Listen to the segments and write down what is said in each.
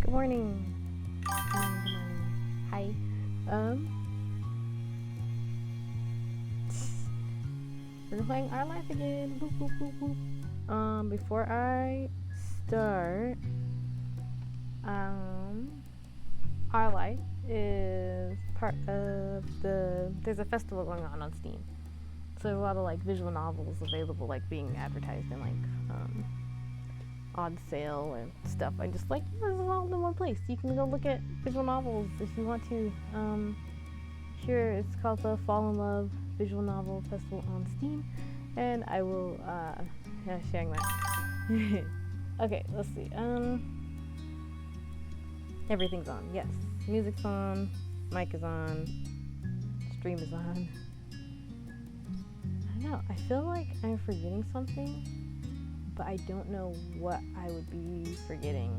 Good morning. Good morning. Hi. We're playing Our Life again. Boop, boop, boop, boop. Before I start, Our Life is part of there's a festival going on Steam. So there's a lot of like visual novels available, like being advertised in like on sale and stuff. I just like, this is all in one place. You can go look at visual novels if you want to. Here it's called the Fall in Love Visual Novel Festival on Steam, and I will sharing that. Okay, let's see. Everything's on. Yes, music's on, mic is on, stream is on. I don't know. I feel like I'm forgetting something, but I don't know what I would be forgetting,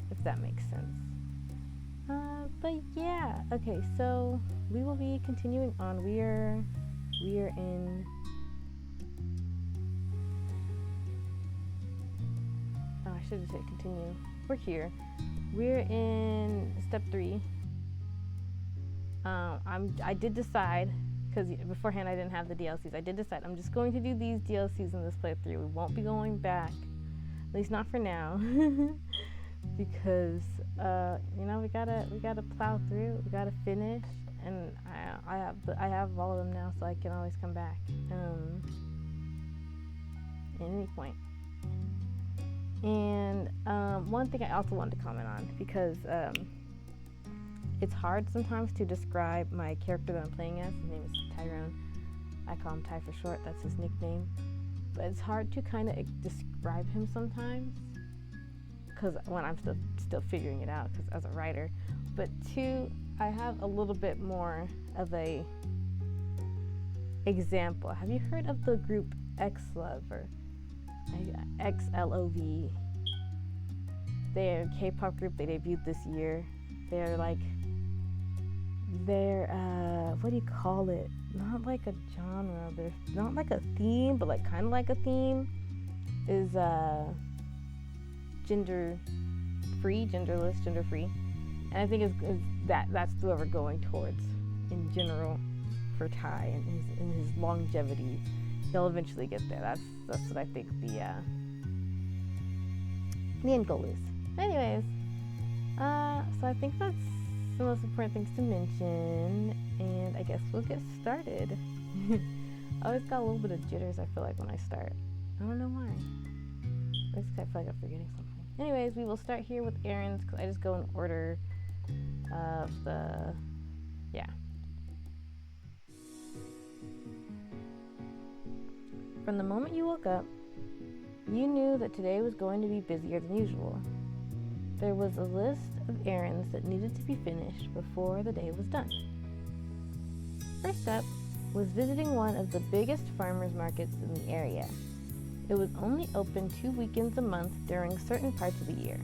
if that makes sense. But yeah, okay, so we will be continuing on. We are in I should have said continue. We're here. We're in step 3. I did decide, because beforehand I didn't have the DLCs. I did decide I'm just going to do these DLCs in this playthrough. We won't be going back, at least not for now, because we gotta plow through. We gotta finish, and I have all of them now, so I can always come back at any point. And one thing I also wanted to comment on, because it's hard sometimes to describe my character that I'm playing as. His name is Tyrone. I call him Ty for short. That's his nickname. But it's hard to kind of describe him sometimes, because when I'm still figuring it out, because as a writer. But 2, I have a little bit more of a example. Have you heard of the group X-Love, or XLOV? They're a K-pop group. They debuted this year. They're what do you call it? Not like a genre. They're not like a theme, but like kind of like a theme. Is genderless, gender free, and I think that's where we're going towards in general for Ty and his longevity. He'll eventually get there. That's what I think the end goal is. Anyways, so I think that's the most important things to mention, and I guess we'll get started. I always got a little bit of jitters, I feel like, when I start. I don't know why. I feel like I'm forgetting something. Anyways, we will start here with errands, because I just go in order of the, From the moment you woke up, you knew that today was going to be busier than usual. There was a list of errands that needed to be finished before the day was done. First up was visiting one of the biggest farmers markets in the area. It was only open 2 weekends a month during certain parts of the year.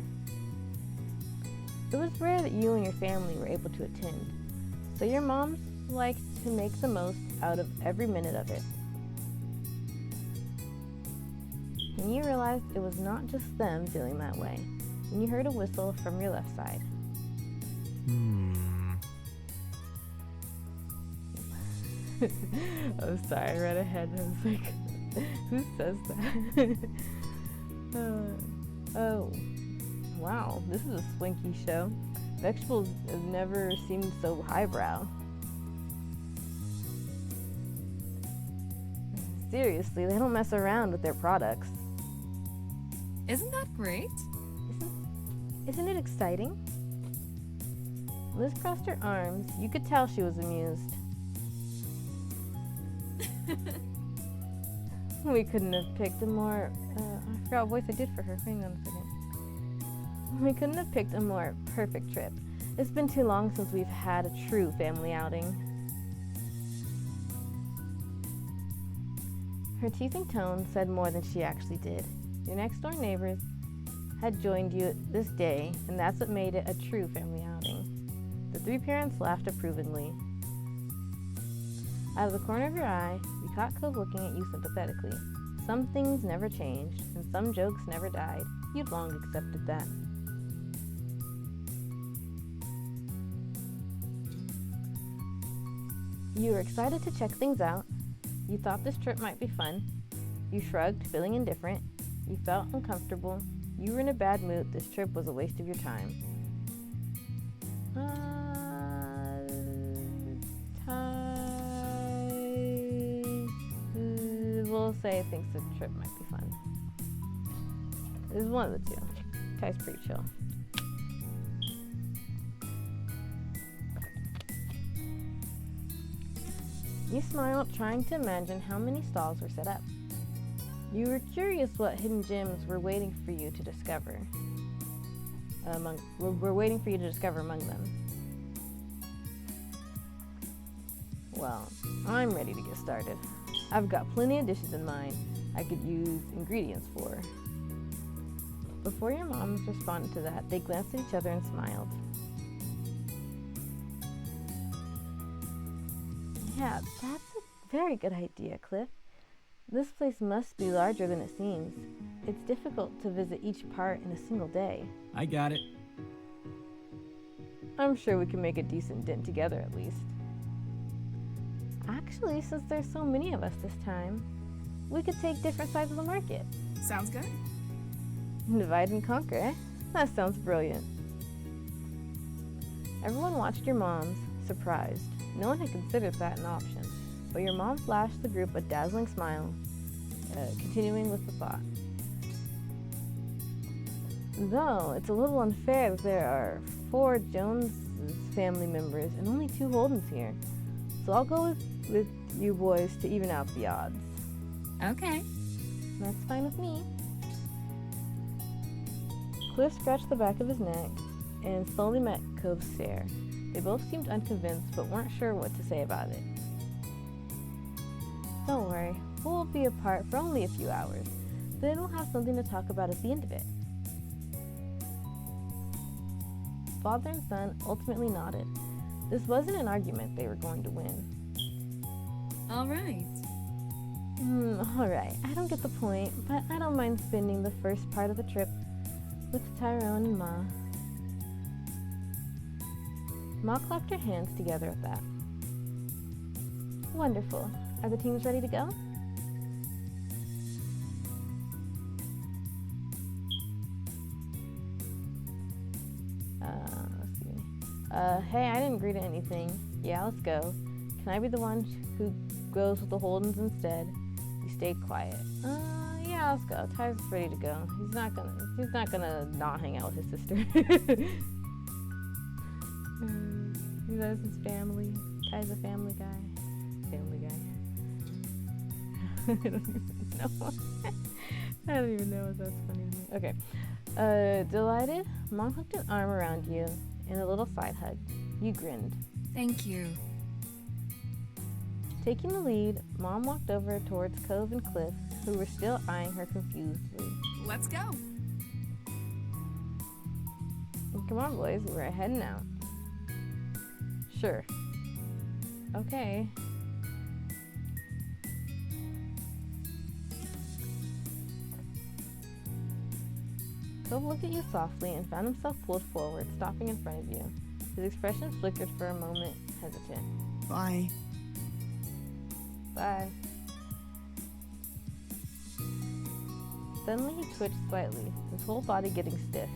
It was rare that you and your family were able to attend, so your moms liked to make the most out of every minute of it. And you realized it was not just them feeling that way when you heard a whistle from your left side. Oh, sorry, I read ahead and I was like, who says that? Oh, wow, this is a swanky show. Vegetables have never seemed so highbrow. Seriously, they don't mess around with their products. Isn't that great? Isn't it exciting? Liz crossed her arms. You could tell she was amused. We couldn't have picked a more... I forgot what voice I did for her. Hang on a second. We couldn't have picked a more perfect trip. It's been too long since we've had a true family outing. Her teasing tone said more than she actually did. Your next-door neighbors had joined you this day, and that's what made it a true family outing. The 3 parents laughed approvingly. Out of the corner of your eye, you caught Cove looking at you sympathetically. Some things never changed, and some jokes never died. You'd long accepted that. You were excited to check things out. You thought this trip might be fun. You shrugged, feeling indifferent. You felt uncomfortable. You were in a bad mood. This trip was a waste of your time. We'll say thinks the trip might be fun. It's one of the two. Ty's pretty chill. You smiled, trying to imagine how many stalls were set up. You were curious what hidden gems were waiting for you to discover. Among them. Well, I'm ready to get started. I've got plenty of dishes in mind I could use ingredients for. Before your moms responded to that, they glanced at each other and smiled. Yeah, that's a very good idea, Cliff. This place must be larger than it seems. It's difficult to visit each part in a single day. I got it. I'm sure we can make a decent dent together at least. Actually, since there's so many of us this time, we could take different sides of the market. Sounds good. Divide and conquer, eh? That sounds brilliant. Everyone watched your moms, surprised. No one had considered that an option, but your mom flashed the group a dazzling smile, continuing with the thought. Though it's a little unfair that there are 4 Jones family members and only 2 Holdens here, so I'll go with you boys to even out the odds. Okay. That's fine with me. Cliff scratched the back of his neck and slowly met Cove's stare. They both seemed unconvinced but weren't sure what to say about it. Don't worry, we'll be apart for only a few hours. Then we'll have something to talk about at the end of it. Father and son ultimately nodded. This wasn't an argument they were going to win. All right. Alright, I don't get the point, but I don't mind spending the first part of the trip with Tyrone and Ma. Ma clapped her hands together at that. Wonderful. Are the teams ready to go? Let's see. Hey, I didn't agree to anything. Yeah, let's go. Can I be the one who goes with the Holdens instead? You stayed quiet. Yeah, let's go. Ty's ready to go. He's not gonna not hang out with his sister. He loves his family. Ty's a family guy. Family guy. I don't even know. I don't even know if that's funny to me. Okay. Delighted, Mom hooked an arm around you in a little side hug. You grinned. Thank you. Taking the lead, Mom walked over towards Cove and Cliff, who were still eyeing her confusedly. Let's go. Come on, boys, we're heading out. Sure. Okay. Cove looked at you softly and found himself pulled forward, stopping in front of you. His expression flickered for a moment, hesitant. Bye. Bye. Suddenly he twitched slightly, his whole body getting stiff.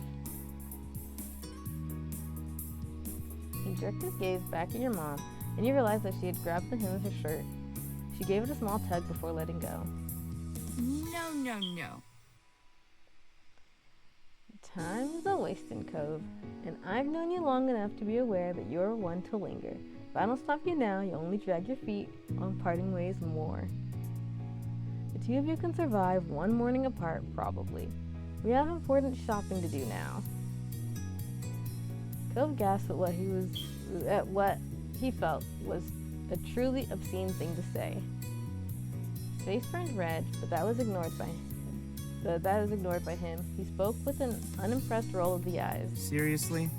He jerked his gaze back at your mom, and you realized that she had grabbed the hem of his shirt. She gave it a small tug before letting go. No, no, no. Time is a wasting, Cove, and I've known you long enough to be aware that you're one to linger. If I don't stop you now, you'll only drag your feet on parting ways more. The two of you can survive one morning apart, probably. We have important shopping to do now. Cove gasped at what he felt was a truly obscene thing to say. His face burned red, but that was ignored by him. He spoke with an unimpressed roll of the eyes. Seriously?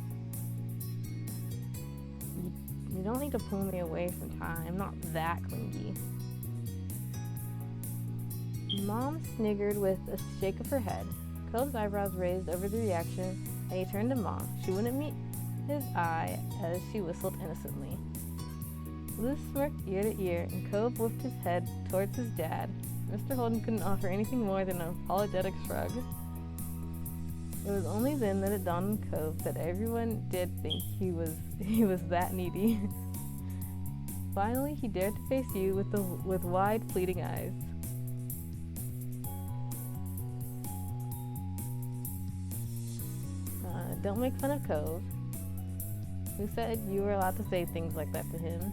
You don't need to pull me away from Ty. I'm not that clingy. Mom sniggered with a shake of her head. Cove's eyebrows raised over the reaction, and he turned to Ma. She wouldn't meet his eye as she whistled innocently. Liz smirked ear to ear, and Cove whipped his head towards his dad. Mr. Holden couldn't offer anything more than an apologetic shrug. It was only then that it dawned on Cove that everyone did think he was that needy. Finally, he dared to face you with wide, pleading eyes. Don't make fun of Cove. Who said you were allowed to say things like that to him?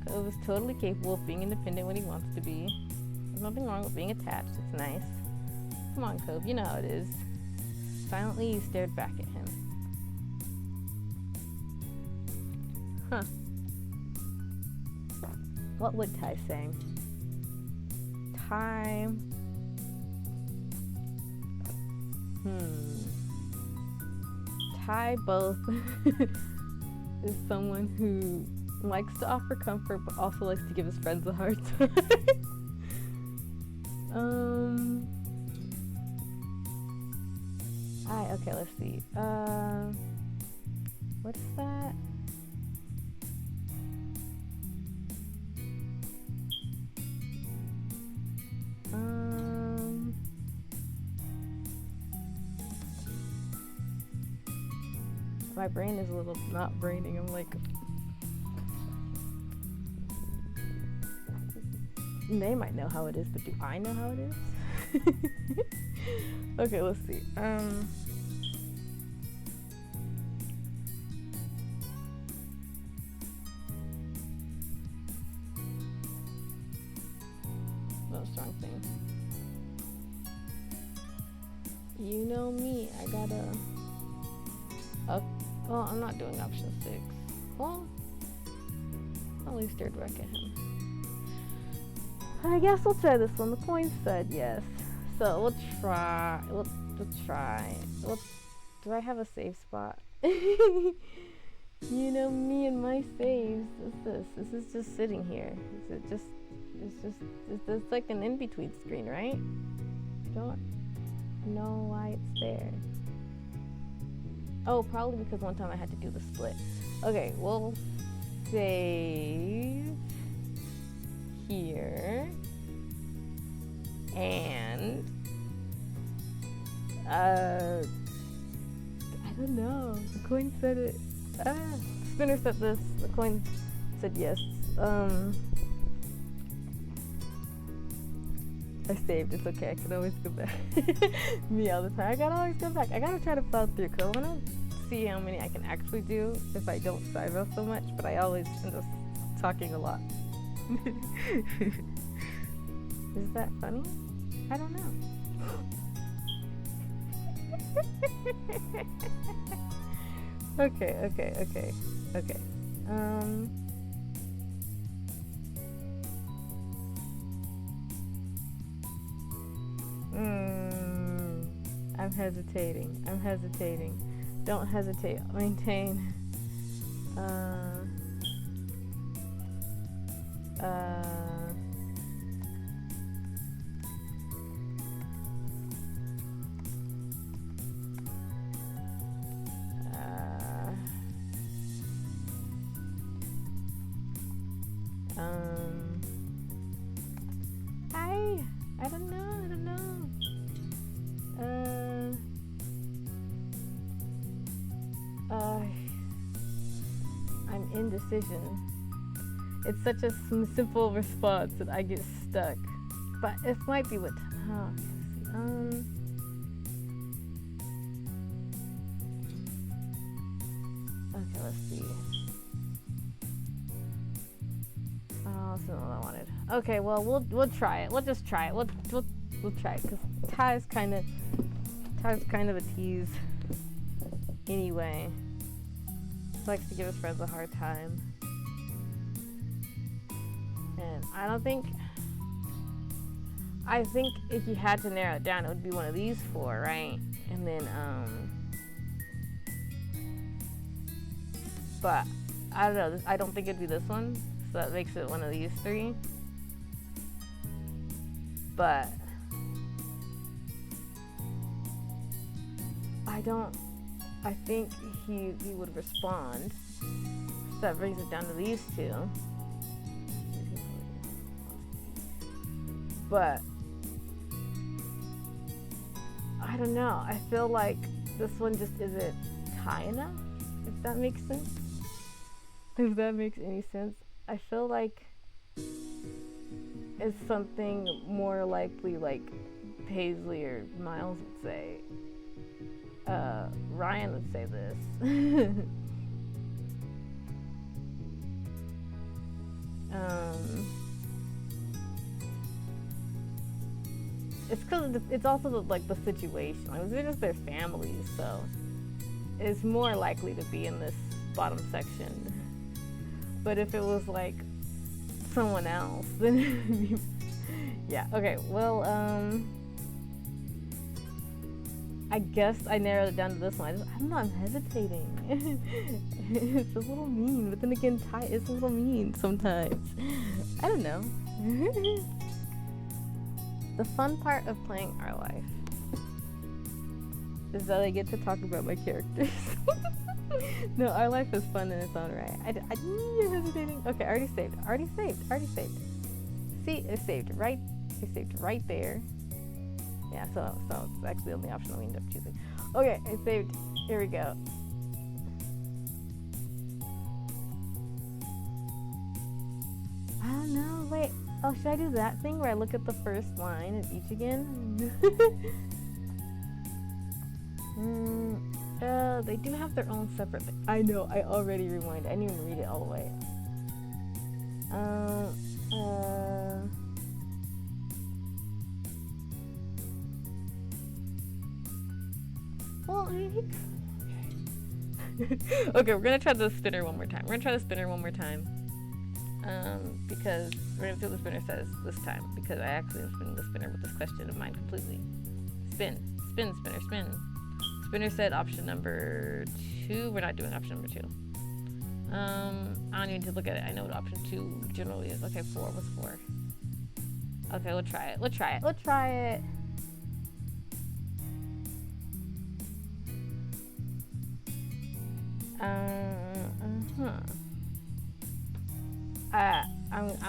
Cove is totally capable of being independent when he wants to be. There's nothing wrong with being attached. It's nice. Come on, Cove. You know how it is. Silently, he stared back at him. Huh. What would Ty say? Ty... Ty both is someone who likes to offer comfort but also likes to give his friends a hard time. Okay, let's see. What's that? My brain is a little not braining. I'm like, they might know how it is, but do I know how it is? Okay, let's see. No strong thing. You know me. I gotta. Well, I'm not doing option 6. Well, I'll leave stared back at him. I guess we'll try this one. The coin said yes. So we'll try. We'll try. Do I have a save spot? You know me and my saves. What's this? This is just sitting here. It's like an in-between screen, right? Don't know why it's there. Oh, probably because one time I had to do the split. Okay, we'll save here. And I don't know. The coin said it. Spinner said this. The coin said yes. I saved. It's okay. I can always go back. Me all the time. I gotta always go back. I gotta try to plow through because I wanna see how many I can actually do if I don't side roll so much. But I always end up talking a lot. Is that funny? I don't know. Okay. I'm hesitating. Don't hesitate. Maintain. I don't know. I'm indecision. It's such a simple response that I get stuck. But it might be what. Okay, let's see. Oh, that's not what I wanted. Okay, well we'll try it. We'll just try it. We'll try it because Ty's kind of a tease. Anyway, he likes to give his friends a hard time, and I think if you had to narrow it down, it would be one of these 4, right? And then but I don't know. I don't think it'd be this one, so that makes it one of these 3. But I think he would respond. So that brings it down to these two. But I don't know. I feel like this one just isn't high enough, if that makes sense. If that makes any sense. I feel like it's something more likely like Paisley or Miles would say. Ryan would say this. It's because it's also like the situation. Like, they're just their families, so it's more likely to be in this bottom section. But if it was like someone else, then yeah. Okay. Well, I guess I narrowed it down to this one. I don't know. I'm hesitating. It's a little mean, but then again, Ty is a little mean sometimes. I don't know. The fun part of playing Our Life is that I get to talk about my characters. No, Our Life is fun in its own right. I'm hesitating. Okay, already saved. See, it's saved right. It's saved right there. Yeah, so it's actually the only option that we end up choosing. Okay, it's saved. Here we go. I don't know. Wait. Oh, should I do that thing where I look at the first line of each again? They do have their own separate thing. I know, I already rewinded. I didn't even read it all the way. Well, okay, we're gonna try the spinner one more time. Because we're gonna see what the spinner says this time. Because I actually am spinning the spinner with this question in mind completely. Spin, spinner, spin. Spinner said option number 2. We're not doing option number 2. I don't need to look at it. I know what option 2 generally is. Okay, 4. What's 4? Okay, we'll try it.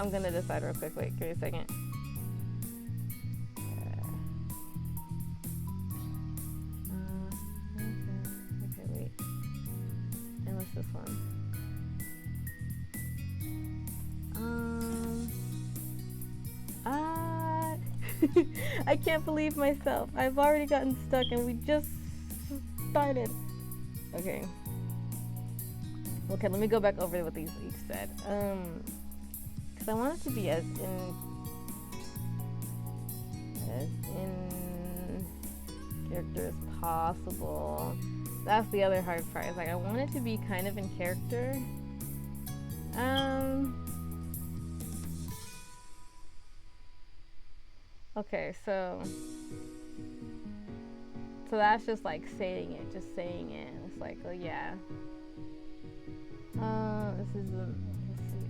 I'm gonna decide real quick. Wait, give me a second. Okay, wait. And what's this one? I can't believe myself. I've already gotten stuck and we just started. Okay. Okay, let me go back over what these each said. Because I want it to be as in character as possible. That's the other hard part. Is like I want it to be kind of in character. Okay, so that's just like saying it. It's like, oh yeah. This is let's see.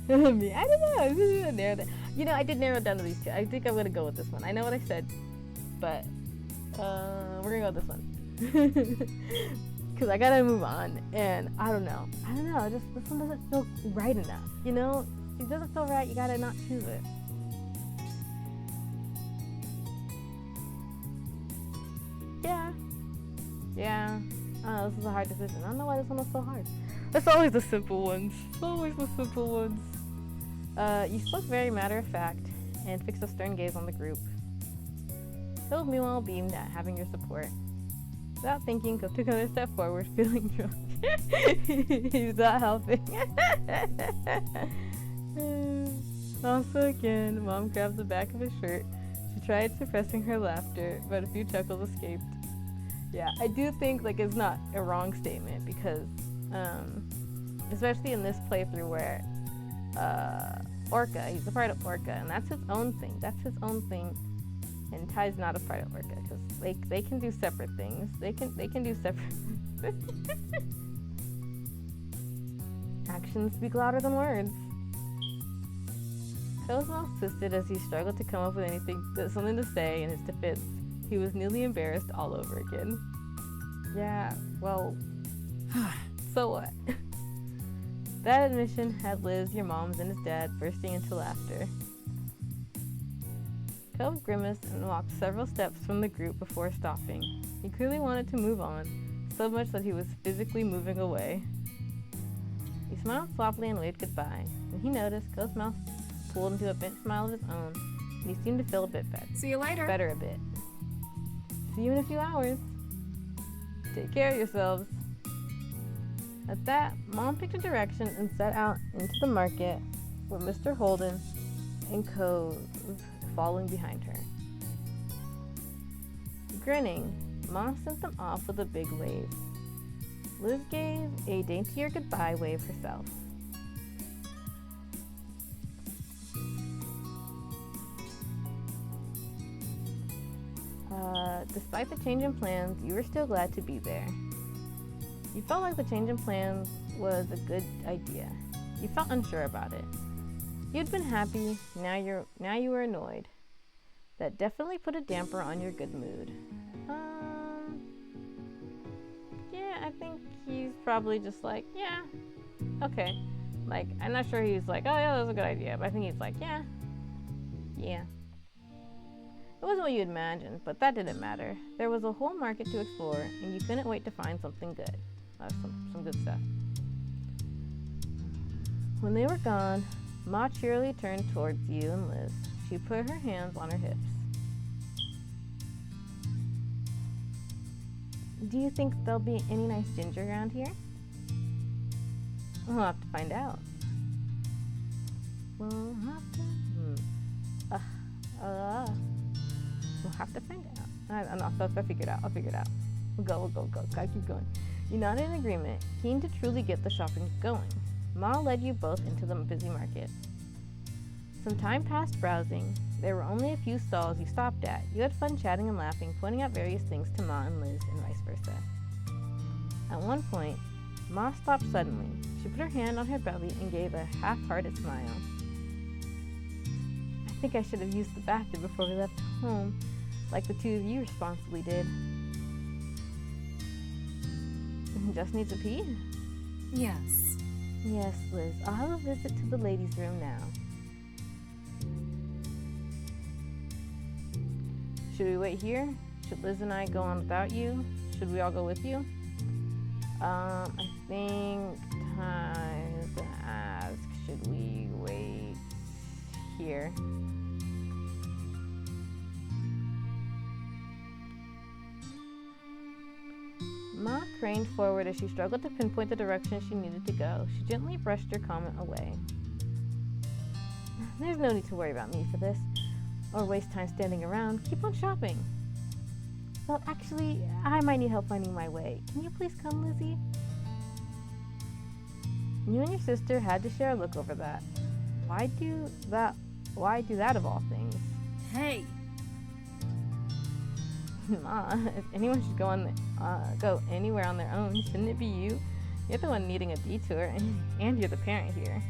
Me, I don't know. I didn't narrow that. You know, I did narrow it down to these two. I think I'm gonna go with this one. I know what I said, but we're gonna go with this one. Because I gotta move on, and I don't know, just this one doesn't feel right enough, you know? If it doesn't feel right, you gotta not choose it. Yeah. Oh, this is a hard decision. I don't know why this one was so hard. It's always the simple ones. You spoke very matter of fact and fixed a stern gaze on the group. Phil meanwhile beamed at having your support. Without thinking, Cook took another step forward, feeling drunk. He's not helping. Also again, Mom grabbed the back of his shirt. She tried suppressing her laughter, but a few chuckles escaped. Yeah, I do think like it's not a wrong statement because, especially in this playthrough where Orca, he's a part of Orca, and that's his own thing. And Ty's not a part of Orca because they can do separate things. They can do separate. Actions speak louder than words. Co's mouth twisted as he struggled to come up with something to say in his defense. He was nearly embarrassed all over again. Yeah, well, so what? That admission had Liz, your mom's, and his dad bursting into laughter. Co grimaced and walked several steps from the group before stopping. He clearly wanted to move on, so much that he was physically moving away. He smiled softly and waved goodbye. When he noticed, Co's mouth pulled into a bent smile of his own, and he seemed to feel a bit better. See you later. Better a bit. See you in a few hours. Take care of yourselves. At that, Mom picked a direction and set out into the market with Mr. Holden and Co. following behind her. Grinning, Mom sent them off with a big wave. Liz gave a daintier goodbye wave herself. Despite the change in plans, you were still glad to be there. You felt like the change in plans was a good idea. You felt unsure about it. You'd been happy, now you were annoyed. That definitely put a damper on your good mood. Yeah, I think he's probably just like, yeah, okay. Like, I'm not sure he's like, oh yeah, that was a good idea, but I think he's like, yeah. It wasn't what you imagined, but that didn't matter. There was a whole market to explore, and you couldn't wait to find something good. Some good stuff. When they were gone, Ma cheerily turned towards you and Liz. She put her hands on her hips. Do you think there'll be any nice ginger around here? We'll have to find out. We'll have to find out. I'll figure it out. We'll go. Gotta keep going. You nodded in agreement, keen to truly get the shopping going. Ma led you both into the busy market. Some time passed browsing. There were only a few stalls you stopped at. You had fun chatting and laughing, pointing out various things to Ma and Liz, and vice versa. At one point, Ma stopped suddenly. She put her hand on her belly and gave a half-hearted smile. I think I should have used the bathroom before we left home, like the two of you responsibly did. Just needs a pee? Yes. Yes, Liz. I'll have a visit to the ladies' room now. Should we wait here? Should Liz and I go on without you? Should we all go with you? I think time to ask, should we wait here? Ma craned forward as she struggled to pinpoint the direction she needed to go. She gently brushed her comment away. There's no need to worry about me for this, or waste time standing around. Keep on shopping. Well, actually, I might need help finding my way. Can you please come, Lizzie? You and your sister had to share a look over that. Why do that of all things? Hey. Ma, if anyone should go anywhere on their own, shouldn't it be you? You're the one needing a detour, and you're the parent here.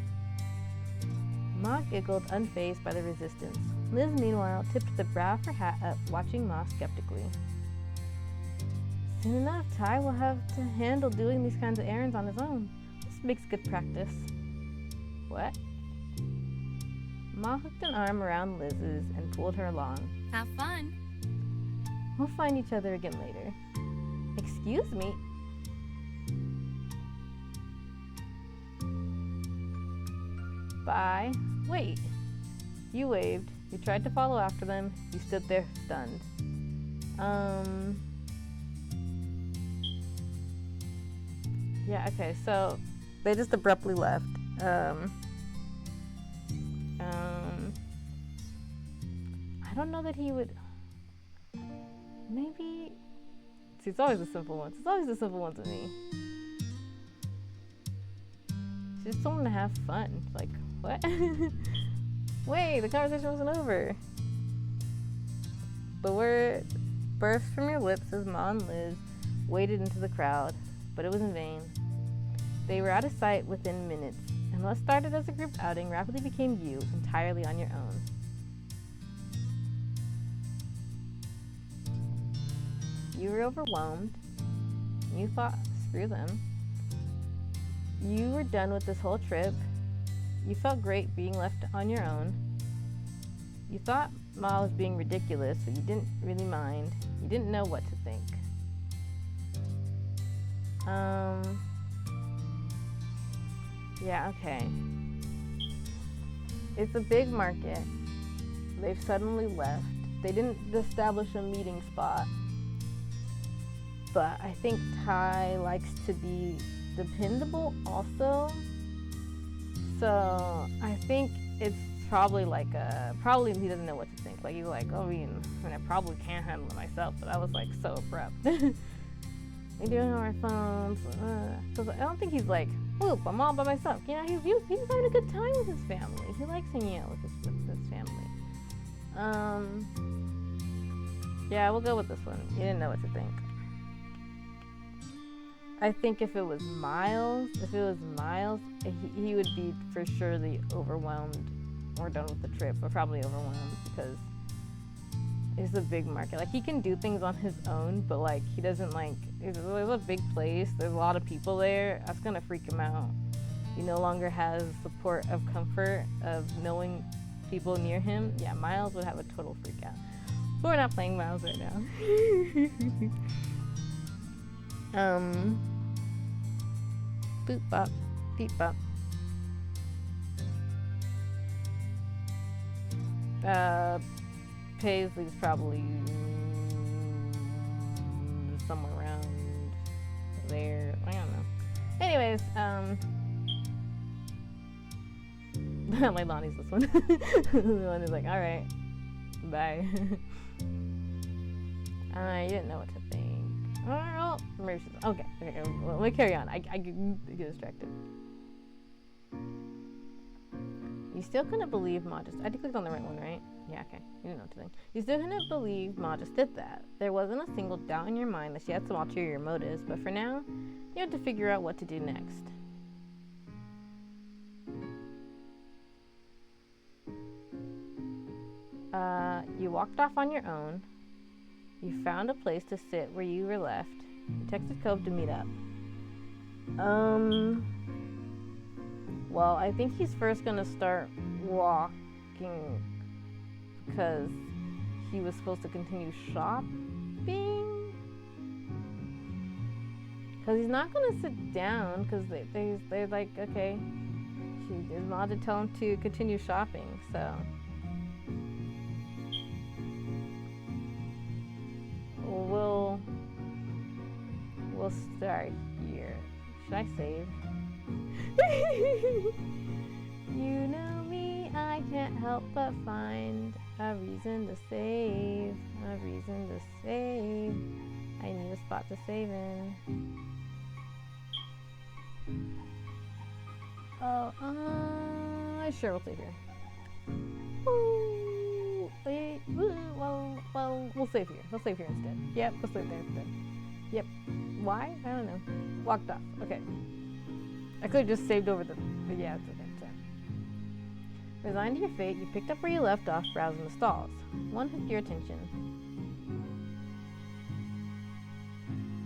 Ma giggled, unfazed by the resistance. Liz, meanwhile, tipped the brow of her hat up, watching Ma skeptically. Soon enough, Ty will have to handle doing these kinds of errands on his own. This makes good practice. What? Ma hooked an arm around Liz's and pulled her along. Have fun. We'll find each other again later. Excuse me? Bye. Wait. You waved. You tried to follow after them. You stood there stunned. Yeah, okay, so they just abruptly left. I don't know that he would... Maybe... See, it's always the simple ones. It's always the simple ones with me. She just told him to have fun. Like, what? Wait, the conversation wasn't over. The word burst from your lips as Ma and Liz waded into the crowd, but it was in vain. They were out of sight within minutes, and what started as a group outing rapidly became you, entirely on your own. You were overwhelmed. You thought, screw them. You were done with this whole trip. You felt great being left on your own. You thought Ma was being ridiculous, but you didn't really mind. You didn't know what to think. Yeah, okay. It's a big market. They've suddenly left. They didn't establish a meeting spot. But I think Ty likes to be dependable also. So I think it's probably probably he doesn't know what to think. Like he's like, oh, I probably can't handle it myself. But I was like so abrupt. We're doing on our phones. Cause I don't think he's like, whoop, I'm all by myself. You know, he's having a good time with his family. He likes hanging out with his family. Yeah, we'll go with this one. You didn't know what to think. I think if it was Miles, he would be for sure the overwhelmed or done with the trip, but probably overwhelmed because it's a big market. Like he can do things on his own, but like he doesn't like. There's a big place. There's a lot of people there. That's gonna freak him out. He no longer has support of comfort of knowing people near him. Yeah, Miles would have a total freak out. But we're not playing Miles right now. Boop bop, beep bop. Paisley's probably somewhere around there. I don't know. Anyways, Leilani's this one. Leilani's like, all right, bye. I didn't know what to think. Oh, maybe she's okay. Well, let me carry on. I get distracted. You still couldn't believe Ma just... I clicked on the right one, right? Yeah, okay. You didn't know what to think. You still couldn't believe Ma just did that. There wasn't a single doubt in your mind that she had some ulterior motives, but for now, you had to figure out what to do next. You walked off on your own. You found a place to sit where you were left. You texted Cove to meet up. Well, I think he's first gonna start walking because he was supposed to continue shopping. Because he's not gonna sit down because they're like, okay, his mom to tell him to continue shopping, so. We'll start here. Should I save? You know me, I can't help but find a reason to save. A reason to save. I need a spot to save in. Oh, sure, we'll save here. Ooh, wait, well, we'll save here. We'll save here instead. Yep, we'll save there instead. Yep. Why? I don't know. Walked off. Okay. I could have just saved over but yeah, it's okay. Sorry. Resigned to your fate, you picked up where you left off browsing the stalls. One hooked your attention.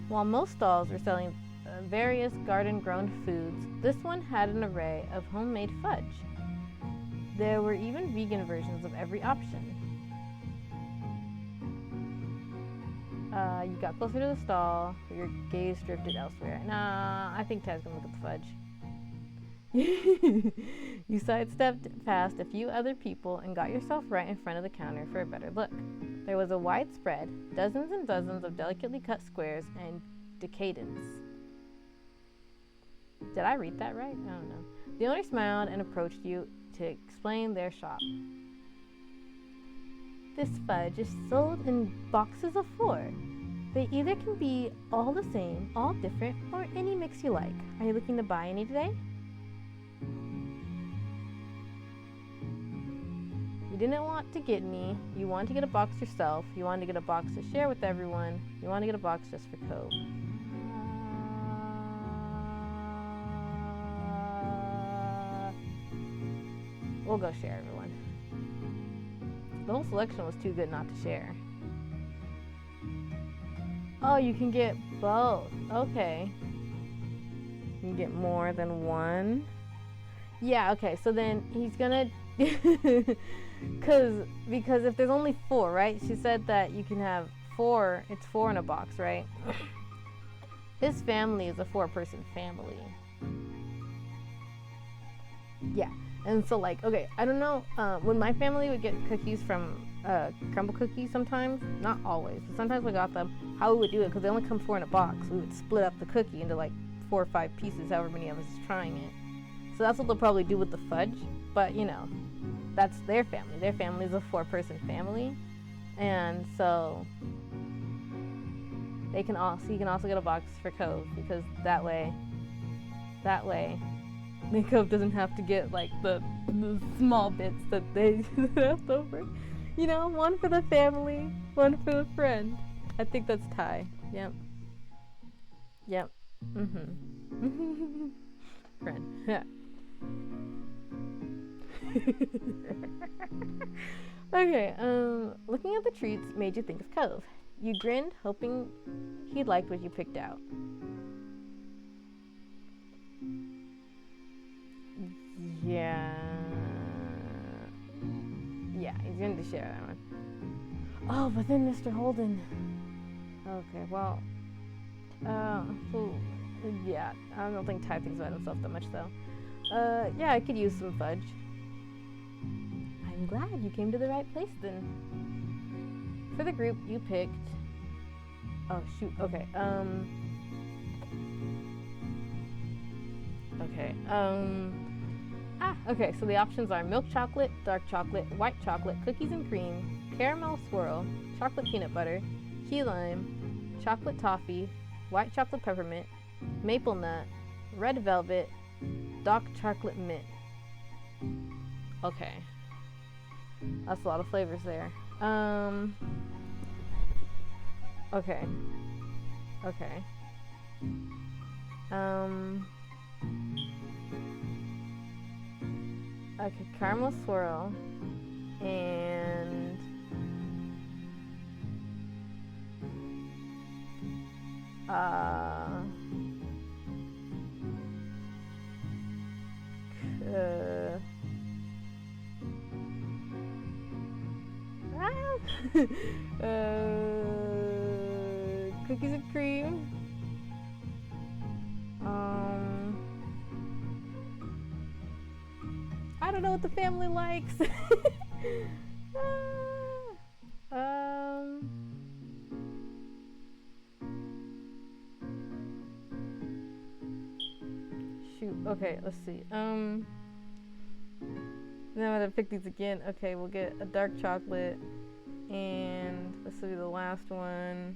While most stalls were selling various garden-grown foods, this one had an array of homemade fudge. There were even vegan versions of every option. You got closer to the stall, but your gaze drifted elsewhere. Nah, I think Tad's gonna look at the fudge. You sidestepped past a few other people and got yourself right in front of the counter for a better look. There was a wide spread, dozens and dozens of delicately cut squares and decadents. Did I read that right? I don't know. The owner smiled and approached you to explain their shop. This fudge is sold in boxes of 4. They either can be all the same, all different, or any mix you like. Are you looking to buy any today? You didn't want to get any. You wanted to get a box yourself. You wanted to get a box to share with everyone. You wanted to get a box just for Cove. We'll go share everyone. The whole selection was too good not to share. Oh, you can get both. Okay. You can get more than one. Yeah, okay, so then he's gonna because if there's only 4, right? She said that you can have 4, it's 4 in a box, right? His family is a 4-person family. Yeah. And so, like, okay, I don't know, when my family would get cookies from Crumble Cookies sometimes, not always, but sometimes we got them, how we would do it, because they only come 4 in a box, we would split up the cookie into like 4 or 5 pieces, however many of us is trying it. So that's what they'll probably do with the fudge, but you know, that's their family. Their family is a 4-person family, and so he can also get a box for Cove, because that way, Cove doesn't have to get like the small bits that they left over. You know, one for the family, one for the friend. I think that's Ty. Yep. Friend. Yeah. Okay, looking at the treats made you think of Cove. You grinned, hoping he liked what you picked out. Yeah, he's going to share that one. Oh, but then Mr. Holden. Okay, well, yeah, I don't think Ty thinks about himself that much, though. Yeah, I could use some fudge. I'm glad you came to the right place, then. For the group, you picked... Oh, shoot, okay, okay, so the options are milk chocolate, dark chocolate, white chocolate, cookies and cream, caramel swirl, chocolate peanut butter, key lime, chocolate toffee, white chocolate peppermint, maple nut, red velvet, dark chocolate mint. Okay. That's a lot of flavors there. Okay. Okay, caramel swirl and cookies and cream. I don't know what the family likes. Shoot. Okay, let's see. Then I'm gonna pick these again. Okay, we'll get a dark chocolate, and this will be the last one.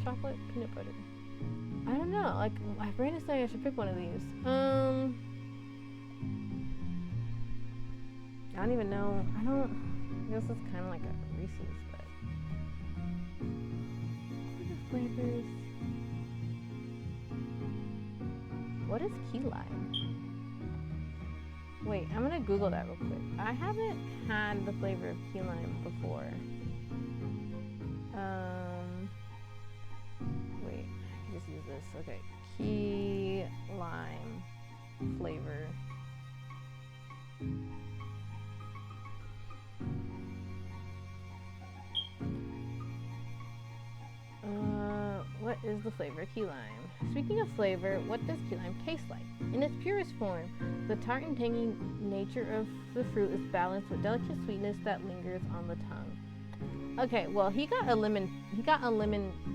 Chocolate peanut butter. I don't know. Like, my brain is saying I should pick one of these. I don't even know. I guess it's kind of like a Reese's, but what are the flavors? What is key lime? Wait, I'm gonna Google that real quick. I haven't had the flavor of key lime before. Wait, I can just use this. Okay, key lime flavor. What is the flavor of key lime? Speaking of flavor, what does key lime taste like? In its purest form, the tart and tangy nature of the fruit is balanced with delicate sweetness that lingers on the tongue. Okay, well, he got a lemon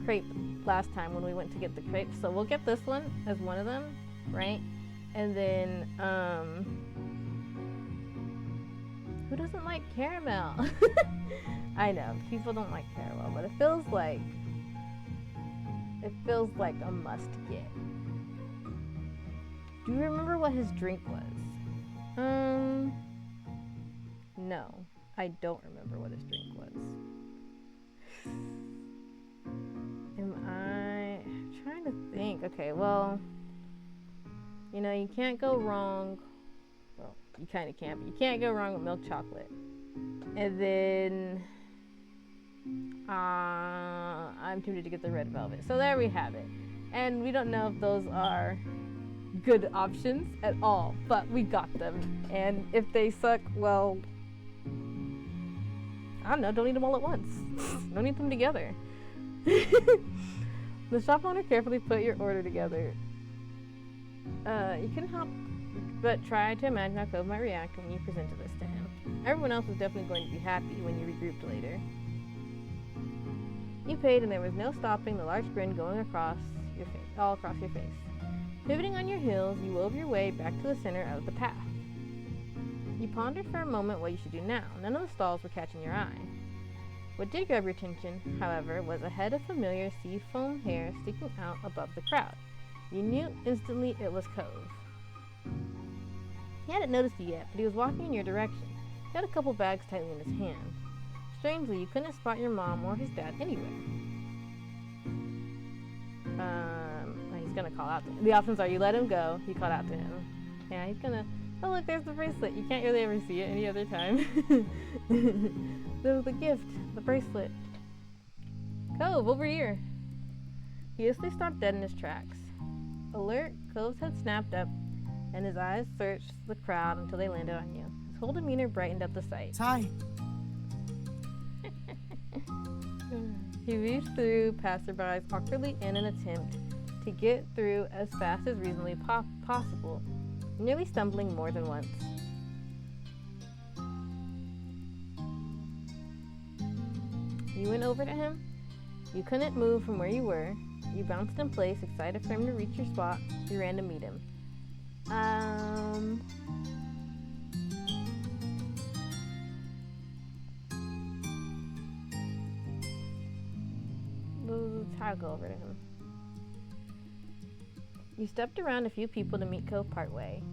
crepe last time when we went to get the crepe, so we'll get this one as one of them, right? And then who doesn't like caramel? I know, people don't like caramel, but it feels like a must get. Do you remember what his drink was? No, I don't remember what his drink was. Am I trying to think? Okay, well, you know, you can't go wrong. Well, you kind of can't, but you can't go wrong with milk chocolate. And then I'm tempted to get the red velvet. So there we have it. And we don't know if those are good options at all, but we got them. And if they suck, well, I don't know, don't eat them all at once. Don't eat them together. The shop owner carefully put your order together. You couldn't help but try to imagine how Cove might react when you presented this to him. Everyone else was definitely going to be happy when you regrouped later. You paid, and there was no stopping the large grin going across your face, all across your face. Pivoting on your heels, you wove your way back to the center of the path. You pondered for a moment what you should do now. None of the stalls were catching your eye. What did grab your attention, however, was a head of familiar seafoam hair sticking out above the crowd. You knew instantly it was Cove. He hadn't noticed you yet, but he was walking in your direction. He had a couple bags tightly in his hand. Strangely, you couldn't spot your mom or his dad anywhere. He's gonna call out to him. The options are you let him go, you call out to him. Yeah, he's gonna, oh look, there's the bracelet. You can't really ever see it any other time. The gift, the bracelet. Cove, over here. He instantly stopped dead in his tracks. Alert, Cove's head snapped up, and his eyes searched the crowd until they landed on you. His whole demeanor brightened up the sight. Ty. He weaved through passerbys awkwardly in an attempt to get through as fast as reasonably possible, nearly stumbling more than once. You went over to him. You couldn't move from where you were. You bounced in place, excited for him to reach your spot. You ran to meet him. I'll go over to him. You stepped around a few people to meet Cove partway.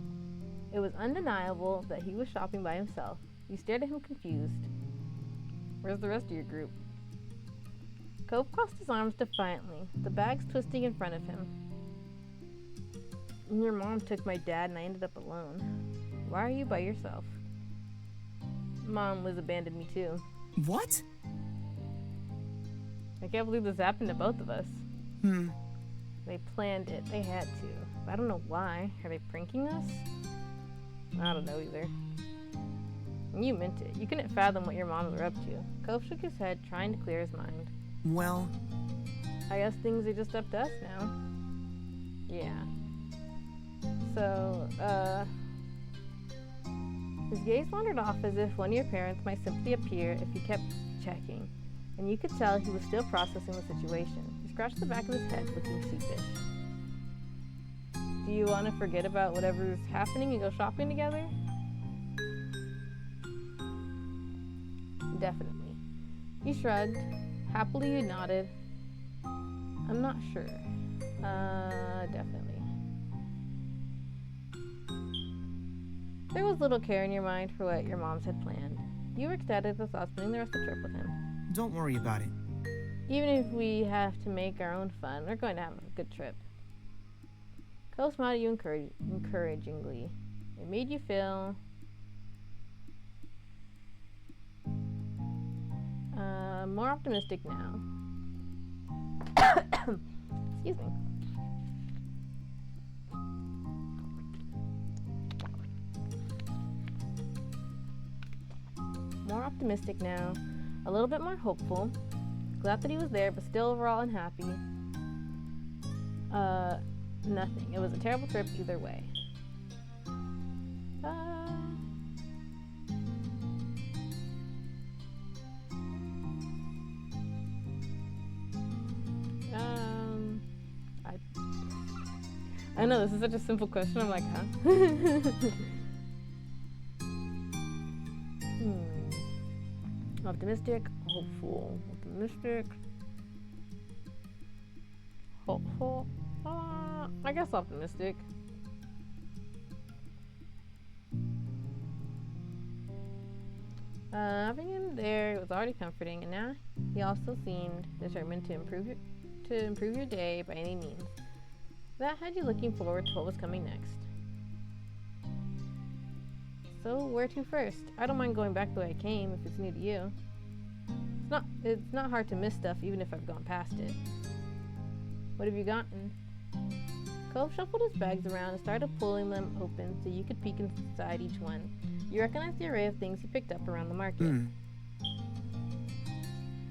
It was undeniable that he was shopping by himself. You stared at him confused. Where's the rest of your group? Cove crossed his arms defiantly, the bags twisting in front of him. Your mom took my dad and I ended up alone. Why are you by yourself? Mom, Liz abandoned me too. What? I can't believe this happened to both of us. They planned it. They had to. I don't know why. Are they pranking us? I don't know either. You meant it. You couldn't fathom what your moms were up to. Cove shook his head, trying to clear his mind. Well, I guess things are just up to us now. Yeah. So, his gaze wandered off as if one of your parents might simply appear if he kept checking, and you could tell he was still processing the situation. He scratched the back of his head, looking sheepish. Do you want to forget about whatever's happening and go shopping together? Definitely. You shrugged. Happily you nodded. I'm not sure. Definitely. There was little care in your mind for what your moms had planned. You were ecstatic at the thought of spending the rest of the trip with him. don't worry about it. Even if we have to make our own fun, we're going to have a good trip. Cole smiled at you encouragingly. It made you feel more optimistic now. Excuse me. More optimistic now, a little bit more hopeful. Glad that he was there, but still overall unhappy. Nothing. It was a terrible trip either way. I know this is such a simple question. I'm like, huh? I'll have Optimistic, hopeful. Optimistic, hopeful. I guess optimistic. Having him there was already comforting, and now he also seemed determined to improve your day by any means. That had you looking forward to what was coming next. So where to first? I don't mind going back the way I came if it's new to you. It's not hard to miss stuff even if I've gone past it. What have you gotten? Cove shuffled his bags around and started pulling them open so you could peek inside each one. You recognize the array of things he picked up around the market.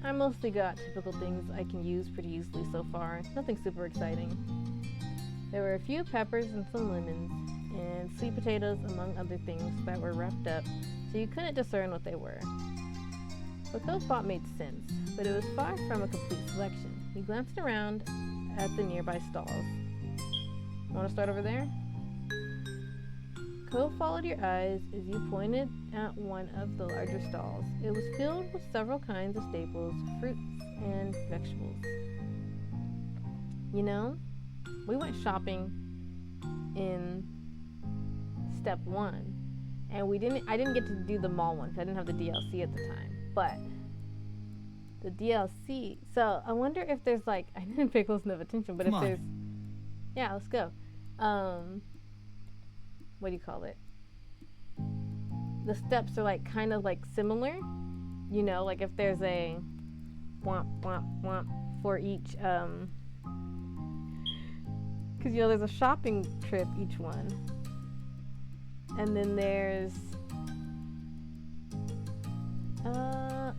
I mostly got typical things I can use pretty easily so far. Nothing super exciting. There were a few peppers and some lemons, and sweet potatoes among other things that were wrapped up so you couldn't discern what they were. What Cove thought made sense, but it was far from a complete selection. He glanced around at the nearby stalls. Want to start over there? Cove followed your eyes as you pointed at one of the larger stalls. It was filled with several kinds of staples, fruits, and vegetables. You know, we went shopping in step 1, and I didn't get to do the mall one because I didn't have the DLC at the time. But the DLC, so I wonder if there's like, I didn't pay close enough attention, but if there's, yeah, let's go. What do you call it? The steps are like kind of like similar, you know, like if there's a womp womp womp for each, because you know there's a shopping trip each one, and then there's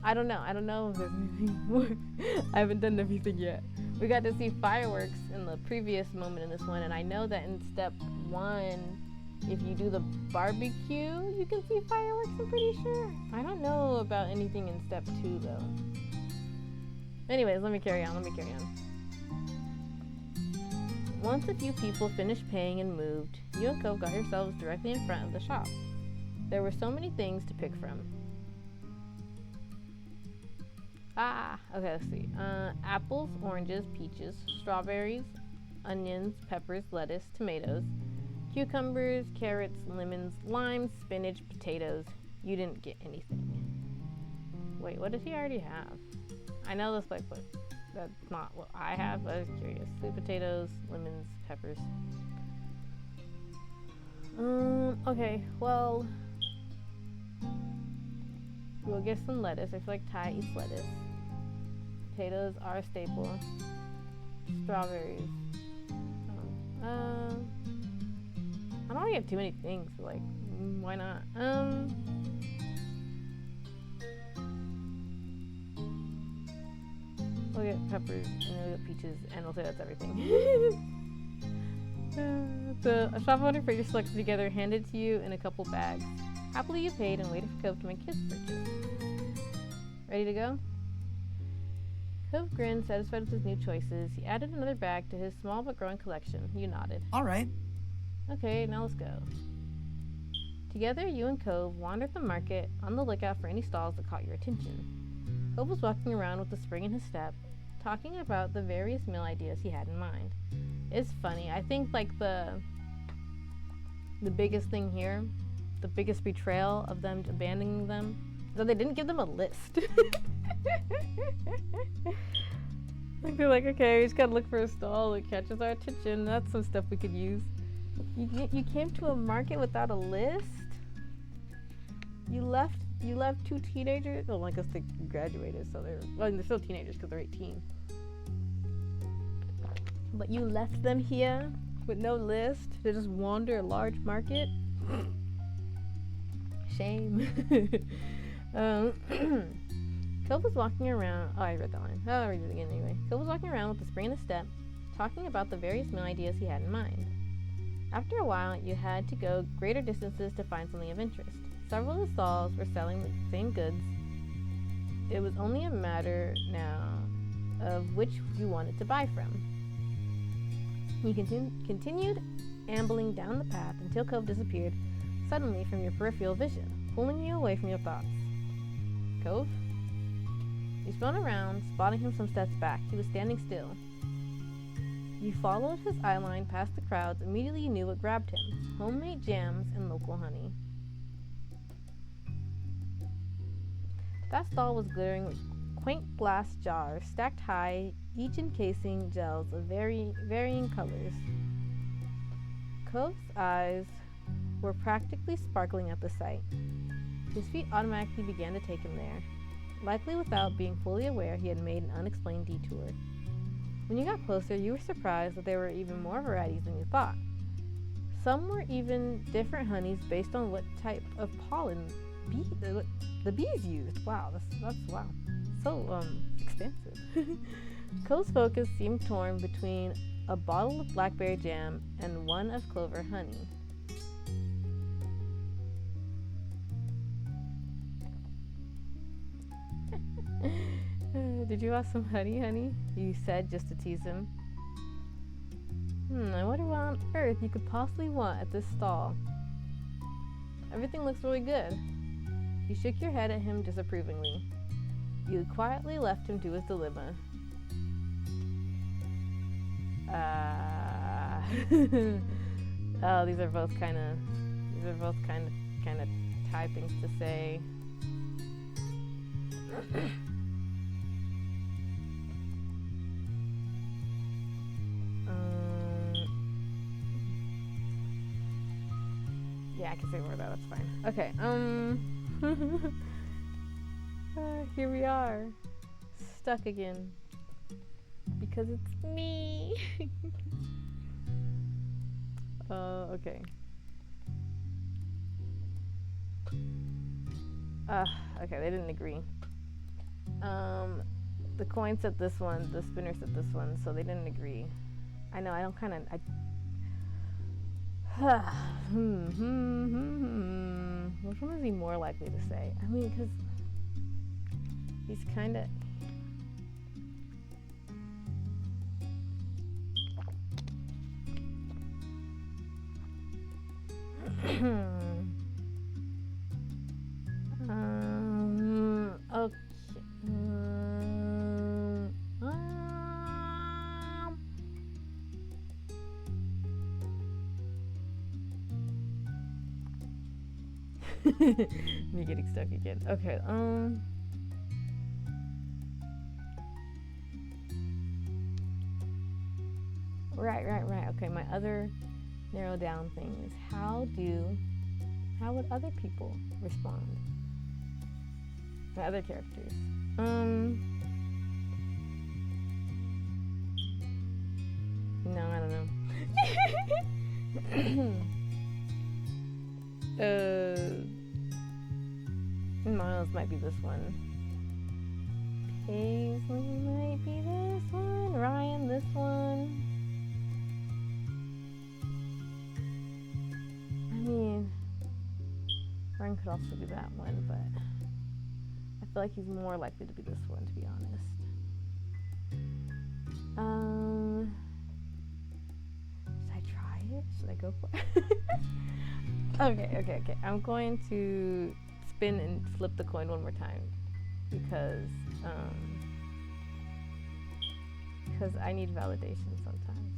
I don't know if there's anything more. I haven't done everything yet. We got to see fireworks in the previous moment in this one, and I know that in step 1, if you do the barbecue, you can see fireworks, I'm pretty sure. I don't know about anything in step 2 though. Anyways, let me carry on. Once a few people finished paying and moved, you and Cove got yourselves directly in front of the shop. There were so many things to pick from. Okay, let's see. Apples, oranges, peaches, strawberries, onions, peppers, lettuce, tomatoes, cucumbers, carrots, lemons, limes, spinach, potatoes. You didn't get anything. Wait, what does he already have? I know that's like what, that's not what I have. I was curious. Sweet potatoes, lemons, peppers. Okay, well, we'll get some lettuce. I feel like Ty eats lettuce. Potatoes are a staple. Strawberries. I don't really have too many things, so like, why not? We'll get peppers, and we'll get peaches, and we'll say that's everything. So, a shop owner put your selection together, handed to you in a couple bags. Happily you paid and waited for Cove to make his purchase. Ready to go? Cove grinned, satisfied with his new choices. He added another bag to his small but growing collection. You nodded. All right. Okay, now let's go. Together, you and Cove wandered the market, on the lookout for any stalls that caught your attention. Cove was walking around with a spring in his step, talking about the various meal ideas he had in mind. It's funny, I think like the biggest thing here, the biggest betrayal of them abandoning them, is that they didn't give them a list. Like they're like, okay, we just gotta look for a stall that catches our attention. That's some stuff we could use. You came to a market without a list? You left 2 teenagers? Well, I guess they graduated, so they're still teenagers because they're 18. But you left them here with no list to just wander a large market? Shame. Cove was walking around. Oh, I read that line. I'll read it again anyway. Cove was walking around with a spring in his step, talking about the various meal ideas he had in mind. After a while, you had to go greater distances to find something of interest. Several of the stalls were selling the same goods. It was only a matter now of which you wanted to buy from. You continued ambling down the path until Cove disappeared suddenly from your peripheral vision, pulling you away from your thoughts. Cove? You spun around, spotting him some steps back. He was standing still. You followed his eye line past the crowds. Immediately you knew what grabbed him. Homemade jams and local honey. That stall was glittering with quaint glass jars stacked high, each encasing gels of varying colors. Cove's eyes were practically sparkling at the sight. His feet automatically began to take him there, likely without being fully aware he had made an unexplained detour. When you got closer, you were surprised that there were even more varieties than you thought. Some were even different honeys based on what type of pollen the bees used. Wow, that's wow. So expensive. Cole's focus seemed torn between a bottle of blackberry jam and one of clover honey. Did you want some honey? You said just to tease him. I wonder what on earth you could possibly want at this stall. Everything looks really good. You shook your head at him disapprovingly. You quietly left him to his dilemma. Oh, these are both kind of Thai things to say. Yeah, I can say more of that. That's fine. Okay. Here we are, stuck again, because it's me. Okay. Okay, they didn't agree. The coin said this one, the spinner said this one, so they didn't agree. I know, I don't kind of, which one is he more likely to say? I mean, because he's kind of... okay. Me getting stuck again. Okay, Right. Okay, my other narrow down thing is how would other people respond? My other characters. No, I don't know. Miles might be this one. Paisley might be this one. Ryan, this one. I mean, Ryan could also be that one, but I feel like he's more likely to be this one, to be honest. Should I try it? Should I go for it? Okay. I'm going to spin and flip the coin one more time because I need validation sometimes.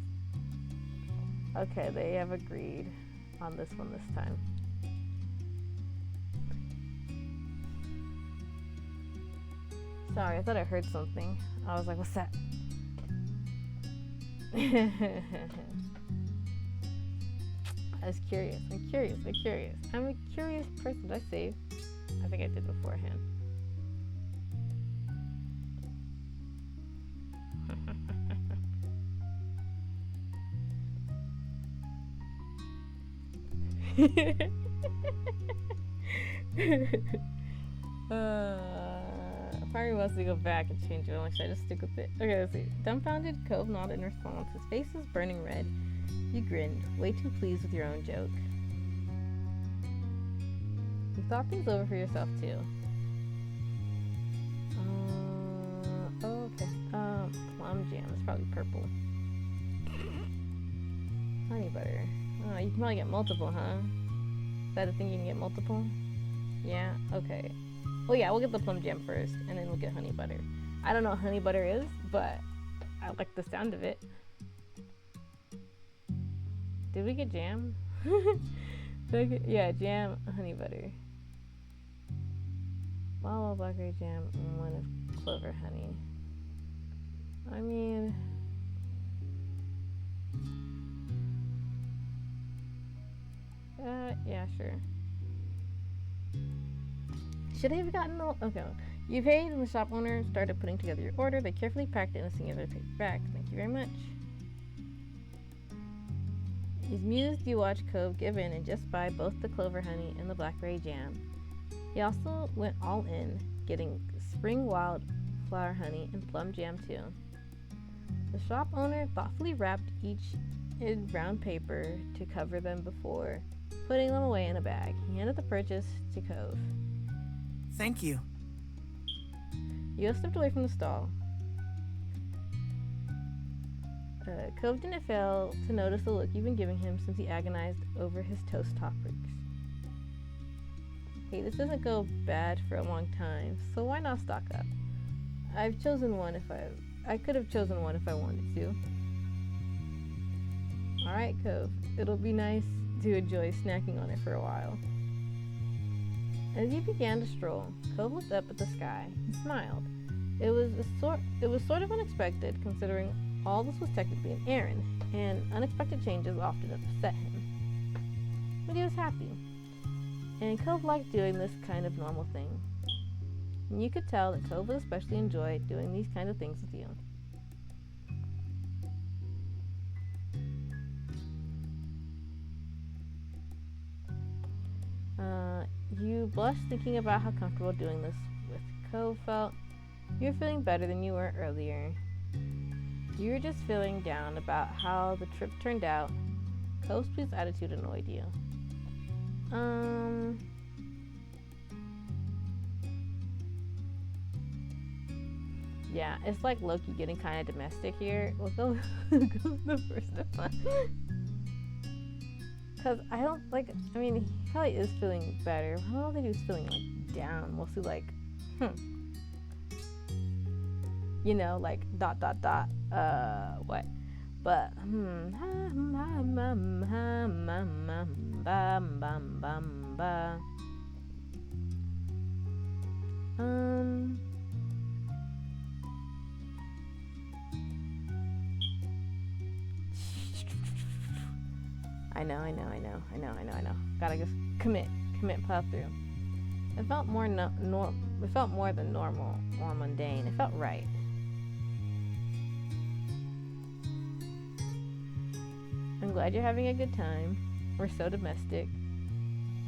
Okay, they have agreed on this one this time. Sorry, I thought I heard something. I was like, what's that? I was curious. I'm curious. I'm a curious person. Did I save? I think I did beforehand. Fiery wants to go back and change it. I'm like, should I just stick with it? Okay, let's see. Dumbfounded, Cove nodded in response. His face was burning red. You grinned, way too pleased with your own joke. You thought things over for yourself, too. Okay. Plum jam. It's probably purple. Honey butter. Oh, you can probably get multiple, huh? Is that a thing you can get multiple? Yeah? Okay. Well, yeah, we'll get the plum jam first, and then we'll get honey butter. I don't know what honey butter is, but I like the sound of it. Did we get jam? Yeah, jam, honey butter. Mallow blackberry jam, and one is clover honey. I mean, yeah, sure. Should I have gotten the... Okay. You paid and the shop owner started putting together your order. They carefully packed it in a singular paper bag. Thank you very much. Amused, you watch Cove give in and just buy both the clover honey and the blackberry jam. He also went all in, getting spring wildflower honey and plum jam too. The shop owner thoughtfully wrapped each in brown paper to cover them before putting them away in a bag. He handed the purchase to Cove. Thank you. Yo stepped away from the stall. Cove didn't fail to notice the look you've been giving him since he agonized over his toast toppers. Hey, this doesn't go bad for a long time, so why not stock up? I've chosen one if I could have chosen one if I wanted to. Alright, Cove. It'll be nice to enjoy snacking on it for a while. As you began to stroll, Cove looked up at the sky and smiled. It was sort of unexpected, considering all this was technically an errand, and unexpected changes often upset him. But he was happy, and Cove liked doing this kind of normal thing. And you could tell that Cove would especially enjoy doing these kind of things with you. You blushed thinking about how comfortable doing this with Cove felt. You were feeling better than you were earlier. You were just feeling down about how the trip turned out. Cove's pleased attitude annoyed you. Yeah, it's like Loki getting kind of domestic here. We'll go the first one. Because I don't like, I mean, he probably is feeling better. I don't think he was feeling like down. Mostly like, you know, like ... what? But, I know. Gotta just commit, plow through. It felt more it felt more than normal or mundane. It felt right. I'm glad you're having a good time. We're so domestic.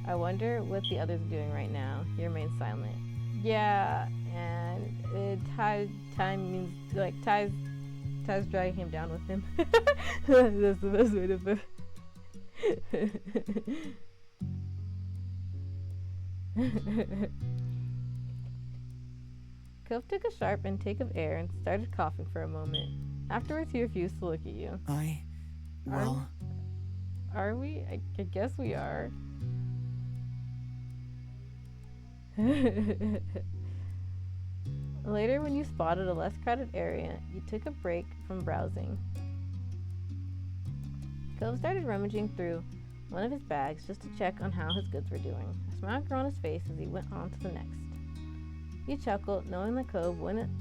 I wonder what the others are doing right now. He remains silent. Yeah, and time means like Ty's dragging him down with him. That's the best way to put it. Cove took a sharp intake of air and started coughing for a moment. Afterwards, he refused to look at you. Are we? I guess we are. Later, when you spotted a less crowded area, you took a break from browsing. Cove started rummaging through one of his bags just to check on how his goods were doing. A smile grew on his face as he went on to the next. He chuckled, knowing that Cove wouldn't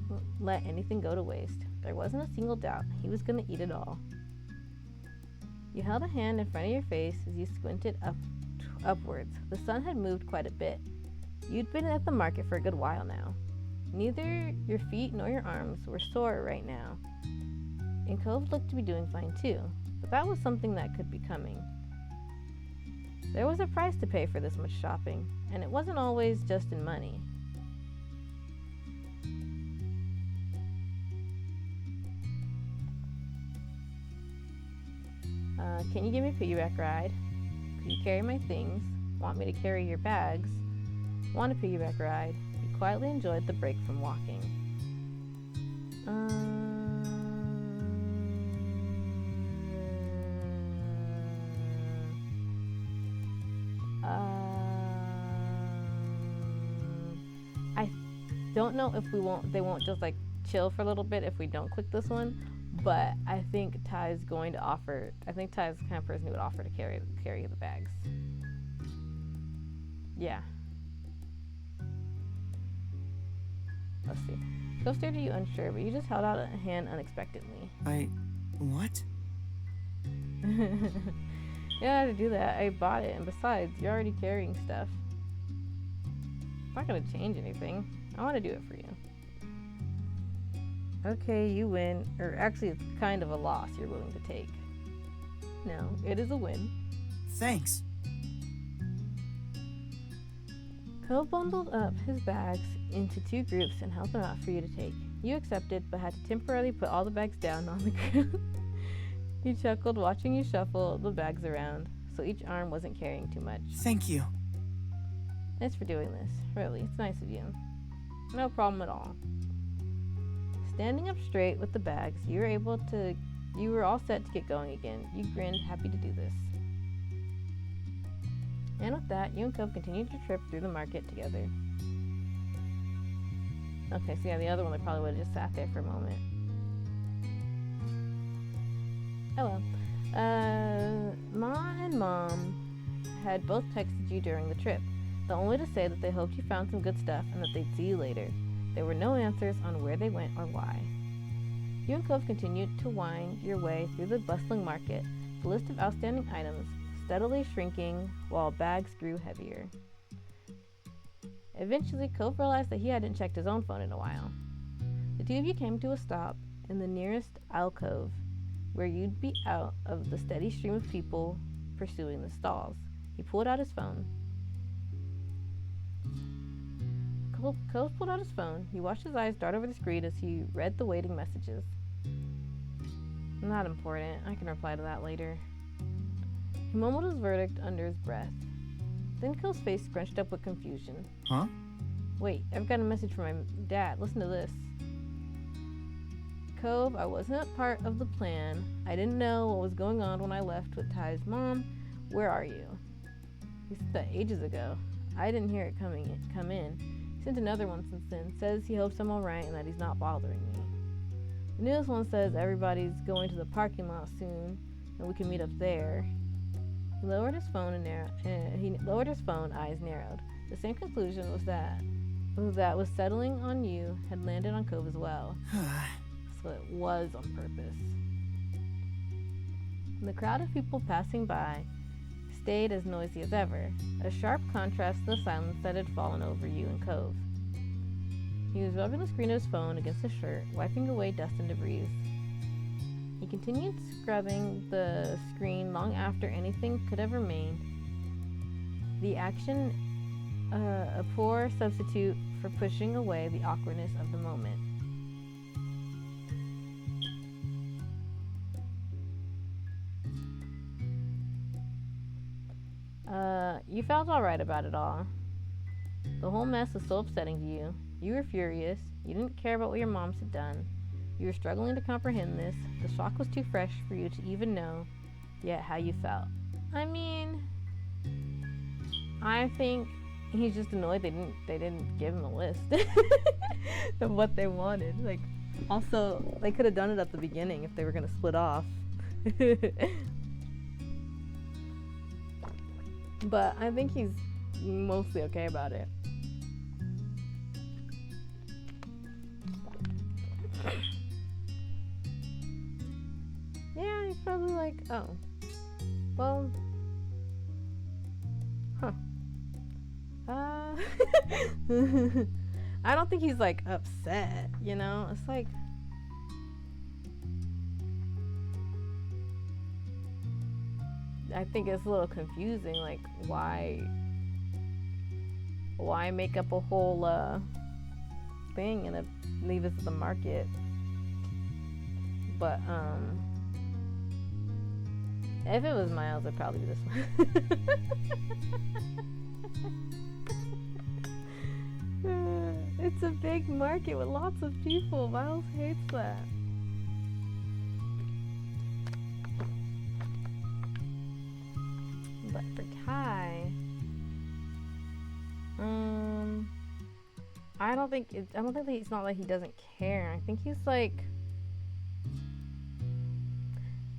let anything go to waste. There wasn't a single doubt. He was going to eat it all. You held a hand in front of your face as you squinted upwards. The sun had moved quite a bit. You'd been at the market for a good while now. Neither your feet nor your arms were sore right now. And Cove looked to be doing fine too, but that was something that could be coming. There was a price to pay for this much shopping, and it wasn't always just in money. Can you give me a piggyback ride? Could you carry my things? Want me to carry your bags? Want a piggyback ride? You quietly enjoyed the break from walking. I don't know if they won't just like chill for a little bit if we don't click this one, but I think Ty's going to offer. I think Ty's the kind of person who would offer to carry the bags. Yeah. Let's see. Cove stared at you unsure, but you just held out a hand unexpectedly. What? Yeah, I had to do that. I bought it, and besides, you're already carrying stuff. It's not gonna change anything. I want to do it for you. Okay, you win. Or actually, it's kind of a loss you're willing to take. No, it is a win. Thanks. Cove bundled up his bags into 2 groups and held them out for you to take. You accepted, but had to temporarily put all the bags down on the ground. He chuckled, watching you shuffle the bags around, so each arm wasn't carrying too much. Thank you. Thanks for doing this. Really, it's nice of you. No problem at all. Standing up straight with the bags, you were all set to get going again. You grinned, happy to do this. And with that, you and Cove continued your trip through the market together. Okay, so yeah, the other one, they probably would have just sat there for a moment. Hello. Ma and Mom had both texted you during the trip, though only to say that they hoped you found some good stuff and that they'd see you later. There were no answers on where they went or why. You and Cove continued to wind your way through the bustling market, the list of outstanding items steadily shrinking while bags grew heavier. Eventually, Cove realized that he hadn't checked his own phone in a while. The two of you came to a stop in the nearest alcove, where you'd be out of the steady stream of people pursuing the stalls. He pulled out his phone. Cove pulled out his phone. He watched his eyes dart over the screen as he read the waiting messages. Not important. I can reply to that later. He mumbled his verdict under his breath. Then Cove's face scrunched up with confusion. Huh? Wait, I've got a message from my dad. Listen to this. Cove, I wasn't part of the plan. I didn't know what was going on when I left with Ty's mom. Where are you? He said that ages ago. I didn't hear it come in. He sent another one since then. Says he hopes I'm alright and that he's not bothering me. The newest one says everybody's going to the parking lot soon and we can meet up there. He lowered his phone eyes narrowed. The same conclusion was that was settling on you had landed on Cove as well. So it was on purpose. The crowd of people passing by stayed as noisy as ever, a sharp contrast to the silence that had fallen over you and Cove. He was rubbing the screen of his phone against his shirt, wiping away dust and debris. He continued scrubbing the screen long after anything could have remained. The action, a poor substitute for pushing away the awkwardness of the moment. You felt alright about it all. The whole mess was so upsetting to you. You were furious. You didn't care about what your moms had done. You were struggling to comprehend this. The shock was too fresh for you to even know yet how you felt. I mean, I think he's just annoyed they didn't give him a list of what they wanted. Like, also, they could have done it at the beginning if they were gonna split off. But I think he's mostly okay about it. Yeah, he's probably like, oh, well, huh. I don't think he's like upset, you know? It's like, I think it's a little confusing, like why make up a whole thing and leave us at the market? But if it was Miles, I'd probably do this one. It's a big market with lots of people. Miles hates that. But for Ty, I don't don't think that it's not like he doesn't care. I think he's like,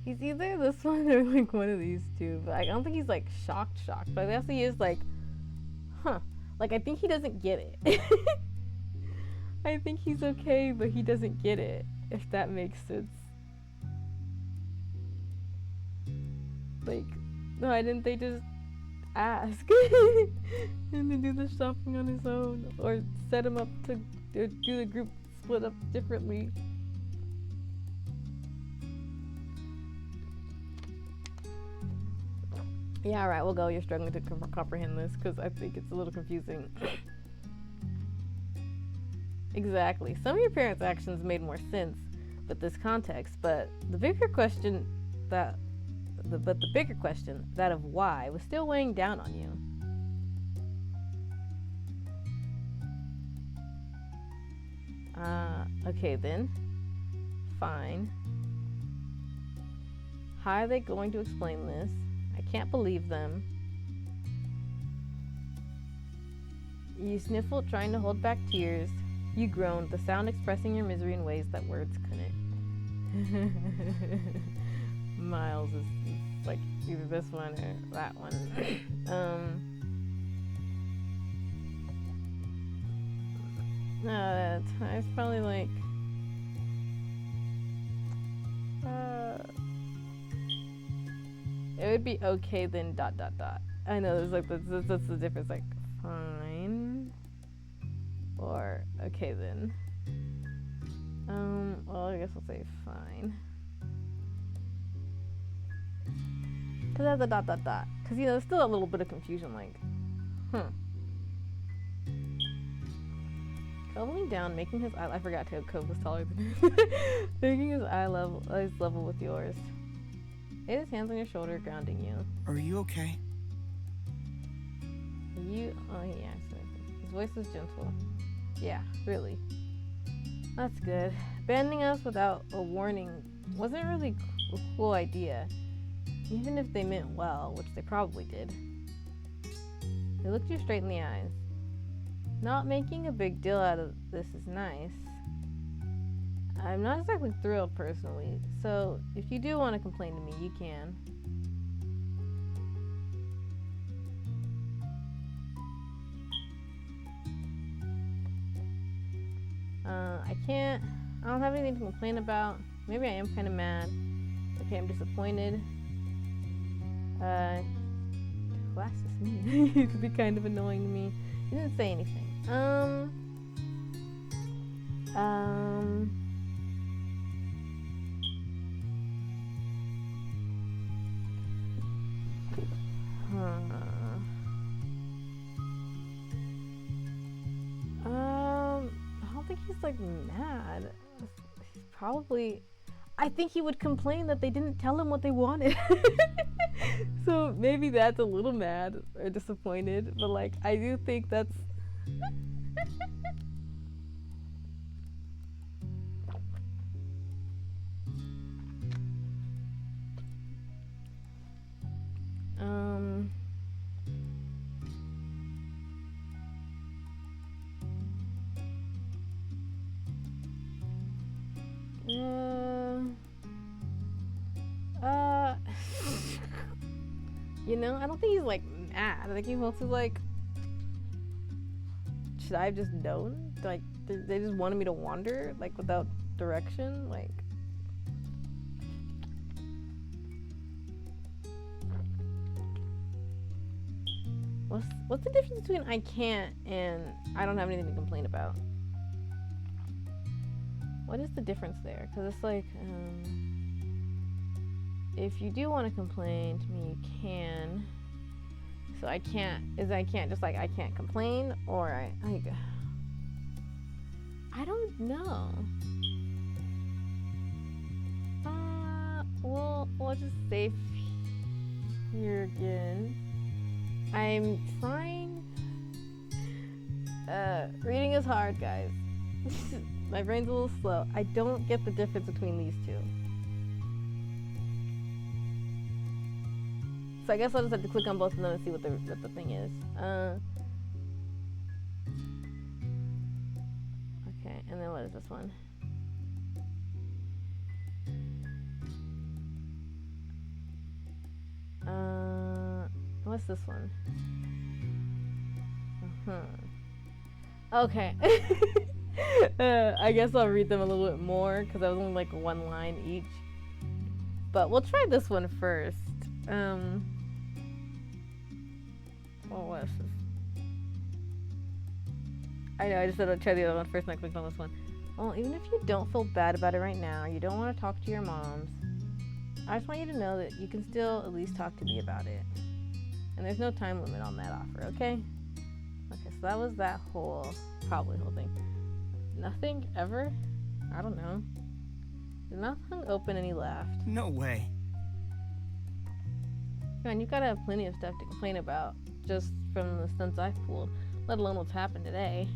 he's either this one or like one of these two. But I don't think he's like shocked. But I guess he is like, huh. Like I think he doesn't get it. I think he's okay, but he doesn't get it. If that makes sense. Like, why didn't they just ask and then do the shopping on his own, or set him up to do the group split up differently? Yeah, alright, we'll go. You're struggling to comprehend this because I think it's a little confusing. Exactly. Some of your parents' actions made more sense with this context, but the bigger question, that of why, was still weighing down on you. Okay then. Fine. How are they going to explain this? I can't believe them. You sniffled, trying to hold back tears. You groaned, the sound expressing your misery in ways that words couldn't. Miles is like either this one or that one. No, it's probably like it would be okay then ... I know there's like that's the difference, like fine or okay then. Well, I guess I'll say fine. Cause that's the ... Cause you know, there's still a little bit of confusion, like, Leveling down, making his eye. I forgot to Cove was taller than him. Making his eyes level with yours. He had his hands on your shoulder, grounding you. Are you okay? Oh yeah. His voice was gentle. Yeah, really. That's good. Abandoning us without a warning wasn't really a cool idea. Even if they meant well, which they probably did. They looked you straight in the eyes. Not making a big deal out of this is nice. I'm not exactly thrilled personally, so if you do want to complain to me, you can. I don't have anything to complain about. Maybe I am kind of mad. Okay, I'm disappointed. What's this mean? It could be kind of annoying to me. He didn't say anything. I don't think he's like mad. He's probably, I think he would complain that they didn't tell him what they wanted. So maybe that's a little mad or disappointed, but like I do think that's you know, I don't think he's like mad. I think he mostly like, should I have just known? Like, they just wanted me to wander, like without direction, like. What's the difference between I can't and I don't have anything to complain about? What is the difference there? Because it's like, if you do want to complain to me, you can. So I can't, I can't complain, or I don't know. We'll just save here again. I'm trying. Reading is hard, guys. My brain's a little slow. I don't get the difference between these two. So I guess I'll just have to click on both of them and see what the thing is. Okay, and then what is this one? What's this one? Okay. I guess I'll read them a little bit more because that was only like one line each. But we'll try this one first. What was this? I know, I just said I'll try the other one first and I clicked on this one. Well, even if you don't feel bad about it right now, you don't want to talk to your moms, I just want you to know that you can still at least talk to me about it. And there's no time limit on that offer, okay? Okay, so that was that probably whole thing. Nothing ever? I don't know. His mouth hung open and he laughed. No way. Man, you've got to have plenty of stuff to complain about just from the stunts I've pulled, let alone what's happened today.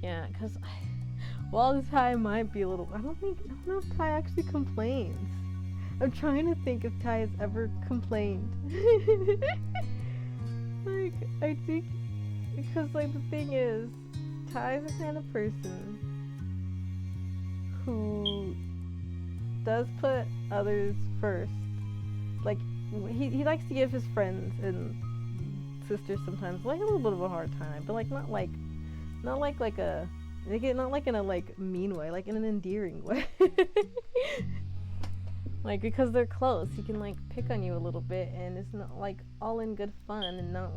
Yeah, because while Ty might be a little, I don't know if Ty actually complains. I'm trying to think if Ty has ever complained. Like, I think, because like the thing is, Ty's the kind of person who does put others first. Like, he likes to give his friends and sisters sometimes like a little bit of a hard time, but like not like in a like mean way, like in an endearing way. Like, because they're close, he can like pick on you a little bit, and it's not like all in good fun and not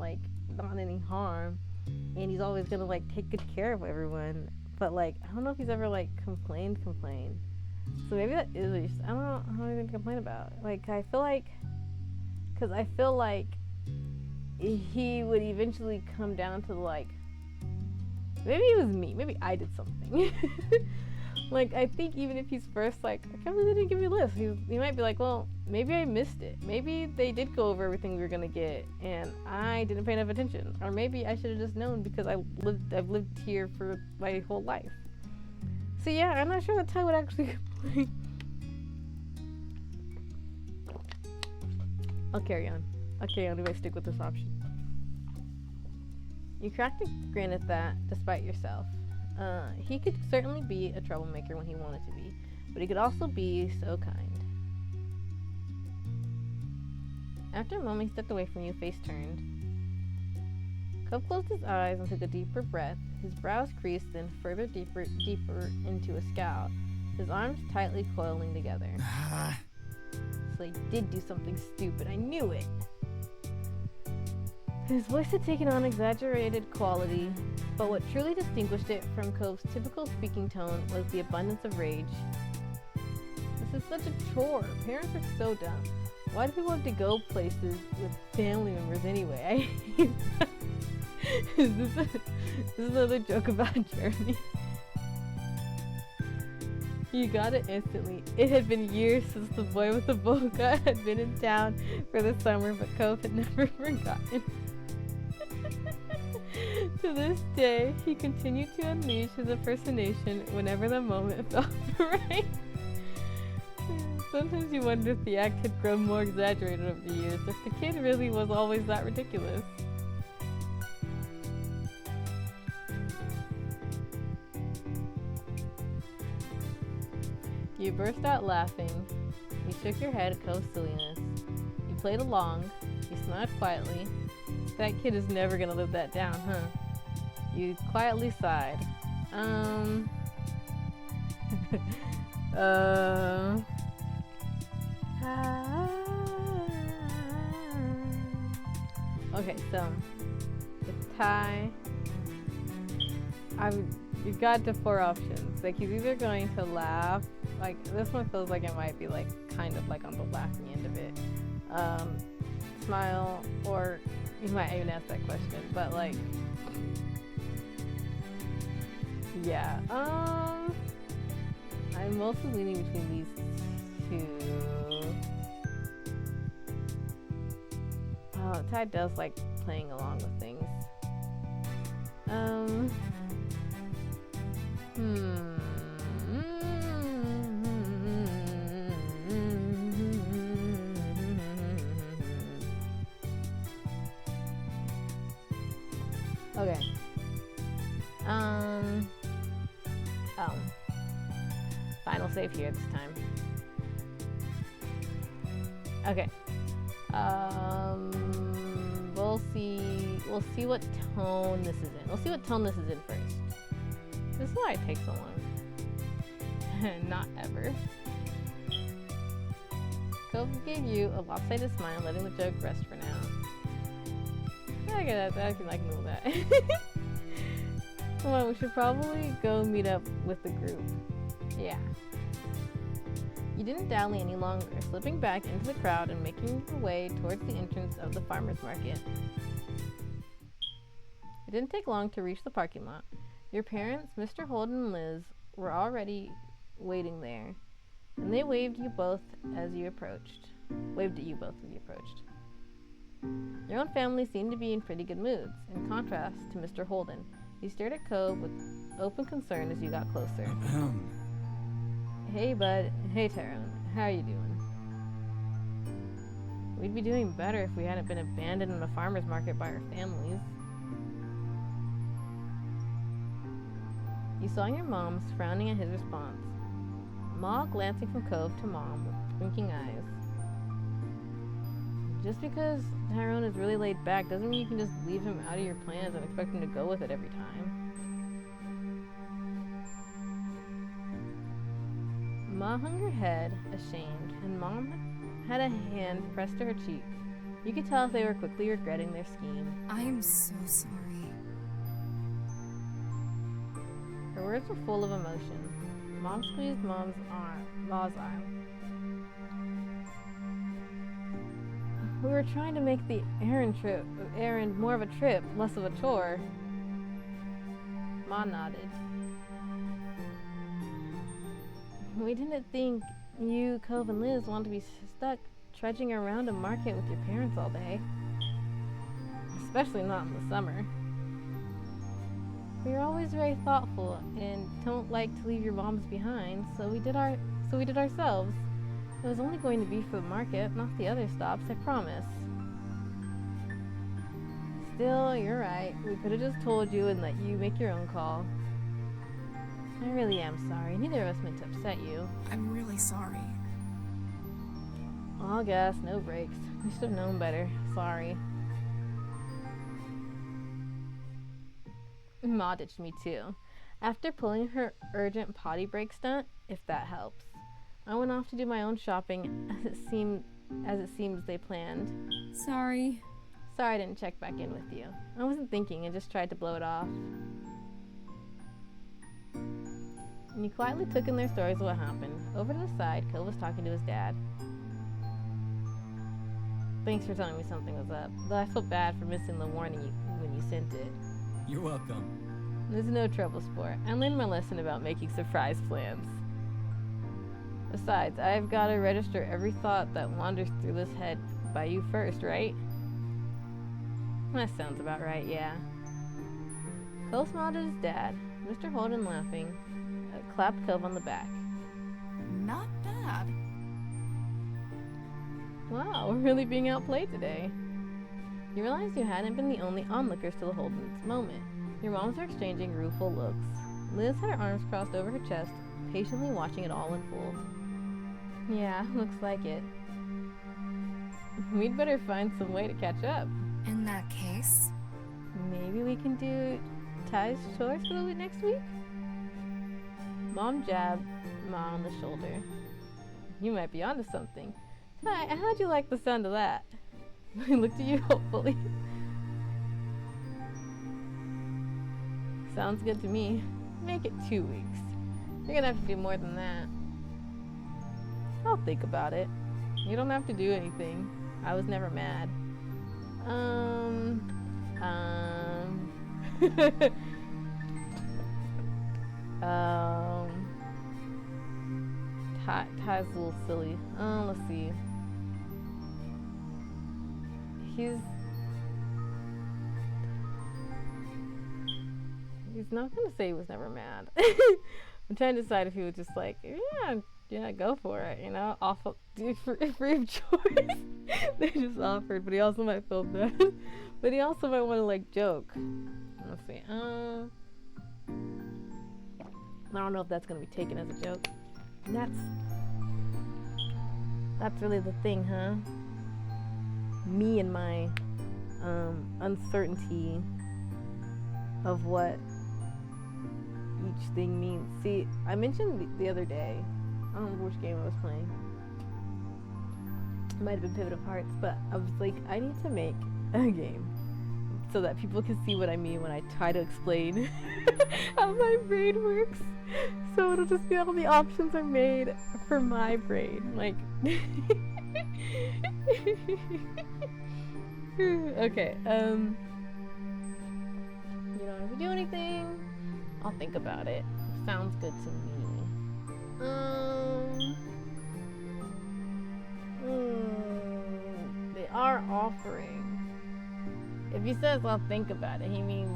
any harm. And he's always gonna like take good care of everyone. But like, I don't know if he's ever like complained. So maybe that is just, I don't know how he's gonna complain about. Like, I feel like he would eventually come down to like, maybe it was me, maybe I did something. Like, I think even if he's first like, I can't believe they didn't give me a list, he might be like, well, maybe I missed it. Maybe they did go over everything we were gonna get and I didn't pay enough attention. Or maybe I should have just known because I've lived here for my whole life. So yeah, I'm not sure that Ty would actually complain. I'll carry on if I stick with this option. You cracked a grin at that, despite yourself. He could certainly be a troublemaker when he wanted to be, but he could also be so kind. After a moment, he stepped away from you, face turned. Cove closed his eyes and took a deeper breath. His brows creased, then further deeper into a scowl, his arms tightly coiling together. So he did do something stupid. I knew it. His voice had taken on exaggerated quality, but what truly distinguished it from Cove's typical speaking tone was the abundance of rage. This is such a chore. Parents are so dumb. Why do people have to go places with family members anyway? I hate that. Is this another joke about Jeremy? You got it instantly. It had been years since the boy with the bowl cut had been in town for the summer, but Cove had never forgotten. To this day, he continued to unleash his impersonation whenever the moment felt right. Sometimes you wonder if the act had grown more exaggerated over the years, if the kid really was always that ridiculous. You burst out laughing. You shook your head at Cove's silliness. You played along. You smiled quietly. That kid is never gonna live that down, huh? You quietly sighed. Okay, so with Ty, you got to 4 options. Like, he's either going to laugh, like this one feels like it might be like kind of like on the laughing end of it, smile, or you might even ask that question, but like, yeah, I'm mostly leaning between these two. Oh, Ty does like playing along with things. Oh. Final save here this time. Okay. We'll see what tone this is in. We'll see what tone this is in first. This is why it takes so long. Not ever. Cove gave you a lopsided smile, letting the joke rest for now. I can move that. Come on, we should probably go meet up with the group. Yeah. You didn't dally any longer, slipping back into the crowd and making your way towards the entrance of the farmer's market. It didn't take long to reach the parking lot. Your parents, Mr. Holden and Liz, were already waiting there, and they waved at you both as you approached. Your own family seemed to be in pretty good moods, in contrast to Mr. Holden. He stared at Cove with open concern as you got closer. Hey, bud. Hey, Tyrone. How are you doing? We'd be doing better if we hadn't been abandoned in a farmer's market by our families. You saw your mom's frowning at his response. Ma glancing from Cove to Mom with blinking eyes. Just because Tyrone is really laid back doesn't mean you can just leave him out of your plans and expect him to go with it every time. Ma hung her head, ashamed, and Mom had a hand pressed to her cheek. You could tell they were quickly regretting their scheme. I am so sorry. Her words were full of emotion. Mom squeezed Ma's arm. We were trying to make the errand more of a trip, less of a chore. Ma nodded. We didn't think you, Cove, and Liz wanted to be stuck trudging around a market with your parents all day. Especially not in the summer. We are always very thoughtful and don't like to leave your moms behind, so we did ourselves. It was only going to be for the market, not the other stops, I promise. Still, you're right. We could have just told you and let you make your own call. I really am sorry. Neither of us meant to upset you. I'm really sorry. All gas, no brakes. We should have known better. Sorry. Ma ditched me too. After pulling her urgent potty break stunt, if that helps. I went off to do my own shopping as it seems they planned. Sorry. Sorry I didn't check back in with you. I wasn't thinking and just tried to blow it off. And you quietly took in their stories of what happened. Over to the side, Cole was talking to his dad. Thanks for telling me something was up, though I felt bad for missing the warning when you sent it. You're welcome. There's no trouble, sport. I learned my lesson about making surprise plans. Besides, I've got to register every thought that wanders through this head by you first, right? That sounds about right, yeah. Cole smiled at his dad. Mr. Holden, laughing, clapped Cove on the back. Not bad. Wow, we're really being outplayed today. You realized you hadn't been the only onlookers to the Holden's moment. Your moms were exchanging rueful looks. Liz had her arms crossed over her chest, patiently watching it all unfold. Yeah, looks like it. We'd better find some way to catch up. In that case? Maybe we can do Ty's chores for the next week? Mom jabbed Ma on the shoulder. You might be onto something. Ty, how'd you like the sound of that? I looked at you hopefully. Sounds good to me. Make it 2 weeks. You're gonna have to do more than that. I'll think about it. You don't have to do anything. I was never mad. Ty's a little silly. Let's see. He's not gonna say he was never mad. I'm trying to decide if he was just like, yeah, go for it, you know, free of choice. They just offered, but he also might feel bad. But he also might want to like joke. Let's see. I don't know if that's gonna be taken as a joke. And that's really the thing, huh? Me and my uncertainty of what each thing means. See, I mentioned the other day, I don't remember which game I was playing. It might have been Pivot of Hearts, but I was like, I need to make a game so that people can see what I mean when I try to explain how my brain works. So it'll just be all the options are made for my brain. Like, okay, you don't have to do anything. I'll think about it. Sounds good to me. They are offering. If he says I'll think about it, he means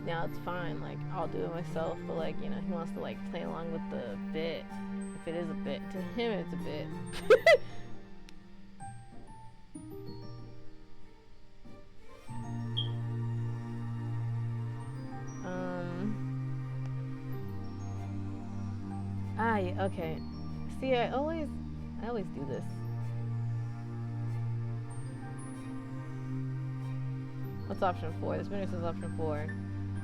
now it's fine. Like, I'll do it myself. But like, you know, he wants to like play along with the bit. If it is a bit, to him it's a bit. Okay. See, I always do this. What's option 4? This winner says option 4.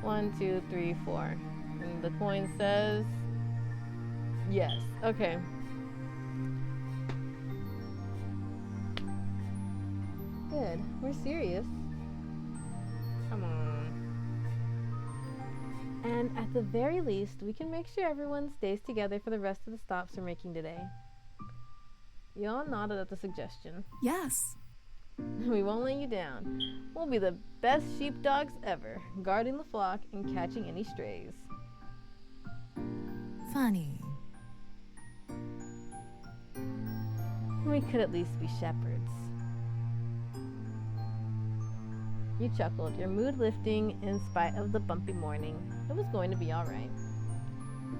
1, 2, 3, 4. And the coin says yes. Okay. Good. We're serious. Come on. And at the very least, we can make sure everyone stays together for the rest of the stops we're making today. You all nodded at the suggestion. Yes. We won't let you down. We'll be the best sheepdogs ever, guarding the flock and catching any strays. Funny. We could at least be shepherds. You chuckled, your mood lifting in spite of the bumpy morning. It was going to be all right.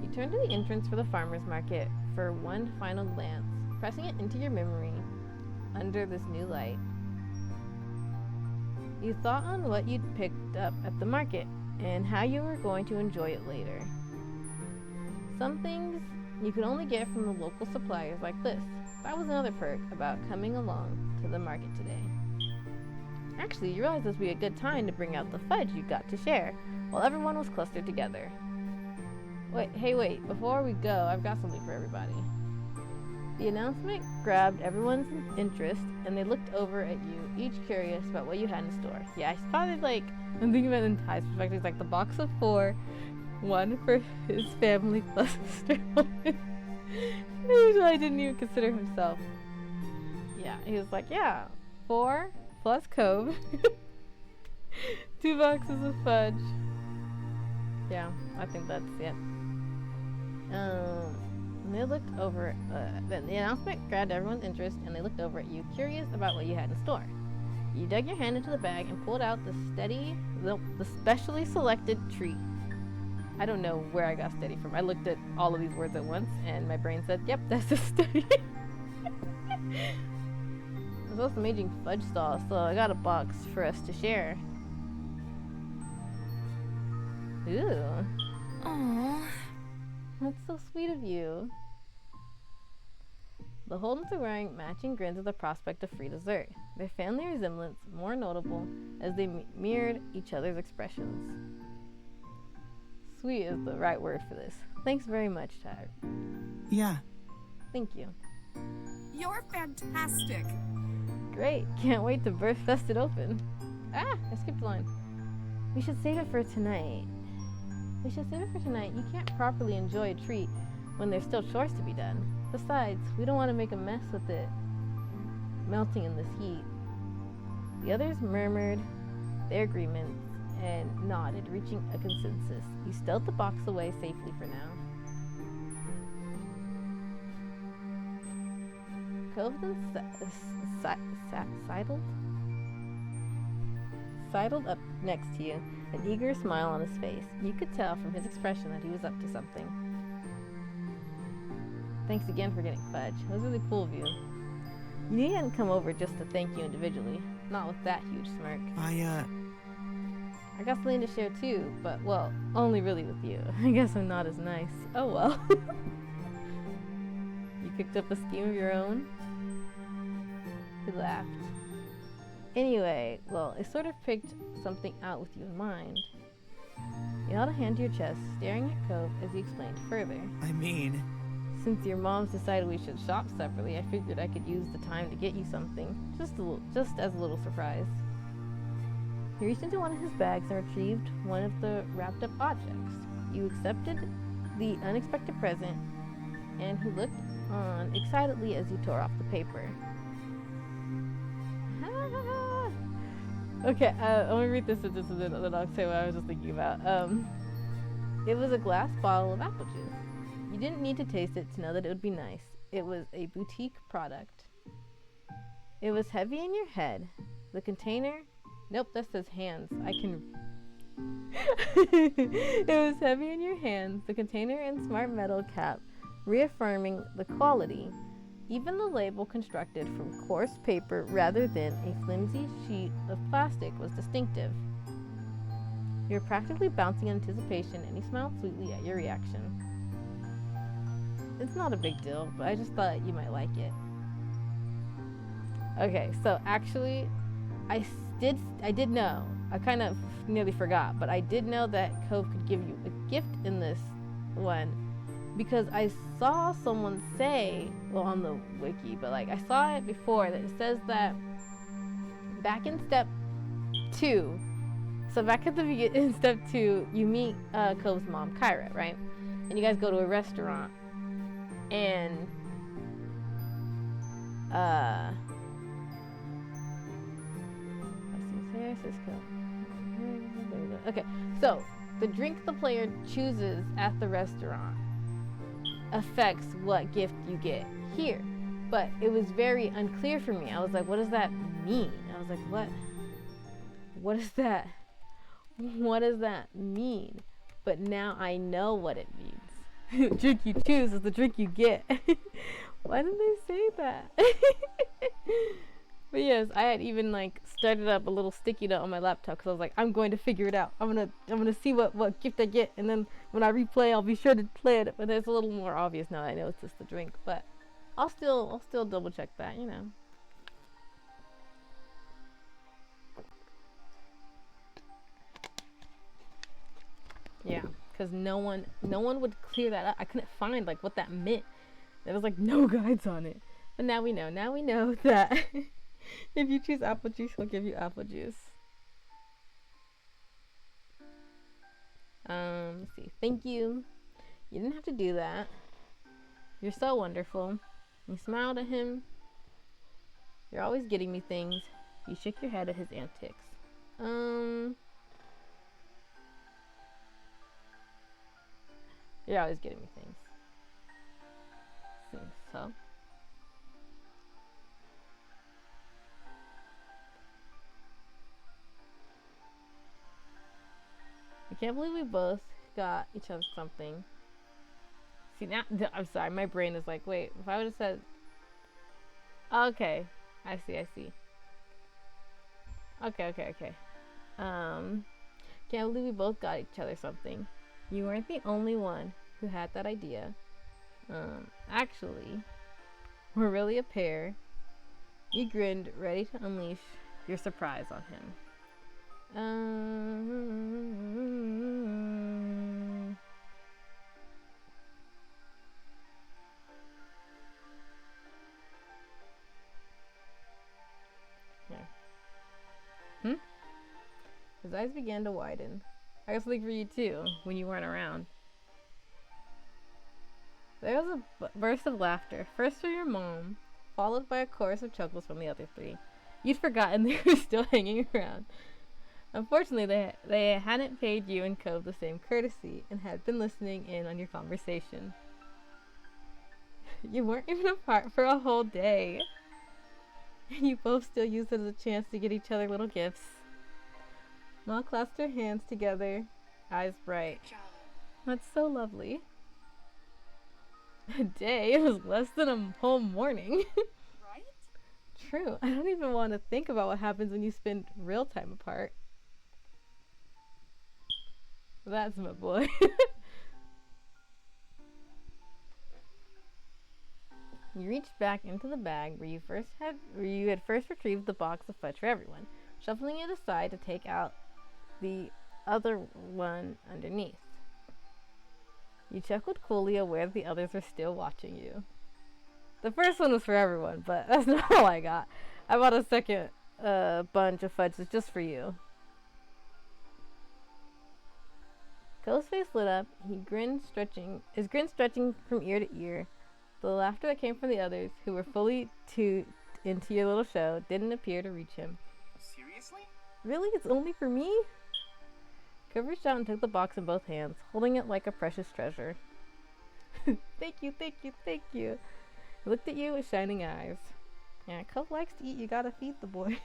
You turned to the entrance for the farmer's market for one final glance, pressing it into your memory under this new light. You thought on what you'd picked up at the market and how you were going to enjoy it later. Some things you could only get from the local suppliers like this. That was another perk about coming along to the market today. Actually, you realized this would be a good time to bring out the fudge you got to share while everyone was clustered together. Wait, before we go, I've got something for everybody. The announcement grabbed everyone's interest, and they looked over at you, each curious about what you had in store. Yeah, I spotted, like, I'm thinking about it in Ty's perspective, it's like the box of 4, 1 for his family plus Mr. Holman. Usually didn't even consider himself. Yeah, he was like, yeah, 4 plus Cove, 2 boxes of fudge. Yeah, I think that's it. And they looked over, then the announcement grabbed everyone's interest, and they looked over at you, curious about what you had in store. You dug your hand into the bag and pulled out the specially selected treat. I don't know where I got steady from. I looked at all of these words at once, and my brain said, yep, that's a steady. There's also some aging fudge stall, so I got a box for us to share. Ooh. Aww. That's so sweet of you. The Holdens were wearing matching grins at the prospect of free dessert, their family resemblance more notable as they mirrored each other's expressions. Sweet is the right word for this. Thanks very much, Ty. Yeah. Thank you. You're fantastic. Great. Can't wait to bust it open. Ah, I skipped a line. We should save it for tonight. You can't properly enjoy a treat when there's still chores to be done. Besides, we don't want to make a mess with it melting in this heat. The others murmured their agreements and nodded, reaching a consensus. You stowed the box away safely for now. Cove sidled up next to you, an eager smile on his face. You could tell from his expression that he was up to something. Thanks again for getting fudge. It was really cool of you. You needn't come over just to thank you individually. Not with that huge smirk. Are I got something to share too, but well, only really with you. I guess I'm not as nice. Oh well. You picked up a scheme of your own? He laughed. Anyway, well, I sort of picked something out with you in mind. He held a hand to your chest, staring at Cove as he explained further. I mean... Since your moms decided we should shop separately, I figured I could use the time to get you something, just as a little surprise. He reached into one of his bags and retrieved one of the wrapped up objects. You accepted the unexpected present, and he looked on excitedly as you tore off the paper. Okay, let me read this sentence and then I'll say what I was just thinking about. It was a glass bottle of apple juice. You didn't need to taste it to know that it would be nice. It was a boutique product. It was heavy in your head. The container... Nope, that says hands. I can... It was heavy in your hands. The container and smart metal cap, reaffirming the quality. Even the label, constructed from coarse paper rather than a flimsy sheet of plastic, was distinctive. You were practically bouncing in anticipation, and he smiled sweetly at your reaction. It's not a big deal, but I just thought you might like it. Okay, so actually, I did know. I kind of nearly forgot, but I did know that Cove could give you a gift in this one because I saw someone say, well, on the wiki, but like I saw it before that it says that back in step 2. So back at the beginning, in step 2, you meet Cove's mom, Kyra, right? And you guys go to a restaurant. And let's see, okay, so the drink the player chooses at the restaurant affects what gift you get here. But it was very unclear for me. I was like, what does that mean? I was like, what is that? What does that mean? But now I know what it means. The drink you choose is the drink you get. Why did they say that? But yes, I had even like started up a little sticky note on my laptop because I was like, I'm going to figure it out. I'm gonna see what gift I get, and then when I replay, I'll be sure to play it. But it's a little more obvious now that I know it's just the drink. But I'll still double check that, you know. Yeah. Because no one would clear that up. I couldn't find like what that meant. There was like no guides on it. But now we know. Now we know that if you choose apple juice, he'll give you apple juice. Let's see. Thank you. You didn't have to do that. You're so wonderful. You smiled at him. You're always getting me things. You shook your head at his antics. You're always getting me things. So. I can't believe we both got each other something. See, now, I'm sorry, my brain is like, wait, if I would have said... Okay, I see. Okay. Can't believe we both got each other something. You weren't the only one who had that idea. Actually, we're really a pair. You grinned, ready to unleash your surprise on him. Yeah. His eyes began to widen. I was looking for you too, when you weren't around. There was a burst of laughter, first from your mom, followed by a chorus of chuckles from the other three. You'd forgotten they were still hanging around. Unfortunately, they hadn't paid you and Cove the same courtesy and had been listening in on your conversation. You weren't even apart for a whole day. You both still used it as a chance to get each other little gifts. Ma clasped her hands together, eyes bright. That's so lovely. A day was less than a whole morning. Right? True. I don't even want to think about what happens when you spend real time apart. That's my boy. You reached back into the bag where you had first retrieved the box of fudge for everyone, shuffling it aside to take out the other one underneath. You chuckled coolly, aware that the others were still watching you. The first one was for everyone, but that's not all I got. I bought a second bunch of fudge just for you. Cole's face lit up. His grin stretching from ear to ear. The laughter that came from the others, who were fully into your little show, didn't appear to reach him. Seriously? Really? It's only for me? Cove reached out and took the box in both hands, holding it like a precious treasure. Thank you, thank you, thank you. He looked at you with shining eyes. Yeah, Cove likes to eat. You gotta feed the boy.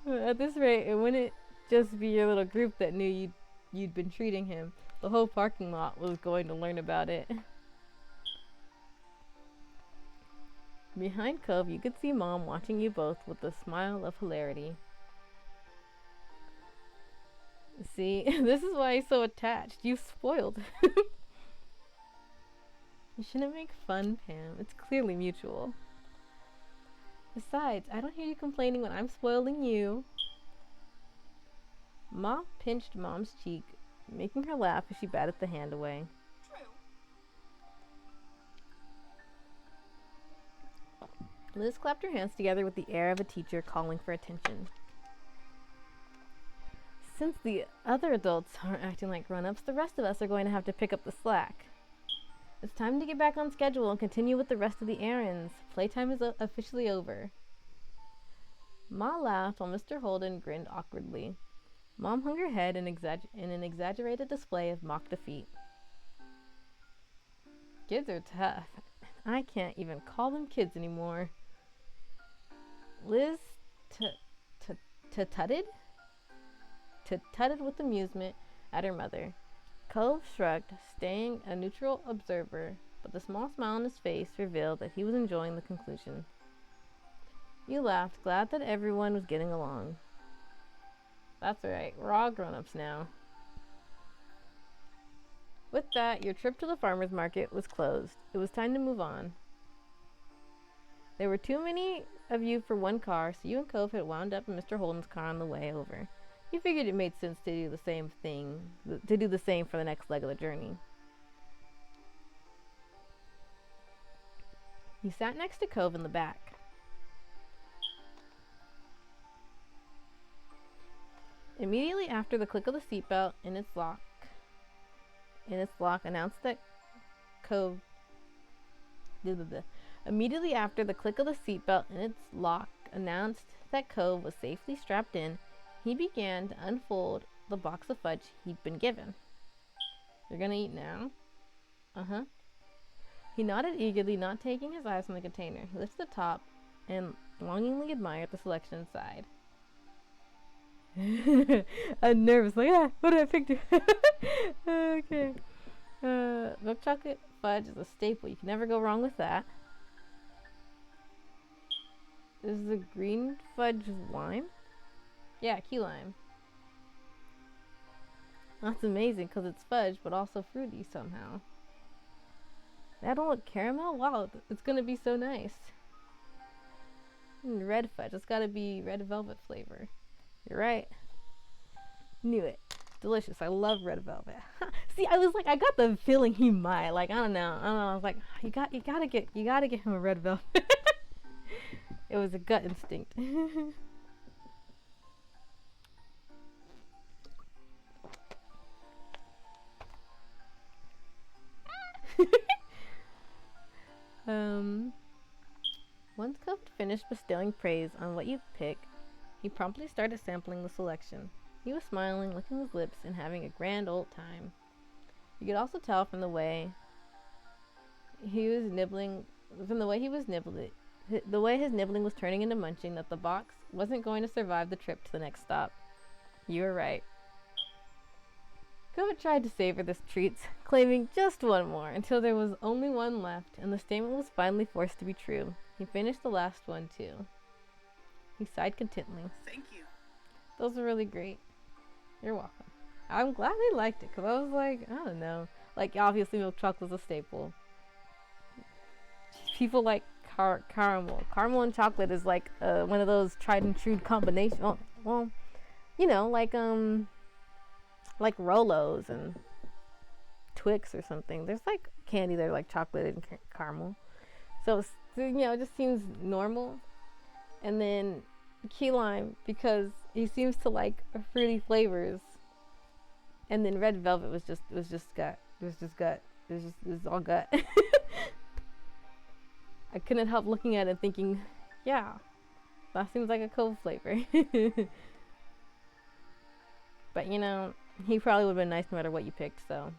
At this rate, it wouldn't just be your little group that knew you'd been treating him. The whole parking lot was going to learn about it. Behind Cove, you could see Mom watching you both with a smile of hilarity. See, this is why he's so attached. You spoiled. You shouldn't make fun, Pam. It's clearly mutual. Besides, I don't hear you complaining when I'm spoiling you. Mom pinched Mom's cheek, making her laugh as she batted the hand away. Liz clapped her hands together with the air of a teacher calling for attention. Since the other adults aren't acting like grown-ups, the rest of us are going to have to pick up the slack. It's time to get back on schedule and continue with the rest of the errands. Playtime is officially over. Ma laughed while Mr. Holden grinned awkwardly. Mom hung her head in an exaggerated display of mock defeat. Kids are tough. I can't even call them kids anymore. Liz tutted with amusement at her mother. Cove shrugged, staying a neutral observer, but the small smile on his face revealed that he was enjoying the conclusion. You laughed, glad that everyone was getting along. That's right, we're all grown-ups now. With that, your trip to the farmer's market was closed. It was time to move on. There were too many of you for one car, so you and Cove had wound up in Mr. Holden's car on the way over. You figured it made sense to do the same for the next leg of the journey. You sat next to Cove in the back. Immediately after the click of the seatbelt in its lock announced that Cove Immediately after the click of the seatbelt in its lock announced that Cove was safely strapped in, he began to unfold the box of fudge he'd been given. You're gonna eat now? Uh-huh. He nodded eagerly, not taking his eyes from the container. He lifted the top and longingly admired the selection inside. I'm nervous, like, what did I pick? Okay. Milk chocolate fudge is a staple. You can never go wrong with that. Is the green fudge lime? Yeah, key lime. That's amazing because it's fudge, but also fruity somehow. That don't look caramel? Wow, it's gonna be so nice. Red fudge. It's gotta be red velvet flavor. You're right. Knew it. Delicious. I love red velvet. See, I was like, I got the feeling he might. Like, I don't know. I was like, you gotta get him a red velvet. It was a gut instinct. Once Cove finished bestowing praise on what you picked, he promptly started sampling the selection. He was smiling, licking his lips, and having a grand old time. You could also tell from the way his nibbling was turning into munching, that the box wasn't going to survive the trip to the next stop. You were right. Cove tried to savor the treats, claiming just one more, until there was only one left, and the statement was finally forced to be true. He finished the last one, too. He sighed contently. Thank you. Those were really great. You're welcome. I'm glad they liked it, because I was like, I don't know. Like, obviously milk chocolate's a staple. People like caramel. Caramel and chocolate is like one of those tried and true combination. Oh, well, you know, like Rolos and Twix or something. There's like candy that are like chocolate and caramel. So it's, you know, it just seems normal. And then key lime, because he seems to like fruity flavors. And then red velvet was just gut. It was all gut. I couldn't help looking at it and thinking, yeah, that seems like a Cove flavor. But you know, he probably would have been nice no matter what you picked, so.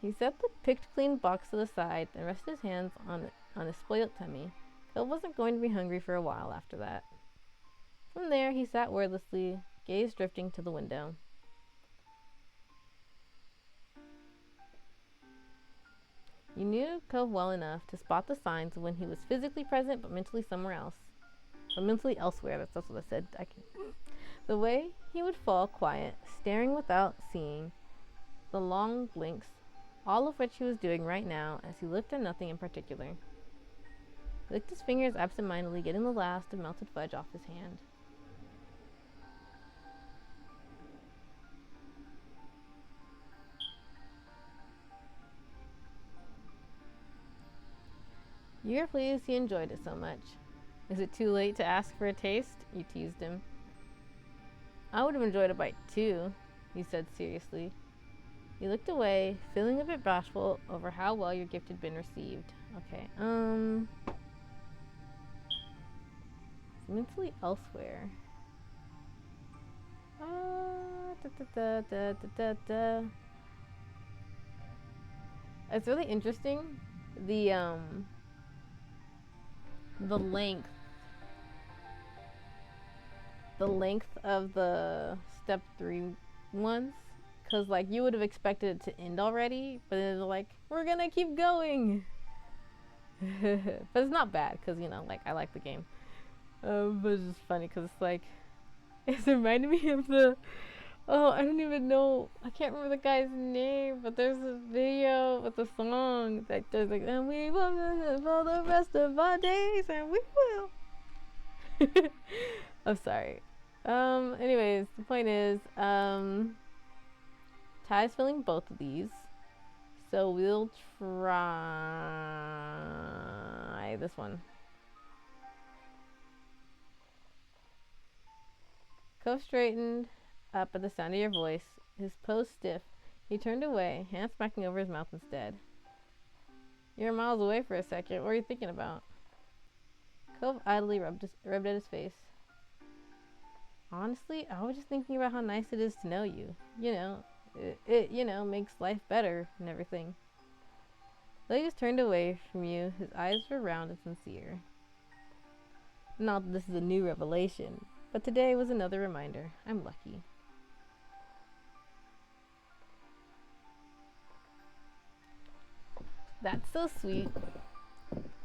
He set the picked clean box to the side and rested his hands on his spoiled tummy. Cove wasn't going to be hungry for a while after that. From there, he sat wordlessly, gaze drifting to the window. You knew Cove well enough to spot the signs when he was physically present but mentally somewhere else. Or mentally elsewhere, that's what I said. The way he would fall quiet, staring without seeing, the long blinks, all of which he was doing right now as he looked at nothing in particular. He licked his fingers absentmindedly, getting the last of melted fudge off his hand. You were pleased he enjoyed it so much. Is it too late to ask for a taste? You teased him. I would have enjoyed a bite too, he said seriously. He looked away, feeling a bit bashful over how well your gift had been received. Okay, mentally elsewhere. It's really interesting. The length of the step 3 ones, because like you would have expected it to end already, but it's like, we're gonna keep going. But it's not bad, because you know, like, I like the game, but it's just funny because it's like, it's reminding me of I don't even know, I can't remember the guy's name, but there's this video with a song that there's like, and we will live for the rest of our days, and we will. I'm sorry. Anyways, the point is, Ty's filling both of these, so we'll try this one. Cove straightened up at the sound of your voice, his pose stiff. He turned away, hand smacking over his mouth instead. You were miles away for a second. What were you thinking about? Cove idly rubbed at his face. Honestly, I was just thinking about how nice it is to know you. You know, it you know, makes life better and everything. Though he was turned away from you, his eyes were round and sincere. Not that this is a new revelation, but today was another reminder. I'm lucky. That's so sweet.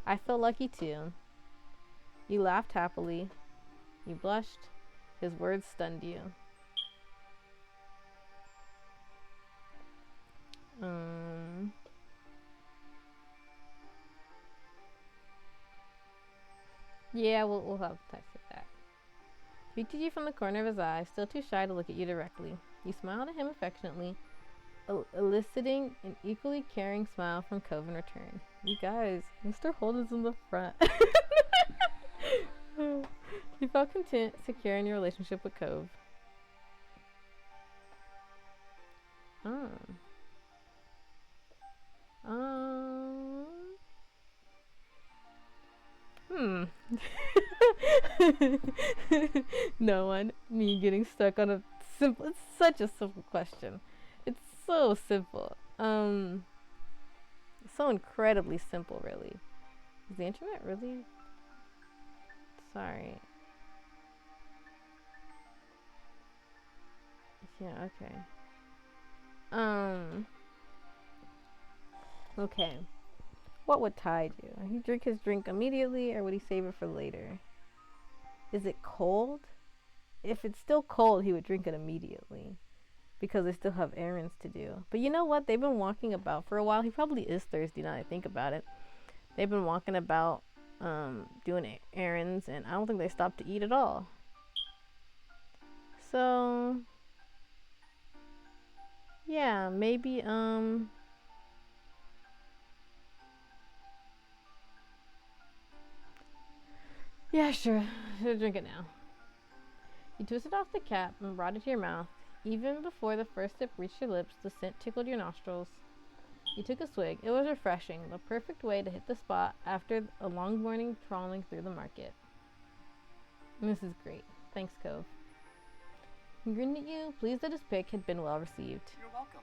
I feel lucky too. You laughed happily. You blushed. His words stunned you. Yeah, we'll have time for that. He peeked at you from the corner of his eye, still too shy to look at you directly. You smiled at him affectionately, eliciting an equally caring smile from Cove in return. You guys, Mr. Holden's in the front. You felt content, secure in your relationship with Cove. No one. Me getting stuck on a simple. It's such a simple question. It's so simple. So incredibly simple, really. Is the internet really? Sorry. Yeah, okay. Okay. What would Ty do? Would he drink his drink immediately, or would he save it for later? Is it cold? if it's still cold, he would drink it immediately because they still have errands to do. But you know what? They've been walking about for a while. He probably is thirsty now that I think about it. They've been walking about doing errands, and I don't think they stopped to eat at all. So yeah, maybe yeah, sure. Drink it now. You twisted off the cap and brought it to your mouth. Even before the first sip reached your lips, the scent tickled your nostrils. You took a swig. It was refreshing, the perfect way to hit the spot after a long morning trawling through the market. This is great. Thanks, Cove. He grinned at you, pleased that his pick had been well received. You're welcome.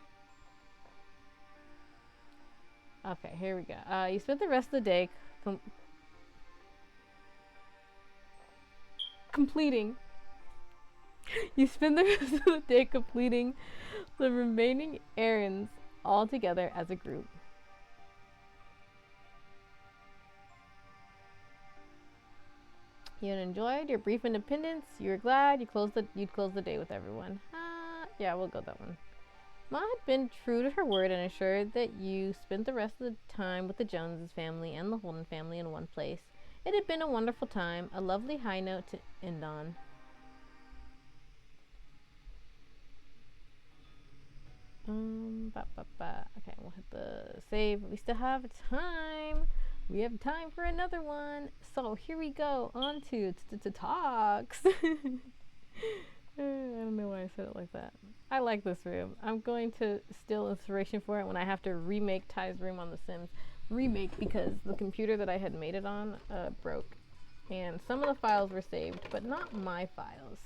Okay, here we go. You spent the rest of the day completing. You spend the rest of the day completing the remaining errands all together as a group. You had enjoyed your brief independence. You were glad you'd close the day with everyone. Yeah, we'll go that one. Ma had been true to her word and assured that you spent the rest of the time with the Joneses family and the Holden family in one place. It had been a wonderful time, a lovely high note to end on. Okay, we'll hit the save. We still have time. We have time for another one. So here we go. On to talks. I don't know why I said it like that. I like this room. I'm going to steal inspiration for it when I have to remake Ty's room on The Sims. Remake because the computer that I had made it on broke. And some of the files were saved, but not my files.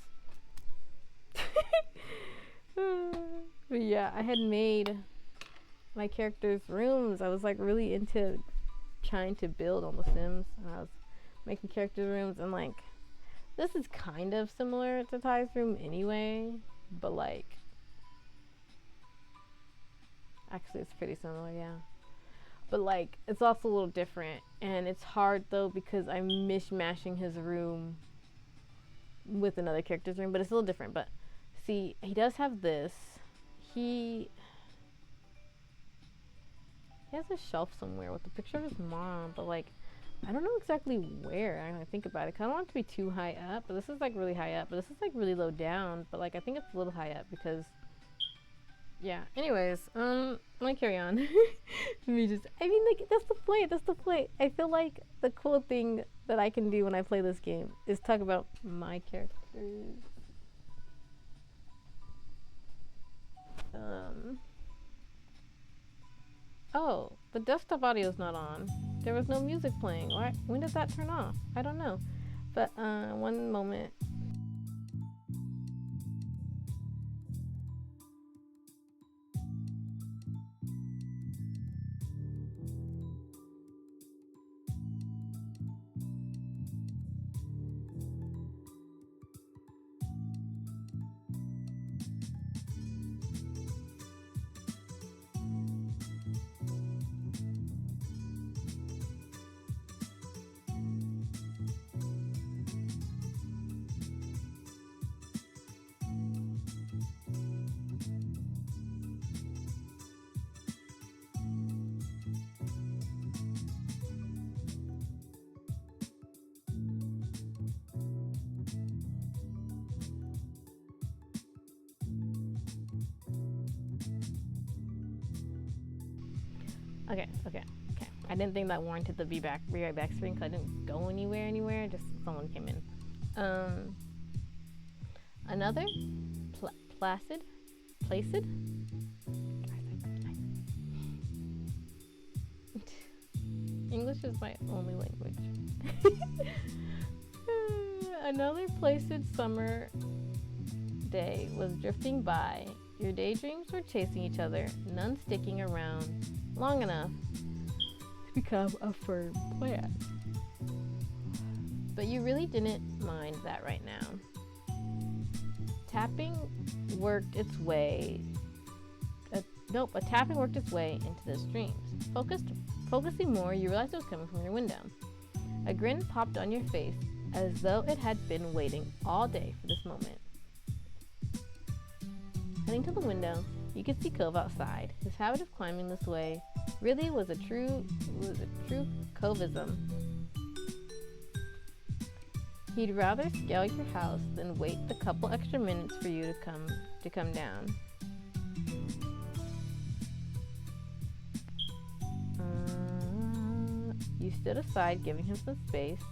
But yeah, I had made my character's rooms. I was like really into trying to build on The Sims. And I was making character rooms, and like this is kind of similar to Ty's room anyway, but like actually it's pretty similar, yeah. But like it's also a little different, and it's hard though because I'm mishmashing his room with another character's room, but it's a little different. But see, he does have this. He has a shelf somewhere with a picture of his mom, but like I don't know exactly where. I think about it. 'Cause I don't want it to be too high up, but this is like really high up. But this is like really low down. But like I think it's a little high up because, yeah. Anyways, let me carry on. I mean, like that's the point. That's the point. I feel like the cool thing that I can do when I play this game is talk about my characters. Oh, the desktop audio is not on. There was no music playing. Why? When did that turn off? I don't know. But one moment. Okay. I didn't think that warranted the be right back screen because I didn't go anywhere. Just someone came in. Another placid. English is my only language. Another placid summer day was drifting by. Your daydreams were chasing each other, none sticking around long enough to become a firm plan. But you really didn't mind that right now. Tapping worked its way into the streams. Focusing more, you realized it was coming from your window. A grin popped on your face. as though it had been waiting all day for this moment. Heading to the window, you could see Cove outside. His habit of climbing this way really was a true Covism. He'd rather scale your house than wait the couple extra minutes for you to come down. You stood aside, giving him some space.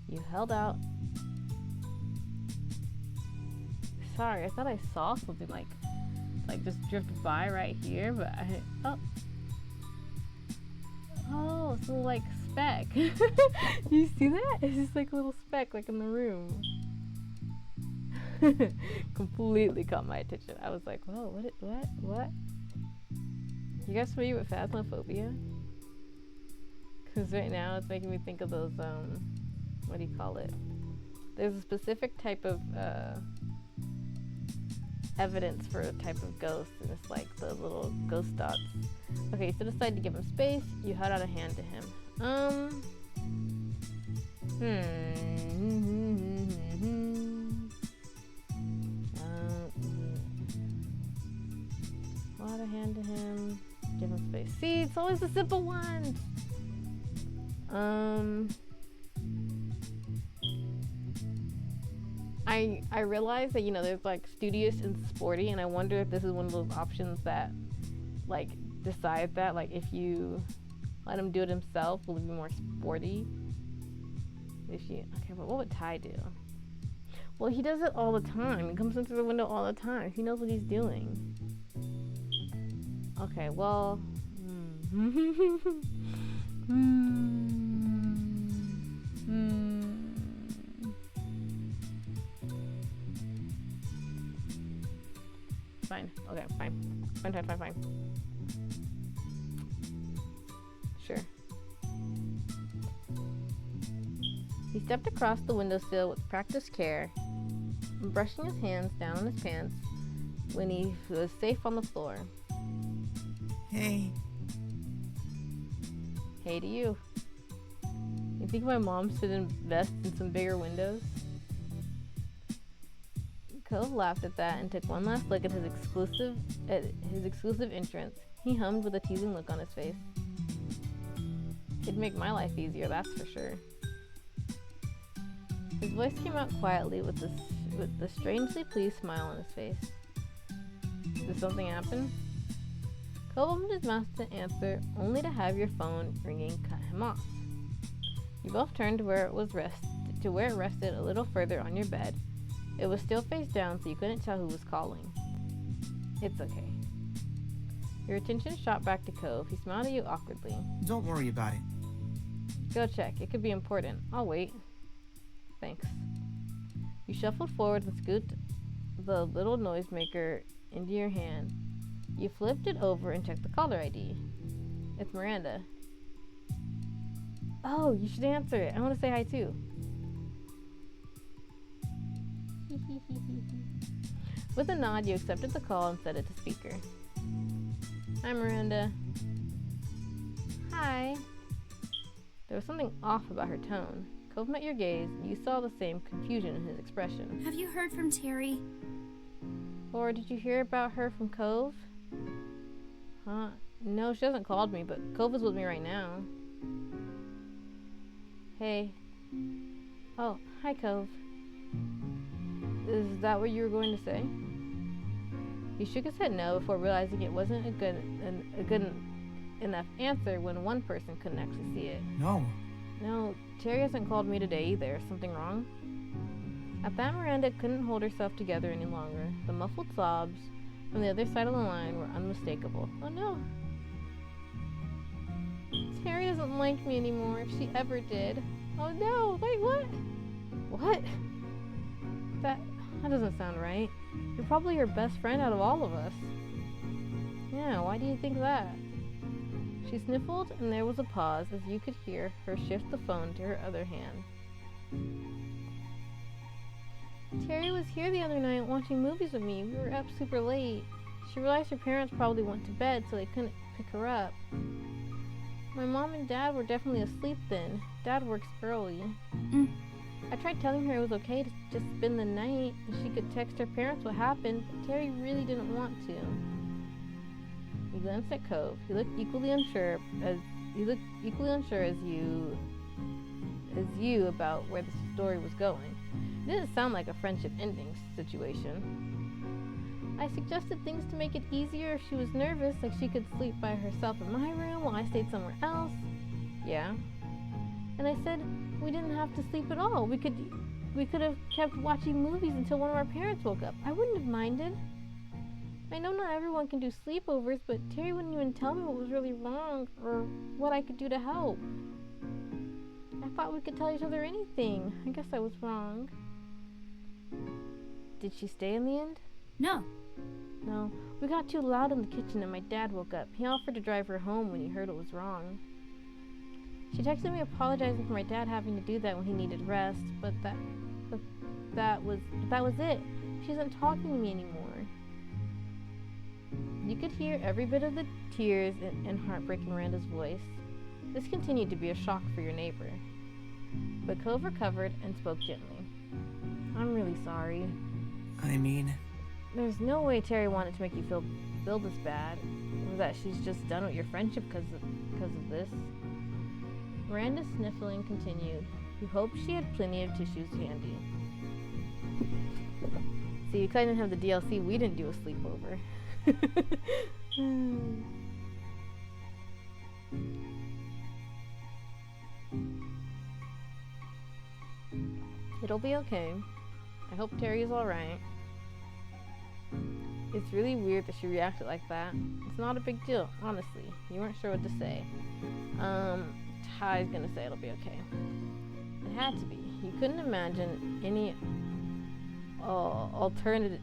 You held out. Sorry, I thought I saw something like just drifted by right here, but oh, it's a little like speck. You see that? It's just like a little speck like in the room. Completely caught my attention. I was like, whoa, what? You guys familiar with phasmophobia? Because right now it's making me think of those, what do you call it? There's a specific type of evidence for a type of ghost, and it's like the little ghost dots. Okay, so decide to give him space. You held out a hand to him. Hold out a hand to him. Give him space. See, it's always the simple ones. I realize that, there's like studious and sporty, and I wonder if this is one of those options that like decides that, like, if you let him do it himself, will it be more sporty? Okay, but what would Ty do? Well, he does it all the time. He comes in through the window all the time. He knows what he's doing. Okay, well, Fine. Okay, fine. Fine. Sure. He stepped across the windowsill with practiced care, brushing his hands down on his pants when he was safe on the floor. Hey. Hey to you. You think my mom should invest in some bigger windows? Cove laughed at that and took one last look at his exclusive entrance. He hummed with a teasing look on his face. It'd make my life easier, that's for sure. His voice came out quietly with a strangely pleased smile on his face. Did something happen? Cove opened his mouth to answer, only to have your phone ringing cut him off. You both turned to where it rested a little further on your bed. It was still face down, so you couldn't tell who was calling. It's okay. Your attention shot back to Cove. He smiled at you awkwardly. Don't worry about it. Go check. It could be important. I'll wait. Thanks. You shuffled forward and scooped the little noisemaker into your hand. You flipped it over and checked the caller ID. It's Miranda. Oh, you should answer it. I want to say hi too. With a nod, you accepted the call and set it to speaker. Hi, Miranda. Hi. There was something off about her tone. Cove met your gaze, and you saw the same confusion in his expression. Have you heard from Terry? Or did you hear about her from Cove? Huh? No, she hasn't called me, but Cove is with me right now. Hey. Oh, hi, Cove. Is that what you were going to say? He shook his head no before realizing it wasn't a good enough answer when one person couldn't actually see it. No, Terry hasn't called me today either. Something wrong? At that, Miranda couldn't hold herself together any longer. The muffled sobs from the other side of the line were unmistakable. Oh no. Terry doesn't like me anymore, if she ever did. Oh no, wait, what? What? That doesn't sound right. You're probably her best friend out of all of us. Yeah, why do you think that? She sniffled, and there was a pause as you could hear her shift the phone to her other hand. Terry was here the other night watching movies with me. We were up super late. She realized her parents probably went to bed, so they couldn't pick her up. My mom and Dad were definitely asleep then. Dad works early. I tried telling her it was okay to just spend the night and she could text her parents what happened, but Terry really didn't want to. He glanced at Cove. He looked equally unsure as you about where the story was going. It didn't sound like a friendship ending situation. I suggested things to make it easier if she was nervous, like she could sleep by herself in my room while I stayed somewhere else. Yeah. And I said we didn't have to sleep at all. We could have kept watching movies until one of our parents woke up. I wouldn't have minded. I know not everyone can do sleepovers, but Terry wouldn't even tell me what was really wrong or what I could do to help. I thought we could tell each other anything. I guess I was wrong. Did she stay in the end? No. No. We got too loud in the kitchen and my dad woke up. He offered to drive her home when he heard it was wrong. She texted me apologizing for my dad having to do that when he needed rest, but that was it. She isn't talking to me anymore. You could hear every bit of the tears and heartbreak in Miranda's voice. This continued to be a shock for your neighbor. But Cove recovered and spoke gently. I'm really sorry. I mean, There's no way Terry wanted to make you feel this bad, or that she's just done with your friendship because of this. Miranda's sniffling continued. You hoped she had plenty of tissues handy. See, because I didn't have the DLC, we didn't do a sleepover. It'll be okay. I hope Terry's alright. It's really weird that she reacted like that. It's not a big deal, honestly. You weren't sure what to say. Ty's gonna say it'll be okay. It had to be. You couldn't imagine any alternative.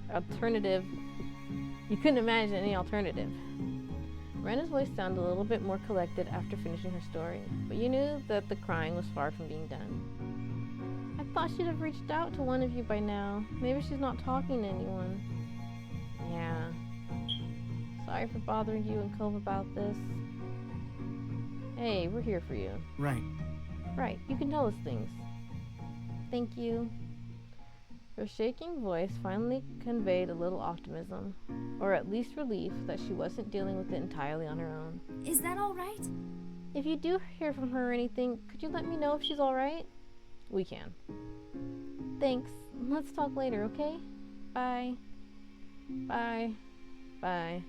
You couldn't imagine any alternative. Miranda's voice sounded a little bit more collected after finishing her story, but you knew that the crying was far from being done. I thought she'd have reached out to one of you by now. Maybe she's not talking to anyone. Yeah. Sorry for bothering you and Cove about this. Hey, we're here for you. right. Right, you can tell us things. Thank you. Her shaking voice finally conveyed a little optimism, or at least relief that she wasn't dealing with it entirely on her own. Is that all right? If you do hear from her or anything, could you let me know if she's alright? We can. Thanks. Let's talk later, okay? Bye. Bye. Bye.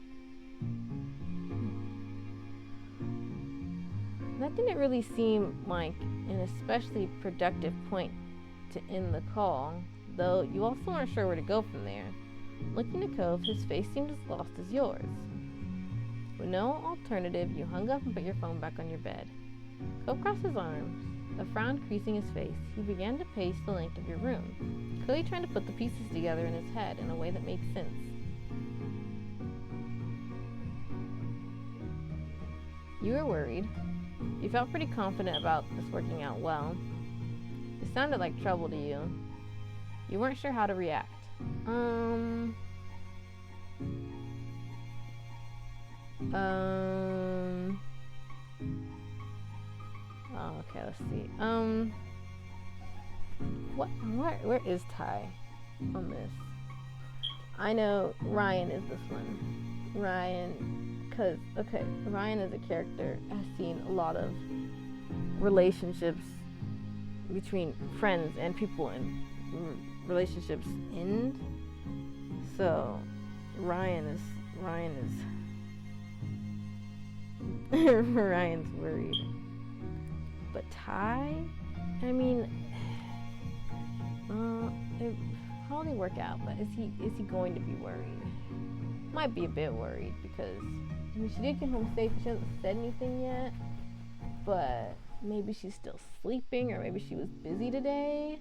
That didn't really seem like an especially productive point to end the call, though you also aren't sure where to go from there. Looking at Cove, his face seemed as lost as yours. With no alternative, you hung up and put your phone back on your bed. Cove crossed his arms, a frown creasing his face. He began to pace the length of your room, clearly trying to put the pieces together in his head in a way that made sense. You were worried. You felt pretty confident about this working out well. It sounded like trouble to you. You weren't sure how to react. Oh, okay, let's see. Where is Ty on this? I know Ryan is this one. Ryan as a character has seen a lot of relationships between friends and people and relationships end. So Ryan's worried. But Ty, I mean, it probably work out, but is he going to be worried? Might be a bit worried because she did get home safe. She hasn't said anything yet, but maybe she's still sleeping, or maybe she was busy today.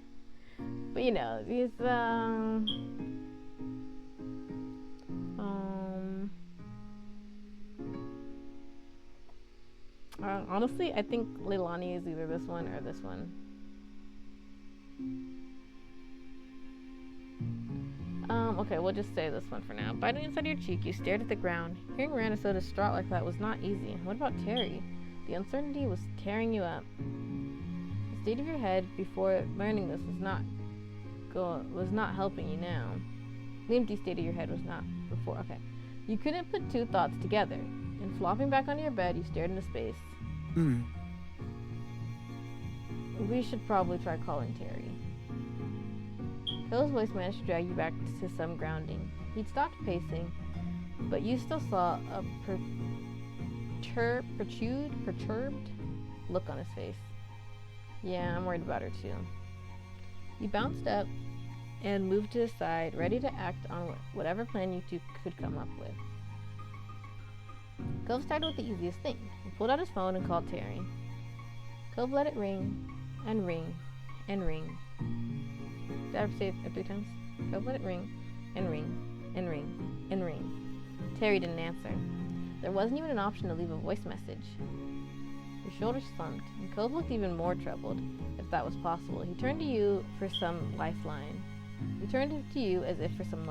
But you know, these honestly, I think Leilani is either this one or this one. Okay, we'll just say this one for now. Biting inside your cheek, you stared at the ground. Hearing Miranda so distraught like that was not easy. What about Terry? The uncertainty was tearing you up. state of your head before learning this was not helping you now. The empty state of your head was not before. Okay. You couldn't put two thoughts together. And flopping back onto your bed, you stared into space. We should probably try calling Terry. Cole's voice managed to drag you back to some grounding. He'd stopped pacing, but you still saw a perturbed look on his face. Yeah, I'm worried about her too. You bounced up and moved to his side, ready to act on whatever plan you two could come up with. Cove started with the easiest thing. He pulled out his phone and called Terry. Cove let it ring and ring and ring. Did I ever say it 3 times? Cove let it ring and ring and ring and ring. Terry didn't answer. There wasn't even an option to leave a voice message. Your shoulders slumped, and Cove looked even more troubled, if that was possible. He turned to you for some lifeline. He turned to you as if for some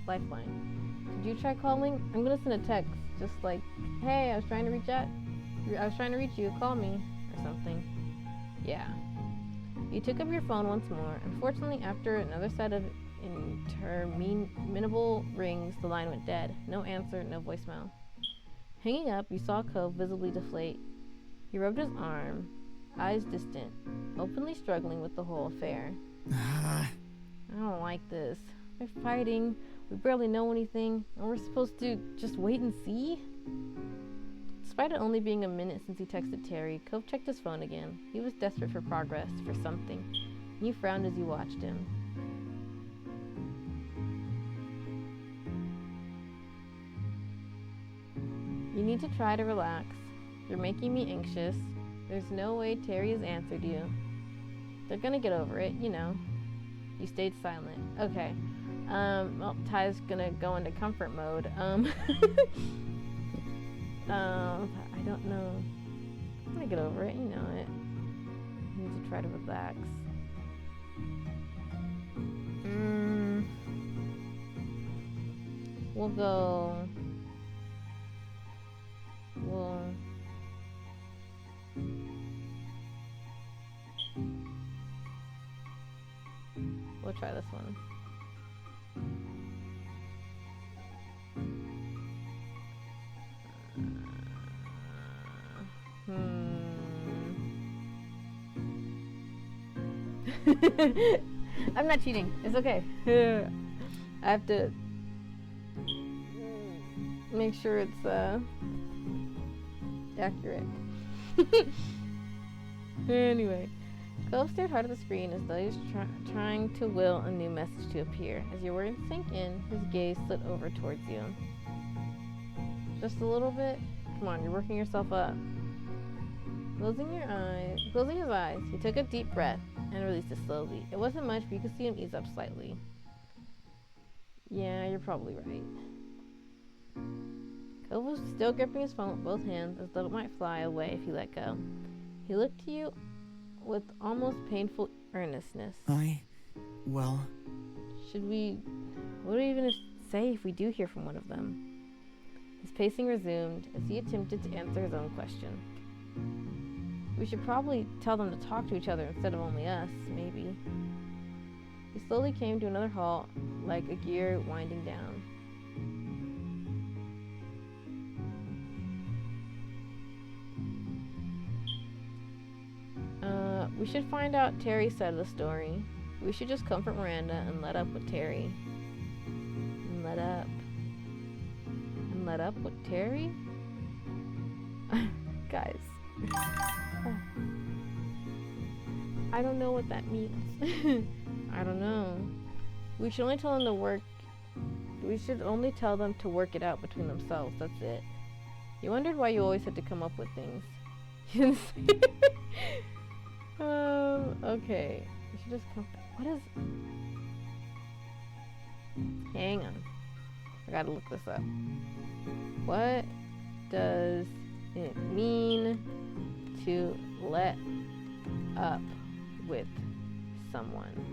lifeline. Did you try calling? I'm gonna send a text, just like, hey, I was trying to reach you, call me, or something. Yeah. You took up your phone once more. Unfortunately, after another set of interminable rings, the line went dead. No answer, no voicemail. Hanging up, you saw Cove visibly deflate. He rubbed his arm, eyes distant, openly struggling with the whole affair. I don't like this. We're fighting, we barely know anything, and we're supposed to just wait and see? Despite it only being a minute since he texted Terry, Cove checked his phone again. He was desperate for progress, for something. And you frowned as you watched him. You need to try to relax. You're making me anxious. There's no way Terry has answered you. They're gonna get over it, you know. You stayed silent. Okay. Well, Ty's gonna go into comfort mode. I don't know. I'm gonna get over it, you know it. You need to try to relax. We'll go. We'll try this one. I'm not cheating. It's okay. I have to make sure it's accurate. Anyway, Cove stared hard at the screen as though he was trying to will a new message to appear. As your words sank in, his gaze slid over towards you. Just a little bit? Come on, you're working yourself up. Closing his eyes, he took a deep breath and released it slowly. It wasn't much, but you could see him ease up slightly. Yeah, you're probably right. Cove was still gripping his phone with both hands as though it might fly away if he let go. He looked to you with almost painful earnestness. Well... What do we even say if we do hear from one of them? His pacing resumed as he attempted to answer his own question. We should probably tell them to talk to each other instead of only us, maybe. He slowly came to another halt, like a gear winding down. We should find out Terry's side of the story. We should just comfort Miranda and let up with Terry. And let up with Terry? Guys. I don't know what that means. I don't know. We should only tell them to work it out between themselves. That's it. You wondered why you always had to come up with things. Okay. We should just what is... Hang on. I gotta look this up. What does it mean to let up with someone?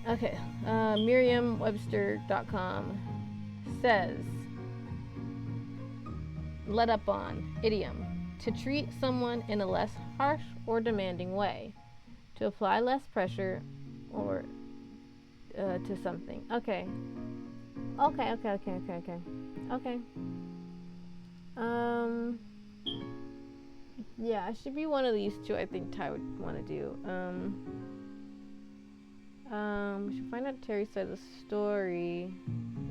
Okay. Merriam-Webster.com says, let up on, idiom, to treat someone in a less harsh or demanding way, to apply less pressure or to something. Okay. Yeah, it should be one of these two. I think Ty would want to do. We should find out Terry's side of the story.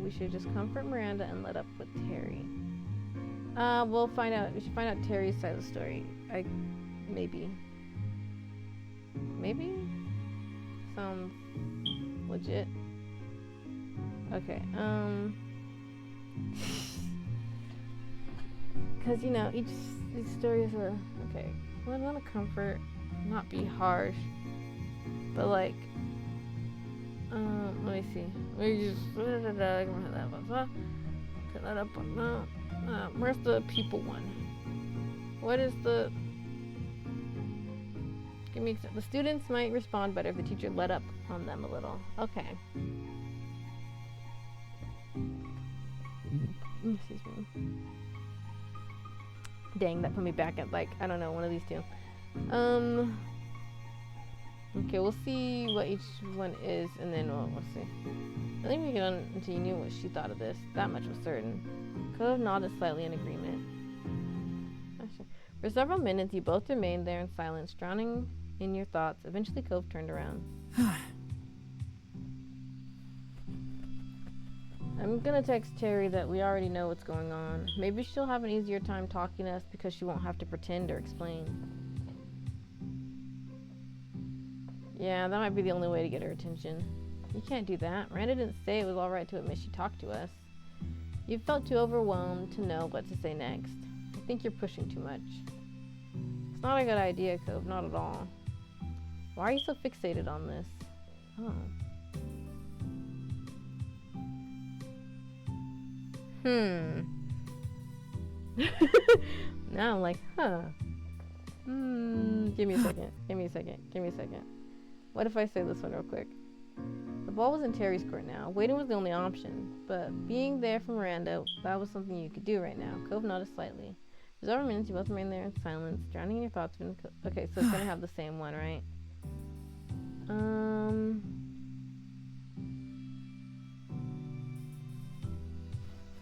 We should just comfort Miranda and let up with Terry. We'll find out. We should find out Terry's side of the story. Maybe. Sounds legit. Okay. Because each story is okay. We want to comfort, not be harsh, but like. Let me see. We just put that up on where's the people one? What is the? Give me the students might respond better if the teacher let up on them a little. Okay. Excuse me. Dang, that put me back at I don't know, one of these two. Okay, we'll see what each one is, and then we'll see. I think we can until you knew what she thought of this. That much was certain. Cove nodded slightly in agreement. For several minutes, you both remained there in silence, drowning in your thoughts. Eventually, Cove turned around. I'm gonna text Terry that we already know what's going on. Maybe she'll have an easier time talking to us because she won't have to pretend or explain. Yeah, that might be the only way to get her attention. You can't do that. Miranda didn't say it was alright to admit she talked to us. You felt too overwhelmed to know what to say next. I think you're pushing too much. It's not a good idea, Cove. Not at all. Why are you so fixated on this? Oh. Now I'm like, huh. Give me a second. What if I say this one real quick? The ball was in Terry's court now. Waiting was the only option, but being there for Miranda, that was something you could do right now. Cove nodded slightly. For several minutes, you both remained there in silence, drowning in your thoughts. Okay, so it's gonna have the same one, right?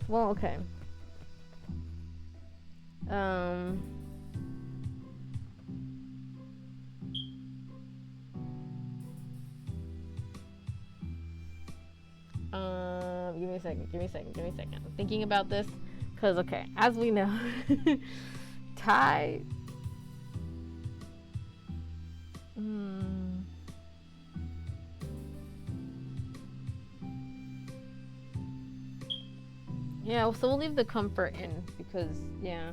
Well, okay. Give me a second. I'm thinking about this, because, okay, as we know, Ty... Yeah, so we'll leave the comfort in, because, yeah.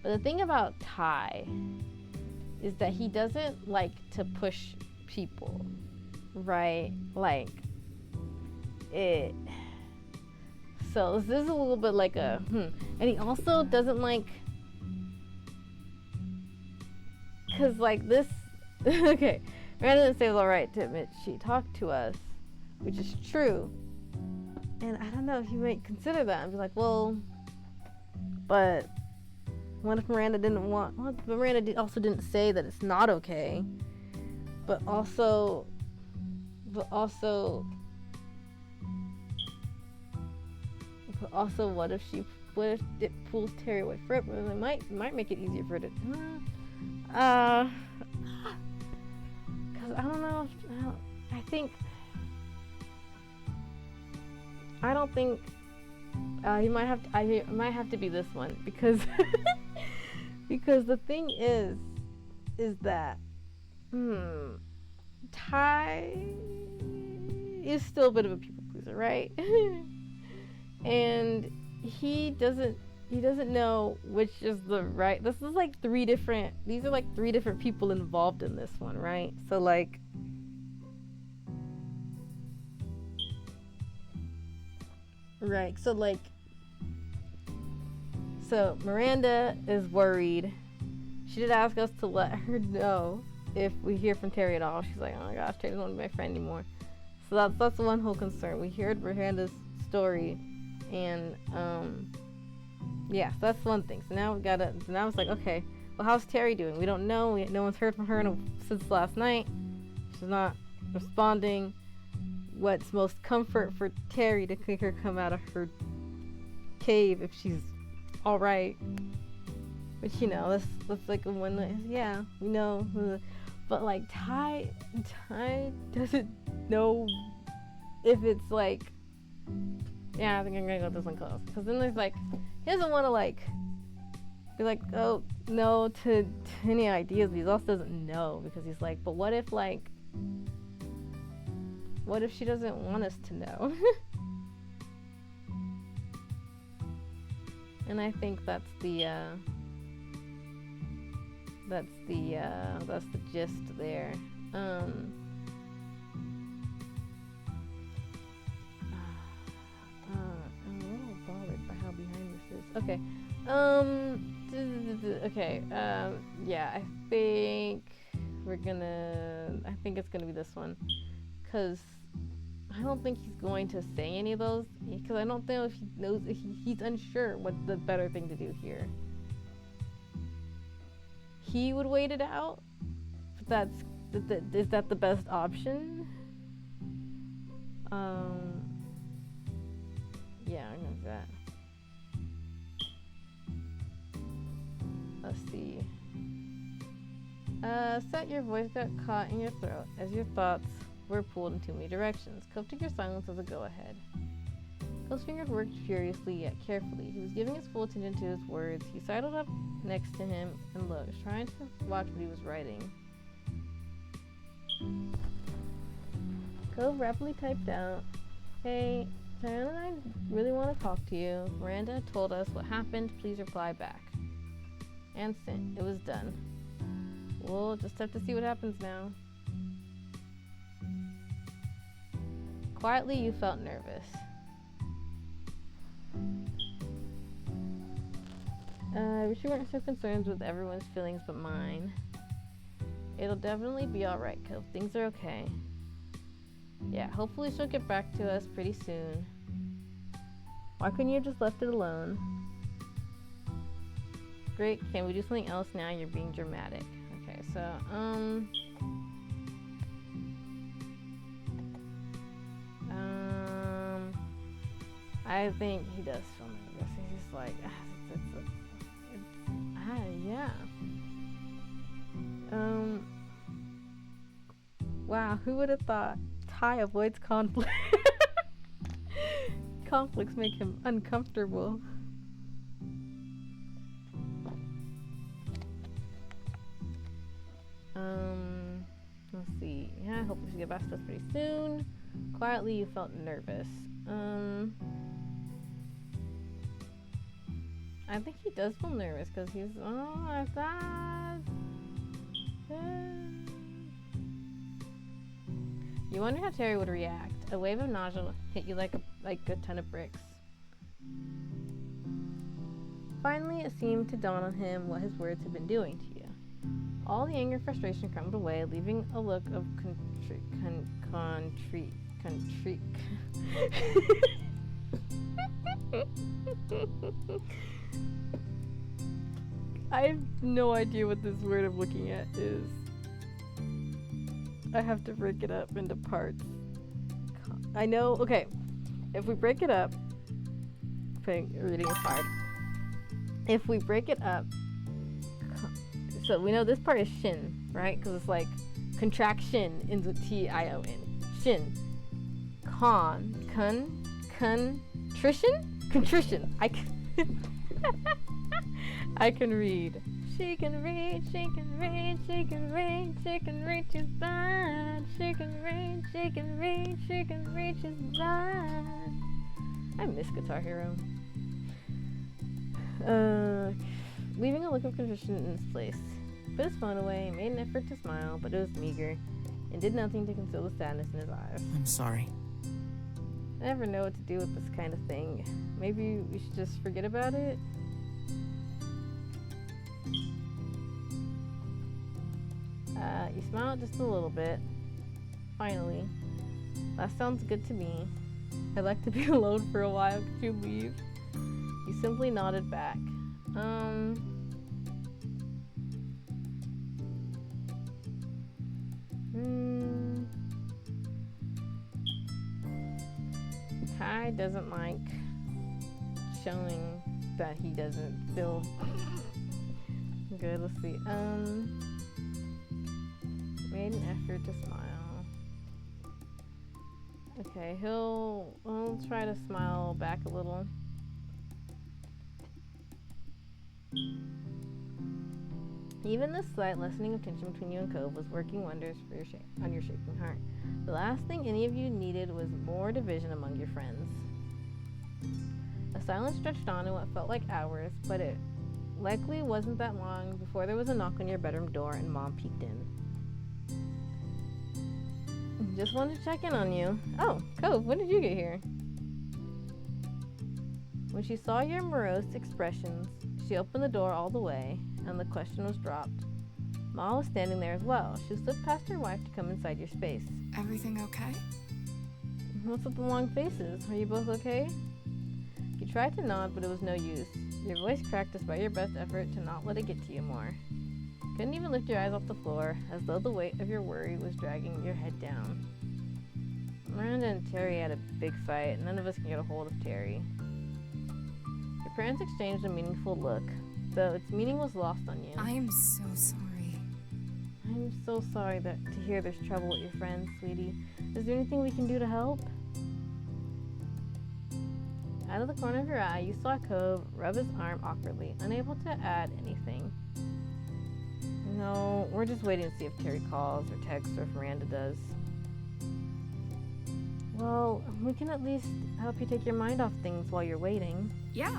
But the thing about Ty is that he doesn't like to push people, right? Like, it... So this is a little bit like a, And he also doesn't like... Because, like, this... Okay, Miranda didn't say it was alright to admit she talked to us, which is true. And I don't know if you might consider that and be like, well, but what if Miranda didn't want... Well, but Miranda also didn't say that it's not okay. But also, what if it pulls Terry away from it? It might make it easier for her to... Because I don't know. I don't think he might have to be this one, because because the thing is that Ty is still a bit of a people pleaser, right? And he doesn't know which is the right. These are like three different people involved in this one, right? So like, right, so Miranda is worried. She did ask us to let her know if we hear from Terry at all. She's like, oh my gosh, Terry doesn't want to be my friend anymore. So that's one whole concern. We heard Miranda's story, and yeah, so that's one thing. So now now it's like, okay, well, how's Terry doing? We don't know. No one's heard from her since last night. She's not responding. What's most comfort for Terry to make her come out of her cave if she's all right? But you know, that's like when, yeah, we know. But like Ty doesn't know if it's like, yeah, I think I'm gonna go with this one close. Because then there's like, he doesn't want to like be like, oh no to any ideas, but he also doesn't know, because he's like, but what if she doesn't want us to know? And I think that's the gist there. I'm a little bothered by how behind this is. Okay. Okay. Yeah, I think it's gonna be this one, because I don't think he's going to say any of those, because I don't know if he knows, he's unsure what's the better thing to do here. He would wait it out, but is that the best option? Yeah, I know that. Let's see. Set your voice got caught in your throat as your thoughts were pulled in too many directions. Coped your silence as a go-ahead. Ghostfinger worked furiously yet carefully. He was giving his full attention to his words. He sidled up next to him and looked, trying to watch what he was writing. Cove rapidly typed out, "Hey, Diana and I really want to talk to you. Miranda told us what happened. Please reply back." And sent. It was done. We'll just have to see what happens now. Quietly, you felt nervous. I wish you weren't so concerned with everyone's feelings but mine. It'll definitely be alright, Cove. Things are okay. Yeah, hopefully she'll get back to us pretty soon. Why couldn't you have just left it alone? Great, can we do something else now? You're being dramatic. Okay, so, I think he does feel nervous. He's just like, yeah. Wow, who would have thought Ty avoids conflict? Conflicts make him uncomfortable. Let's see. Yeah, I hope we should get back to us pretty soon. Quietly, you felt nervous. I think he does feel nervous because he's, I thought. You wonder how Terry would react. A wave of nausea hit you like a ton of bricks. Finally, it seemed to dawn on him what his words had been doing to you. All the anger and frustration crumbled away, leaving a look of I have no idea what this word I'm looking at is. I have to break it up into parts. I know, okay, if we break it up, reading is hard. If we break it up, so we know this part is shin, right? Because it's like contraction ends with T-I-O-N. Shin. Contrition. I can read. She can read, she can read, she can read, she can reach his blind. She can read, she can read, she can reach his blind. I miss Guitar Hero. Leaving a look of contrition in its place. Put his phone away, made an effort to smile, but it was meager, and did nothing to conceal the sadness in his eyes. I'm sorry. I never know what to do with this kind of thing. Maybe we should just forget about it? You smiled just a little bit. Finally. That sounds good to me. I'd like to be alone for a while. Could you leave? He simply nodded back. Kai doesn't like showing that he doesn't feel good. Let's see. Made an effort to smile. Okay, he'll try to smile back a little. Even this slight lessening of tension between you and Cove was working wonders for on your shaking heart. The last thing any of you needed was more division among your friends. A silence stretched on in what felt like hours, but it likely wasn't that long before there was a knock on your bedroom door and Mom peeked in. Just wanted to check in on you. Oh, Cove, when did you get here? When she saw your morose expressions, she opened the door all the way, and the question was dropped. Ma was standing there as well. She slipped past her wife to come inside your space. Everything okay? What's with the long faces? Are you both okay? You tried to nod, but it was no use. Your voice cracked despite your best effort to not let it get to you more. Couldn't even lift your eyes off the floor, as though the weight of your worry was dragging your head down. Miranda and Terry had a big fight. None of us can get a hold of Terry. Your parents exchanged a meaningful look, though its meaning was lost on you. I am so sorry. I'm so sorry to hear there's trouble with your friends, sweetie. Is there anything we can do to help? Out of the corner of your eye, you saw Cove rub his arm awkwardly, unable to add anything. No, we're just waiting to see if Terry calls or texts or if Miranda does. Well, we can at least help you take your mind off things while you're waiting. Yeah.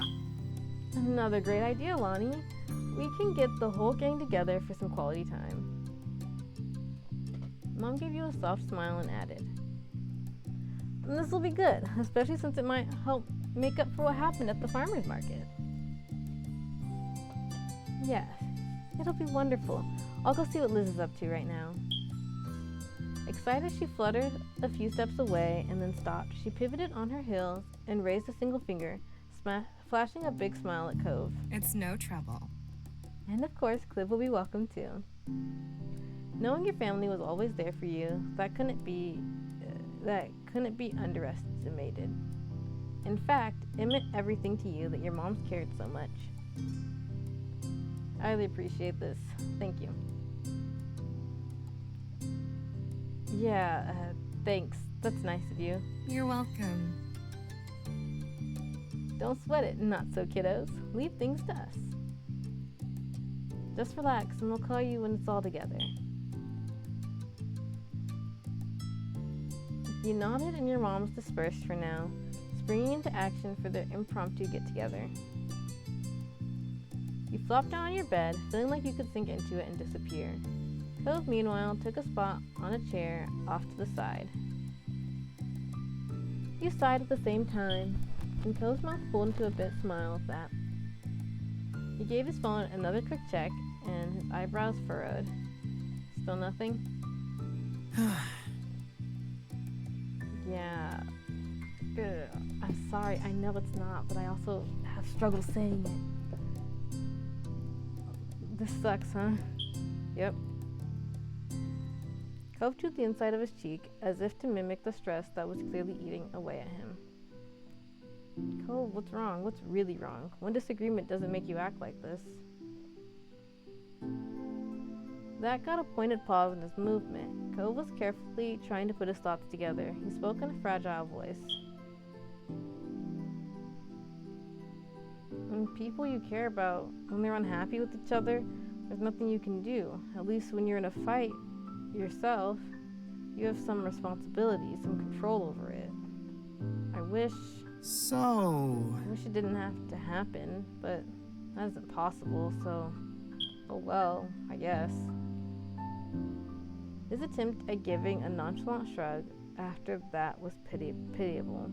Another great idea, Lonnie. We can get the whole gang together for some quality time. Mom gave you a soft smile and added, and this will be good, especially since it might help make up for what happened at the farmer's market. Yes, it'll be wonderful. I'll go see what Liz is up to right now. Excited, she fluttered a few steps away and then stopped. She pivoted on her heels and raised a single finger, flashing a big smile at Cove. It's no trouble. And of course, Cliv will be welcome too. Knowing your family was always there for you, that couldn't be underestimated. In fact, it meant everything to you that your moms cared so much. I really appreciate this. Thank you. Yeah, thanks. That's nice of you. You're welcome. Don't sweat it, not so, kiddos. Leave things to us. Just relax, and we'll call you when it's all together. You nodded, and your moms dispersed for now, springing into action for their impromptu get-together. You flopped down on your bed, feeling like you could sink into it and disappear. Cove, meanwhile, took a spot on a chair off to the side. You sighed at the same time, and Cove's mouth pulled into a bit smile at that. He gave his phone another quick check, and his eyebrows furrowed. Still nothing? Yeah. Ugh. I'm sorry, I know it's not, but I also have struggle saying it. This sucks, huh? Yep. Cove chewed the inside of his cheek, as if to mimic the stress that was clearly eating away at him. Cove, what's wrong? What's really wrong? One disagreement doesn't make you act like this. That got a pointed pause in his movement. Cove was carefully trying to put his thoughts together. He spoke in a fragile voice. When people you care about, when they're unhappy with each other, there's nothing you can do. At least when you're in a fight yourself, you have some responsibility, some control over it. I wish it didn't have to happen, but that isn't possible, so oh well, I guess. His attempt at giving a nonchalant shrug after that was pitiable.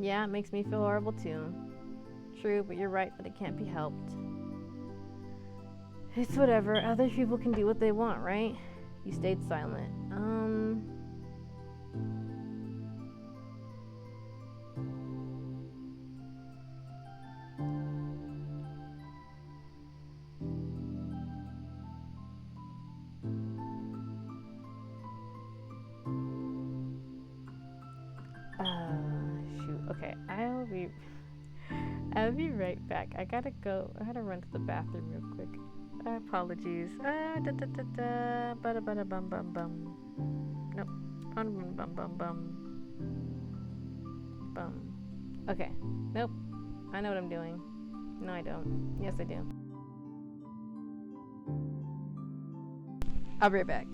Yeah, it makes me feel horrible too. True, but you're right that it can't be helped. It's whatever. Other people can do what they want, right? You stayed silent. Shoot. Okay, I'll be right back. I gotta go. I gotta run to the bathroom real quick. Apologies. Da da da da. Bada bada bum bum bum. Nope. Bum bum bum bum bum. Bum. Okay. Nope. I know what I'm doing. No, I don't. Yes, I do. I'll be right back.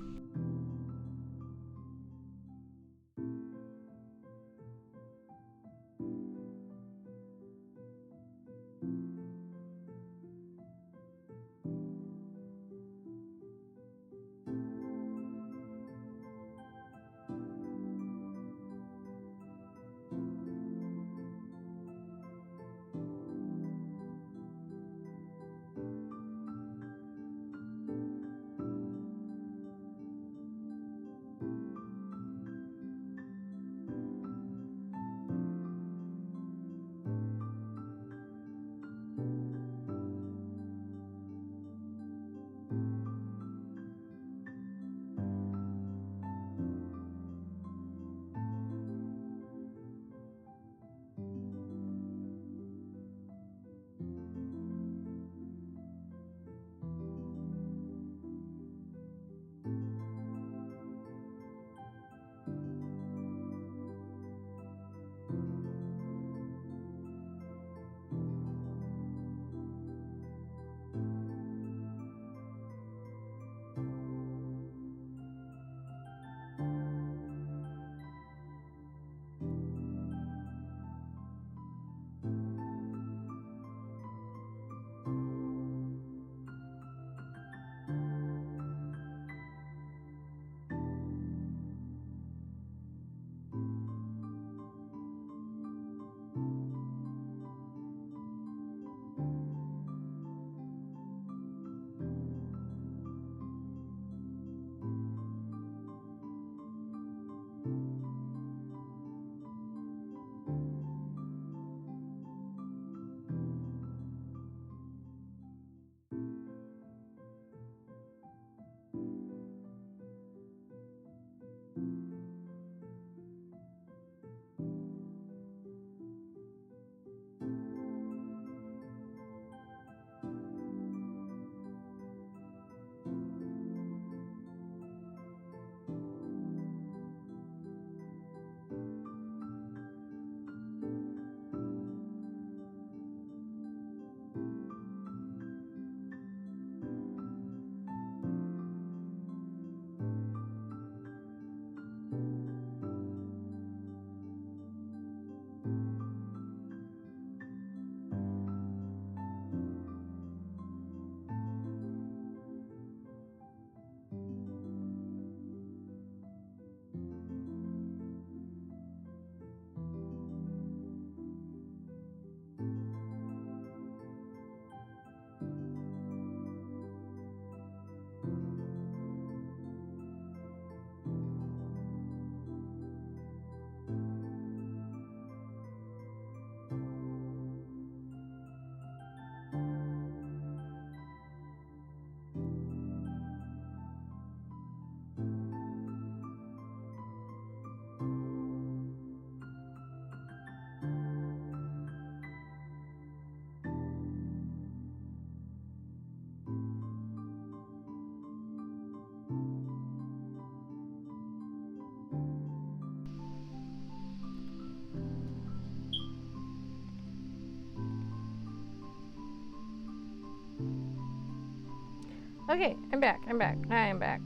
Okay, I'm back. I am back.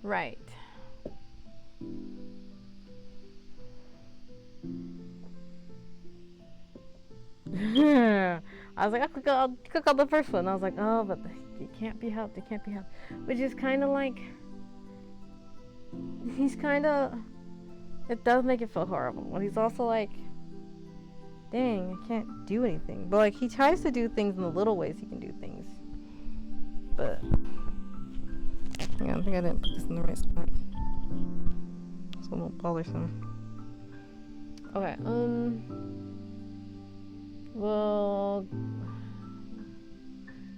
Right. I was like, I'll click on the first one. I was like, oh, but it can't be helped. It can't be helped. Which is kind of like, he's kind of, it does make it feel horrible. But he's also like, Dang, I can't do anything. But like, he tries to do things in the little ways he can do things. But hang on, I think I didn't put this in the right spot. It's a little bothersome. Okay, well,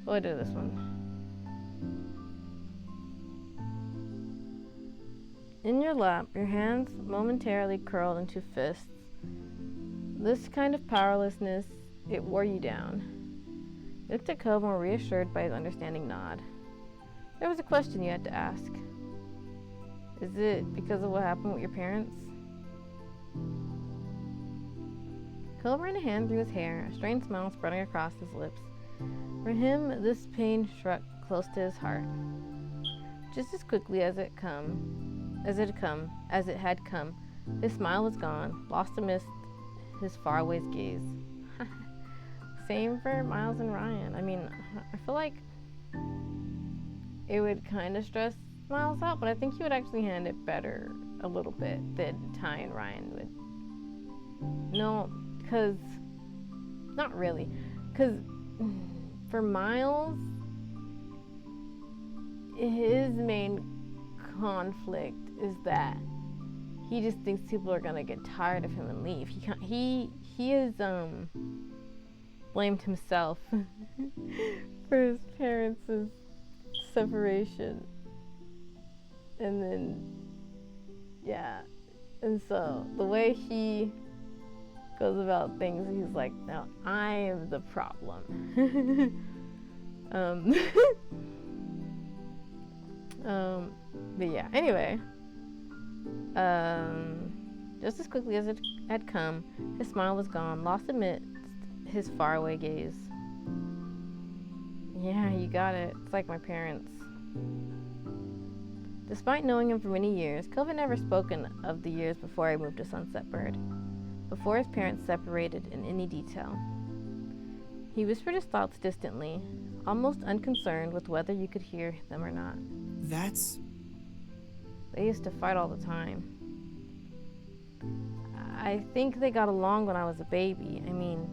we'll do this one. In your lap, your hands momentarily curled into fists. This kind of powerlessness, it wore you down. You looked at Cove and were reassured by his understanding nod. There was a question you had to ask. Is it because of what happened with your parents? Cove ran a hand through his hair, a strange smile spreading across his lips. For him, this pain struck close to his heart. Just as quickly as it had come, his smile was gone, lost amidst his faraway gaze. Same for Miles and Ryan. I mean, I feel like it would kind of stress Miles out, but I think he would actually hand it better a little bit than Ty and Ryan would. No, because not really. Because for Miles, his main conflict is that he just thinks people are gonna get tired of him and leave. He has blamed himself for his parents' separation, and then and so the way he goes about things, he's like, now I am the problem. But yeah, anyway, just as quickly as it had come, his smile was gone, lost amidst his faraway gaze. Yeah, you got it. It's like my parents. Despite knowing him for many years, Cove had never spoken of the years before he moved to Sunset Bird, before his parents separated in any detail. He whispered his thoughts distantly, almost unconcerned with whether you could hear them or not. They used to fight all the time. I think they got along when I was a baby. I mean,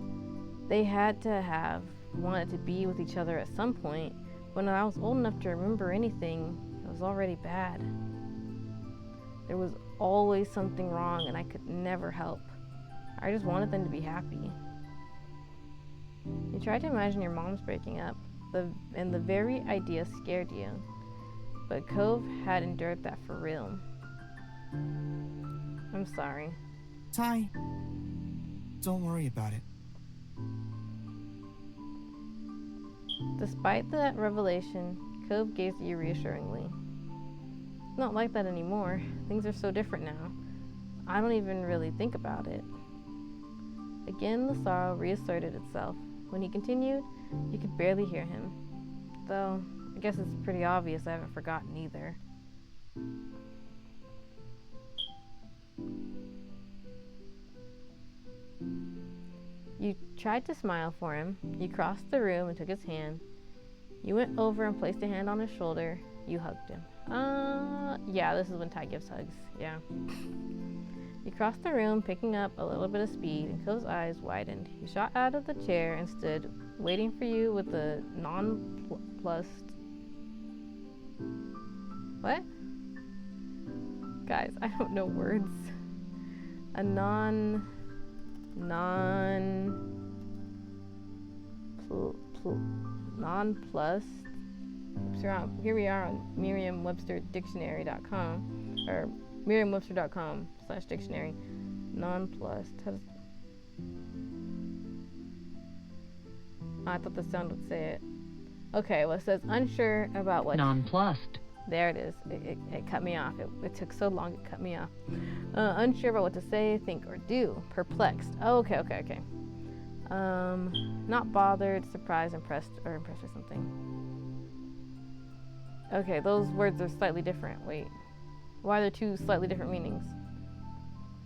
they had to have wanted to be with each other at some point. When I was old enough to remember anything, it was already bad. There was always something wrong and I could never help. I just wanted them to be happy. You tried to imagine your moms breaking up, and the very idea scared you. But Cove had endured that for real. I'm sorry. Ty, don't worry about it. Despite that revelation, Cove gazed at you reassuringly. It's not like that anymore. Things are so different now. I don't even really think about it. Again, the sorrow reasserted itself. When he continued, you could barely hear him. Though, I guess it's pretty obvious I haven't forgotten either. You tried to smile for him. You crossed the room and took his hand. You went over and placed a hand on his shoulder. You hugged him. Yeah, this is when Ty gives hugs. Yeah. You crossed the room, picking up a little bit of speed, and Cove's eyes widened. He shot out of the chair and stood, waiting for you with a nonplussed... What? Guys, I don't know words. A nonplussed... Here we are on Merriam-Webster-Dictionary.com, or Merriam-Webster.com/dictionary. Nonplussed. I thought the sound would say it. Okay, well, it says unsure about what. Nonplussed. There it is. It cut me off. It took so long, it cut me off. Unsure about what to say, think, or do. Perplexed. Oh, okay. Not bothered, surprised, impressed or something. Okay, those words are slightly different. Wait. Why are there two slightly different meanings?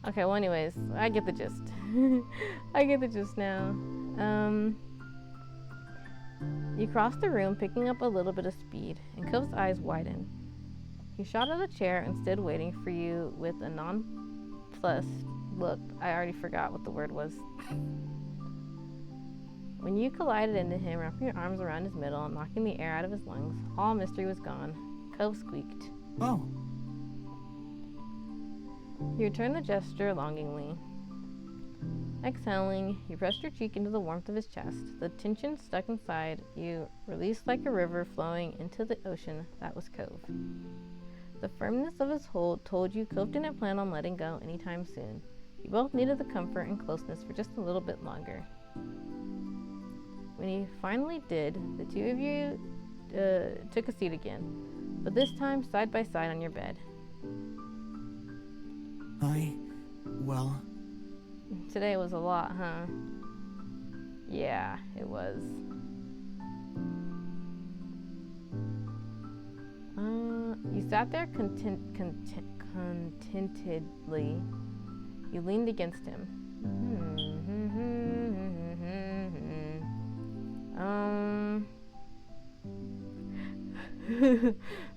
Okay, well, anyways, I get the gist. I get the gist now. You crossed the room, picking up a little bit of speed, and Cove's eyes widened. He shot out of the chair and stood waiting for you with a nonplussed look. I already forgot what the word was. When you collided into him, wrapping your arms around his middle and knocking the air out of his lungs, all mystery was gone. Cove squeaked. Oh, He returned the gesture longingly. Exhaling, you pressed your cheek into the warmth of his chest. The tension stuck inside you, released like a river flowing into the ocean that was Cove. The firmness of his hold told you Cove didn't plan on letting go anytime soon. You both needed the comfort and closeness for just a little bit longer. When he finally did, the two of you took a seat again, but this time side by side on your bed. well, Today was a lot, huh? Yeah, it was. You sat there contentedly. You leaned against him.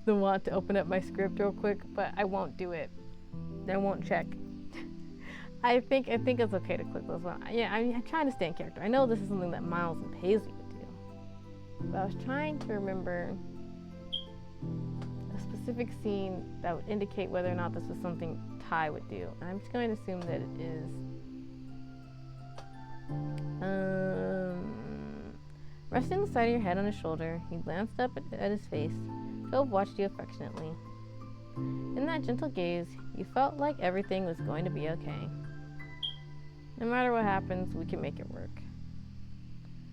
The want to open up my script real quick, but I won't do it. I won't check. I think it's okay to click those one. Yeah, I'm trying to stay in character. I know this is something that Miles and Paisley would do, but I was trying to remember a specific scene that would indicate whether or not this was something Ty would do. And I'm just going to assume that it is. Resting the side of your head on his shoulder, he glanced up at his face. Cove watched you affectionately. In that gentle gaze, you felt like everything was going to be okay. No matter what happens, we can make it work.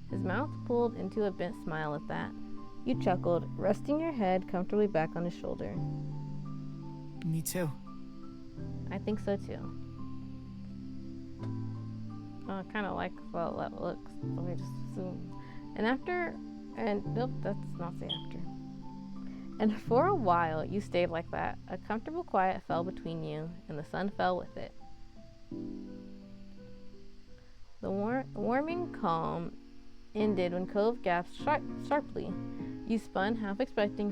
His mouth pulled into a bent smile at that. You chuckled, resting your head comfortably back on his shoulder. me too. I think so too. Oh, I kind of like how that looks. So we just zoom. Nope, that's not the after. And for a while, you stayed like that. A comfortable quiet fell between you, and the sun fell with it. The warming calm ended when Cove gasped sharply. You spun, half expecting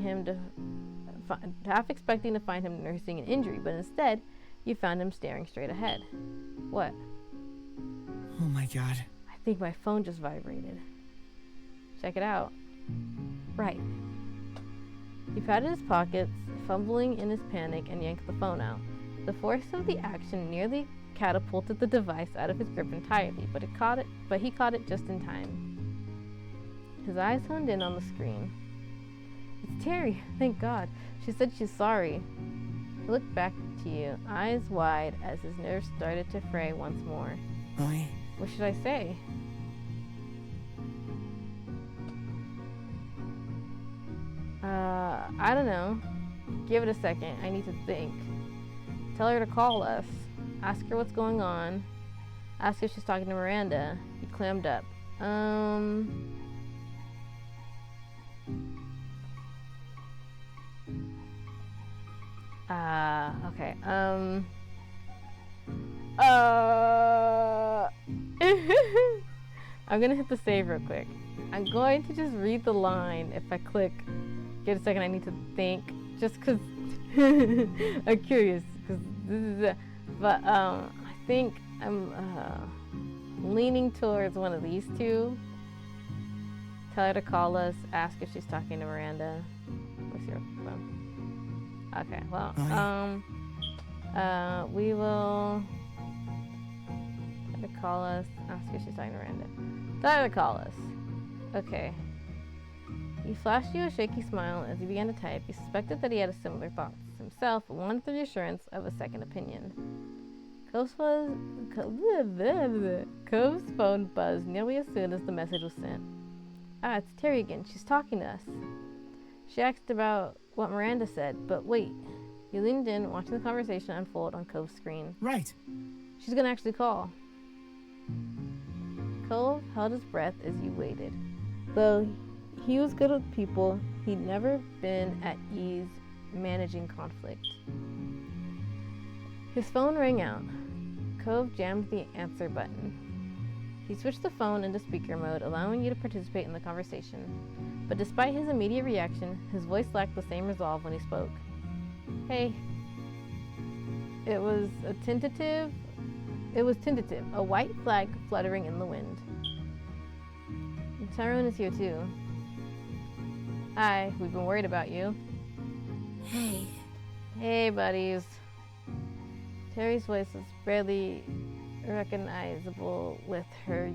to find him nursing an injury, but instead, you found him staring straight ahead. What? Oh my god. I think my phone just vibrated. Check it out. Right. He patted his pockets, fumbling in his panic, and yanked the phone out. The force of the action nearly catapulted the device out of his grip entirely, but he caught it just in time. His eyes honed in on the screen. It's Terry, thank God. She said she's sorry. He looked back to you, eyes wide, as his nerves started to fray once more. What should I say? I don't know. Give it a second. I need to think. Tell her to call us. Ask her what's going on. Ask if she's talking to Miranda. He clammed up. Okay. I'm gonna hit the save real quick. I'm going to just read the line if I click. Give it a second, I need to think. Just because I'm curious. But I think I'm leaning towards one of these two. Tell her to call us. Ask if she's talking to Miranda. What's your phone? Okay, well, we will tell her to call us. Ask if she's talking to Miranda. Tell her to call us. Okay. He flashed you a shaky smile as he began to type. You suspected that he had a similar thoughts himself, but wanted the reassurance of a second opinion. Cove's phone buzzed nearly as soon as the message was sent. Ah, it's Terry again. She's talking to us. She asked about what Miranda said, but wait. You leaned in, watching the conversation unfold on Cove's screen. Right. She's gonna actually call. Cove held his breath as you waited. Though he was good with people, he'd never been at ease managing conflict. His phone rang out. Cove jammed the answer button. He switched the phone into speaker mode, allowing you to participate in the conversation. But despite his immediate reaction, his voice lacked the same resolve when he spoke. Hey. It was tentative, a white flag fluttering in the wind. Tyrone is here too. Hi, we've been worried about you. Hey. Hey, buddies. Terry's voice was barely recognizable with her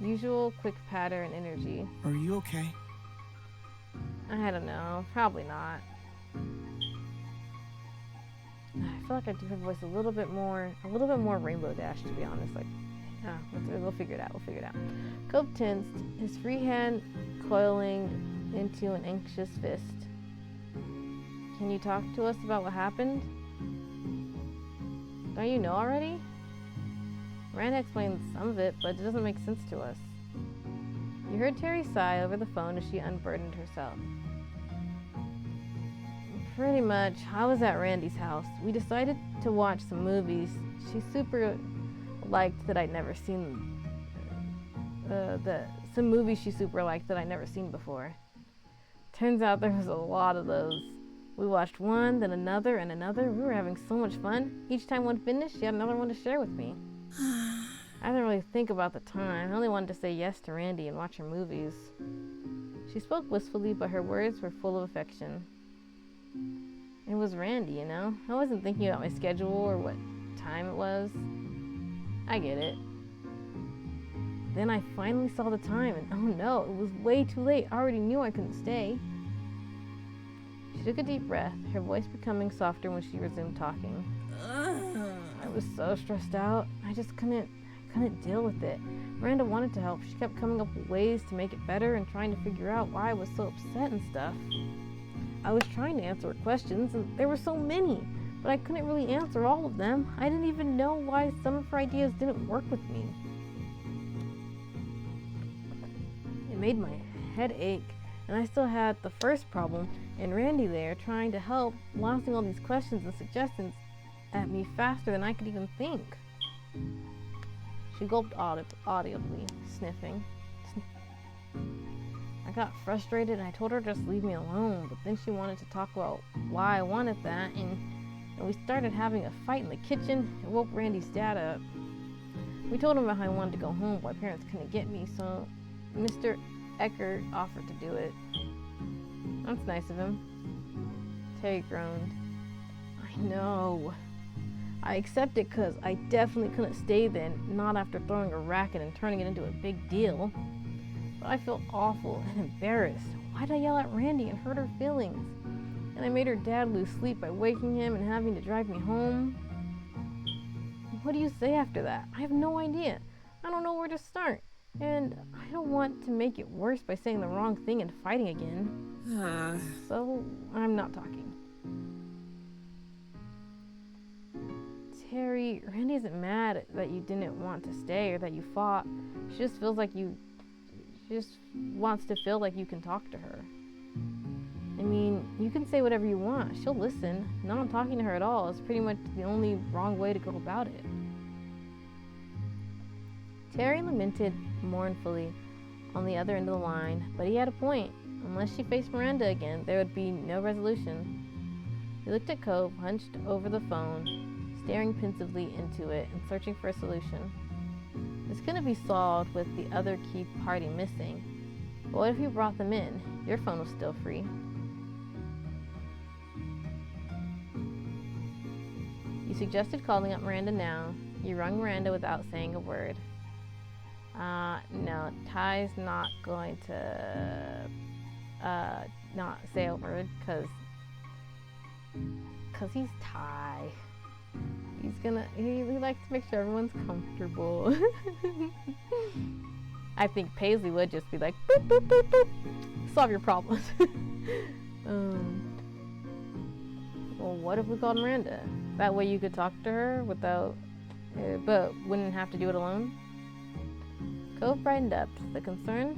usual quick patter and energy. Are you okay? I don't know. Probably not. I feel like I do her voice a little bit more Rainbow Dash, to be honest. Like, we'll figure it out. We'll figure it out. Cope tensed, his free hand coiling into an anxious fist. Can you talk to us about what happened? Don't you know already? Miranda explained some of it, but it doesn't make sense to us. You heard Terry sigh over the phone as she unburdened herself. Pretty much, I was at Randy's house. We decided to watch some movies. She super liked that I'd never seen. Some movies she super liked that I'd never seen before. Turns out there was a lot of those. We watched one, then another, and another. We were having so much fun. Each time one finished, she had another one to share with me. I didn't really think about the time. I only wanted to say yes to Randy and watch her movies. She spoke wistfully, but her words were full of affection. It was Randy, you know? I wasn't thinking about my schedule or what time it was. I get it. Then I finally saw the time, and oh no, it was way too late. I already knew I couldn't stay. She took a deep breath, her voice becoming softer when she resumed talking. I was so stressed out. I just couldn't deal with it. Miranda wanted to help. She kept coming up with ways to make it better and trying to figure out why I was so upset and stuff. I was trying to answer her questions, and there were so many, but I couldn't really answer all of them. I didn't even know why some of her ideas didn't work with me. It made my head ache, and I still had the first problem, and Randy there trying to help, launching all these questions and suggestions at me faster than I could even think. She gulped audibly, sniffing. I got frustrated and I told her to just leave me alone, but then she wanted to talk about why I wanted that, and we started having a fight in the kitchen. It woke Randy's dad up. We told him about how I wanted to go home, why parents couldn't get me, so Mr. Eckert offered to do it. That's nice of him. Terry groaned. I know. I accepted because I definitely couldn't stay then, not after throwing a racket and turning it into a big deal. But I felt awful and embarrassed. Why did I yell at Randy and hurt her feelings? And I made her dad lose sleep by waking him and having to drive me home. What do you say after that? I have no idea. I don't know where to start. And I don't want to make it worse by saying the wrong thing and fighting again. So I'm not talking. Terry, Randy isn't mad that you didn't want to stay or that you fought. She just feels like she just wants to feel like you can talk to her. I mean, you can say whatever you want. She'll listen. Not talking to her at all is pretty much the only wrong way to go about it. Terry lamented mournfully on the other end of the line, but he had a point. Unless she faced Miranda again, there would be no resolution. He looked at Cove, hunched over the phone, staring pensively into it and searching for a solution. This couldn't be solved with the other key party missing. But what if you brought them in? Your phone was still free. You suggested calling up Miranda now. You rung Miranda without saying a word. No, Ty's not going to not say a word because he's Ty. He likes to make sure everyone's comfortable. I think Paisley would just be like, boop, boop, boop, boop. Solve your problems. Well, what if we called Miranda? That way you could talk to her without, but wouldn't have to do it alone. Cove brightened up. The concerned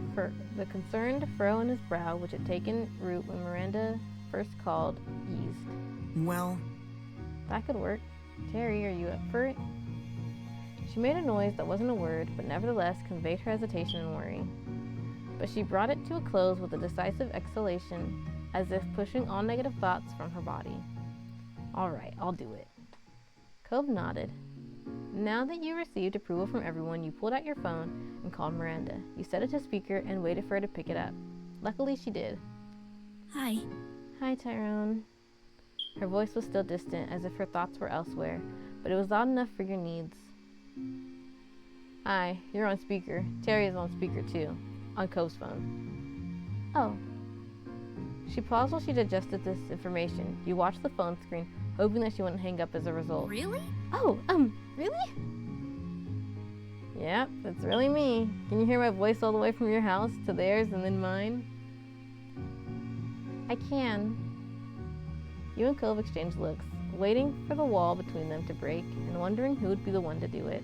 furrow in his brow, which had taken root when Miranda first called, eased. Well, That could work. Terry, are you up for it? She made a noise that wasn't a word, but nevertheless conveyed her hesitation and worry. But she brought it to a close with a decisive exhalation, as if pushing all negative thoughts from her body. All right, I'll do it. Cove nodded. Now that you received approval from everyone, you pulled out your phone and called Miranda. You set it to speaker and waited for her to pick it up. Luckily, she did. Hi. Hi, Tyrone. Her voice was still distant, as if her thoughts were elsewhere, but it was loud enough for your needs. Hi, you're on speaker. Terry is on speaker too, on Cove's phone. Oh. She paused while she digested this information. You watched the phone screen, hoping that she wouldn't hang up as a result. Really? Oh, really? Yep, that's really me. Can you hear my voice all the way from your house to theirs and then mine? I can. You and Cove exchanged looks, waiting for the wall between them to break and wondering who would be the one to do it.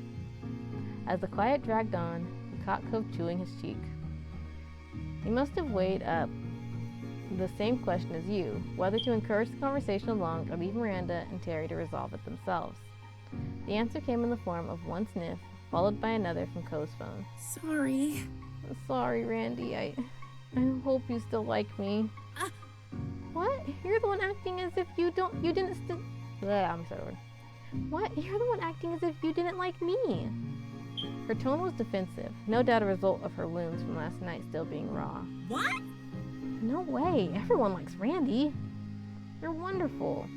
As the quiet dragged on, you caught Cove chewing his cheek. He must have weighed up the same question as you, whether to encourage the conversation along or leave Miranda and Terry to resolve it themselves. The answer came in the form of one sniff, followed by another from Cove's phone. Sorry. Sorry, Randy. I hope you still like me. What? You're the one acting as if you didn't I'm sorry. What? You're the one acting as if you didn't like me. Her tone was defensive, no doubt a result of her wounds from last night still being raw. What? No way. Everyone likes Randy. You're wonderful.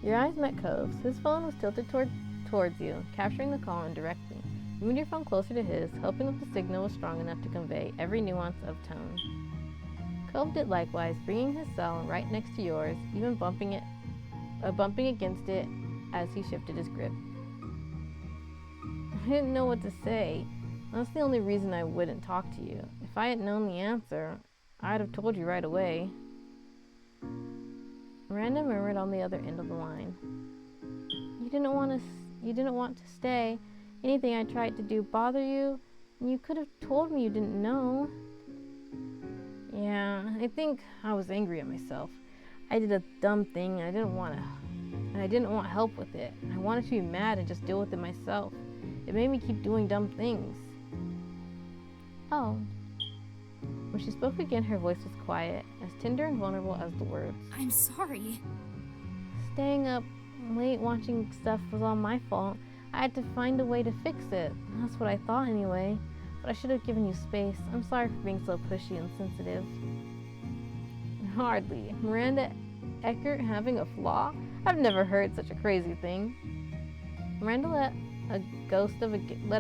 Your eyes met Cove's. His phone was tilted towards you, capturing the call indirectly. You moved your phone closer to his, hoping that the signal was strong enough to convey every nuance of tone. Cove did likewise, bringing his cell right next to yours, even bumping against it as he shifted his grip. I didn't know what to say. That's the only reason I wouldn't talk to you. If I had known the answer, I'd have told you right away. Miranda murmured on the other end of the line. You didn't want to stay. Anything I tried to do bother you? And you could have told me you didn't know. Yeah, I think I was angry at myself. I did a dumb thing and I didn't want help with it. I wanted to be mad and just deal with it myself. It made me keep doing dumb things. Oh. When she spoke again, her voice was quiet, as tender and vulnerable as the words. I'm sorry. Staying up late watching stuff was all my fault. I had to find a way to fix it. That's what I thought anyway. But I should have given you space. I'm sorry for being so pushy and sensitive. Hardly. Miranda Eckert having a flaw? I've never heard such a crazy thing. Miranda let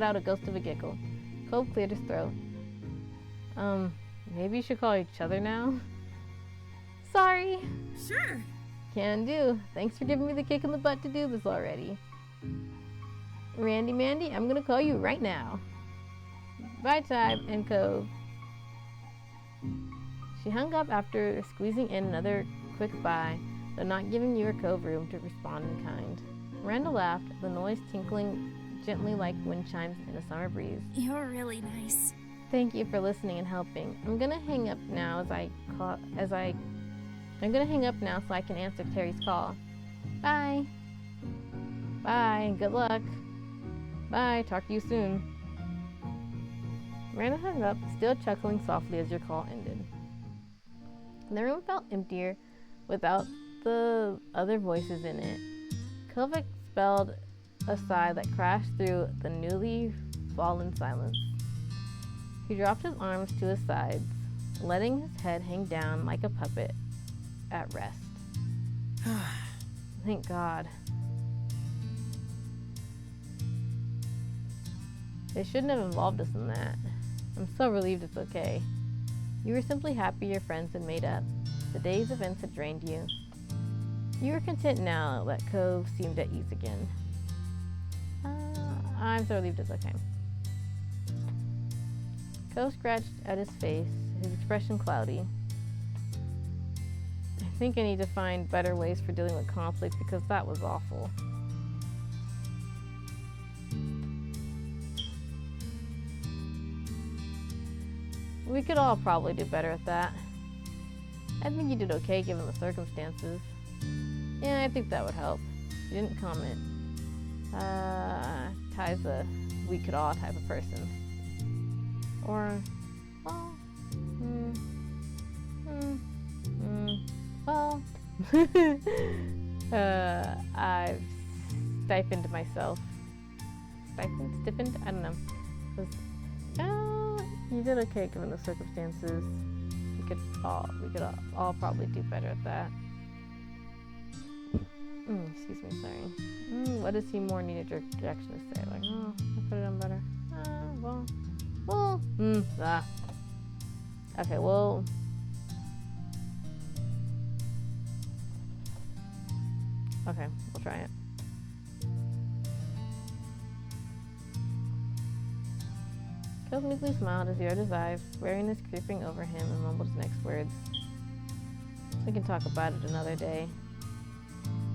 out a ghost of a giggle. Cove cleared his throat. Maybe you should call each other now? Sorry. Sure. Can do. Thanks for giving me the kick in the butt to do this already. Randy Mandy, I'm gonna call you right now. Bye, Ty and Cove. She hung up after squeezing in another quick bye, though not giving you or Cove room to respond in kind. Miranda laughed, the noise tinkling gently like wind chimes in a summer breeze. You're really nice. Thank you for listening and helping. I'm gonna hang up now I'm gonna hang up now so I can answer Terry's call. Bye. Bye. Good luck. Bye. Talk to you soon. Miranda hung up, still chuckling softly as your call ended. The room felt emptier without the other voices in it. Cove expelled a sigh that crashed through the newly fallen silence. He dropped his arms to his sides, letting his head hang down like a puppet at rest. Thank God. They shouldn't have involved us in that. I'm so relieved it's okay. You were simply happy your friends had made up. The day's events had drained you. You were content now that Cove seemed at ease again. I'm so relieved it's okay. Cove scratched at his face, his expression cloudy. I think I need to find better ways for dealing with conflict because that was awful. We could all probably do better at that. I think you did okay given the circumstances. Yeah, I think that would help. You didn't comment. Ty's a we could all type of person. Or, well, well, I've stiffened myself. Stiffened? I don't know. You did okay given the circumstances. We could all probably do better at that. Excuse me, sorry. What does he more need a direction to say? Like, oh, I could have done better. Okay, well. Okay, we'll try it. Cove meekly smiled as he rolled his eyes, weariness creeping over him, and mumbled his next words. We can talk about it another day.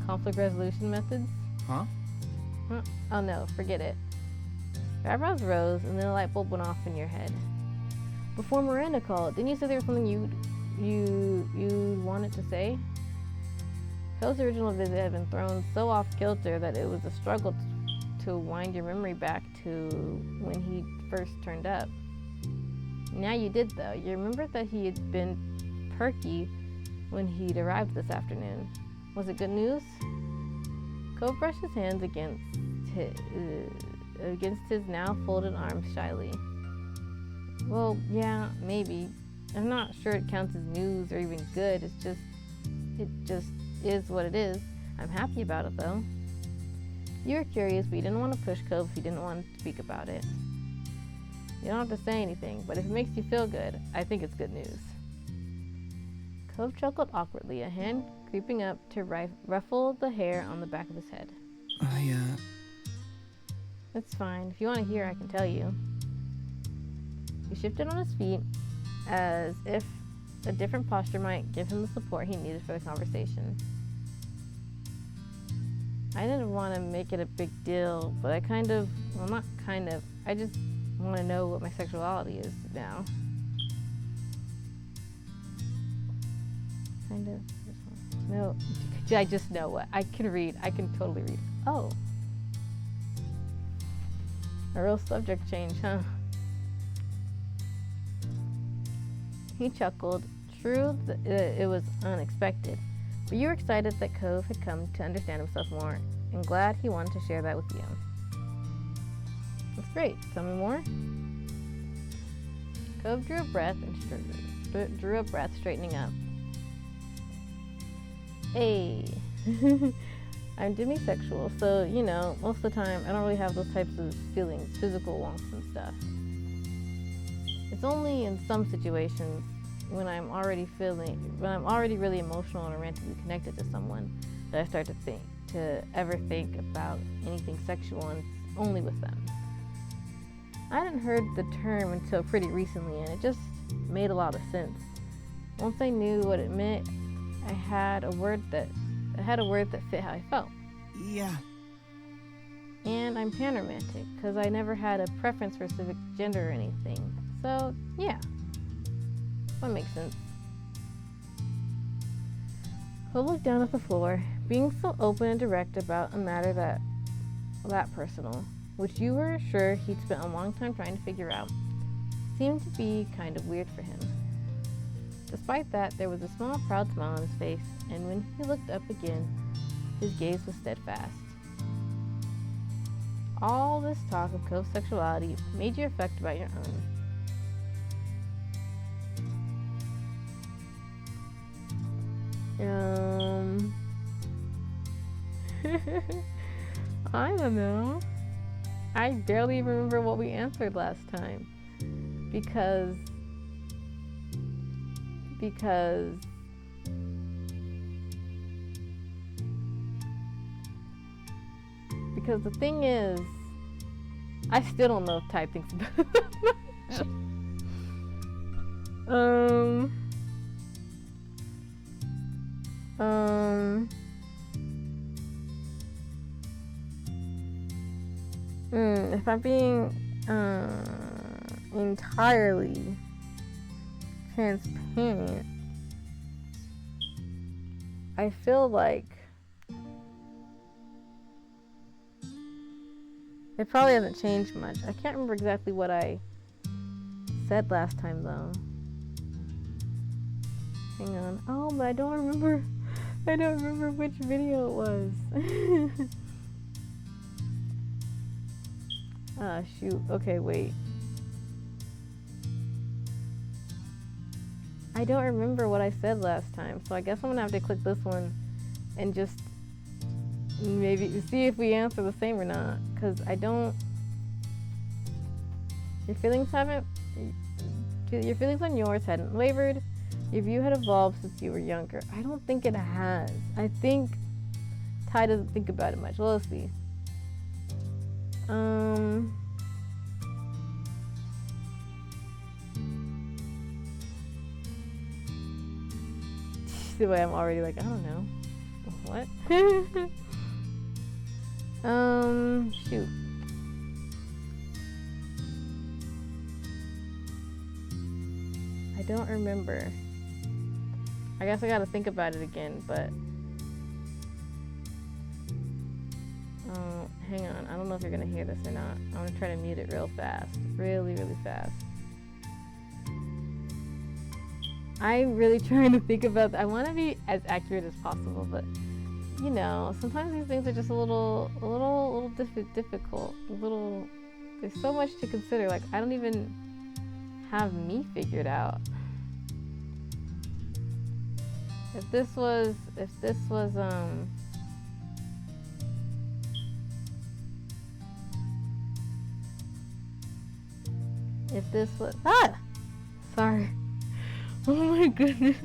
Conflict resolution methods? Huh? Oh no, forget it. Your eyebrows rose, and then a light bulb went off in your head. Before Miranda called, didn't you say there was something you wanted to say? Cove's original visit had been thrown so off kilter that it was a struggle to wind your memory back to when he first turned up. Now you did, though. You remembered that he had been perky when he'd arrived this afternoon. Was it good news? Cove brushed his hands against his now folded arms shyly. Well, yeah, maybe. I'm not sure it counts as news or even good. It just is what it is. I'm happy about it, though. You were curious, but you didn't want to push Cove if you didn't want to speak about it. You don't have to say anything, but if it makes you feel good, I think it's good news. Cove chuckled awkwardly, a hand creeping up to ruffle the hair on the back of his head. It's fine. If you want to hear, I can tell you. He shifted on his feet, as if a different posture might give him the support he needed for the conversation. I didn't want to make it a big deal, but I I just want to know what my sexuality is now. No, I just know what. I can totally read. Oh. A real subject change, huh? He chuckled. True, it was unexpected, but you were excited that Cove had come to understand himself more, and glad he wanted to share that with you. That's great. Tell me more. Cove drew a breath, straightening up. Hey, I'm demisexual, so, most of the time I don't really have those types of feelings, physical wants and stuff. It's only in some situations when I'm already really emotional and romantically connected to someone that I start to ever think about anything sexual, and it's only with them. I hadn't heard the term until pretty recently, and it just made a lot of sense. Once I knew what it meant, I had a word that fit how I felt. Yeah. And I'm panromantic, because I never had a preference for specific gender or anything. So, yeah. That makes sense. Cole looked down at the floor, being so open and direct about a matter that personal, which you were sure he'd spent a long time trying to figure out, seemed to be kind of weird for him. Despite that, there was a small, proud smile on his face, and when he looked up again, his gaze was steadfast. All this talk of Cove's sexuality made you reflect about your own. I don't know. I barely remember what we answered last time. Because the thing is, I still don't know if Ty thinks about it. If I'm being entirely transparent, I feel like it probably hasn't changed much. I can't remember exactly what I said last time though. Hang on. Oh, but I don't remember which video it was. Ah, shoot. Okay, wait. I don't remember what I said last time, so I guess I'm gonna have to click this one and just maybe see if we answer the same or not, because I don't. Your feelings on yours hadn't wavered. Your view had evolved since you were younger. I don't think it has. I think Ty doesn't think about it much. Well, let's see. The way I'm already like, I don't know. What? Shoot. I don't remember. I guess I gotta think about it again, but hang on. I don't know if you're gonna hear this or not. I'm gonna try to mute it real fast. Really, really fast. I'm really trying to think about I want to be as accurate as possible, but you know, sometimes these things are just a little difficult. There's so much to consider. Like, I don't even have me figured out. If this was sorry. Oh my goodness.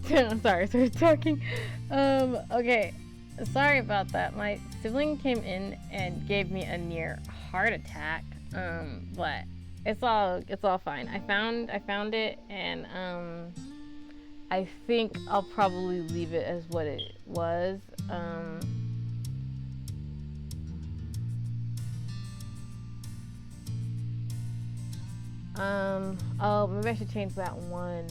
Sorry, started talking. Okay. Sorry about that. My sibling came in and gave me a near heart attack. But it's all fine. I found it, and I think I'll probably leave it as what it was. Oh, maybe I should change that one.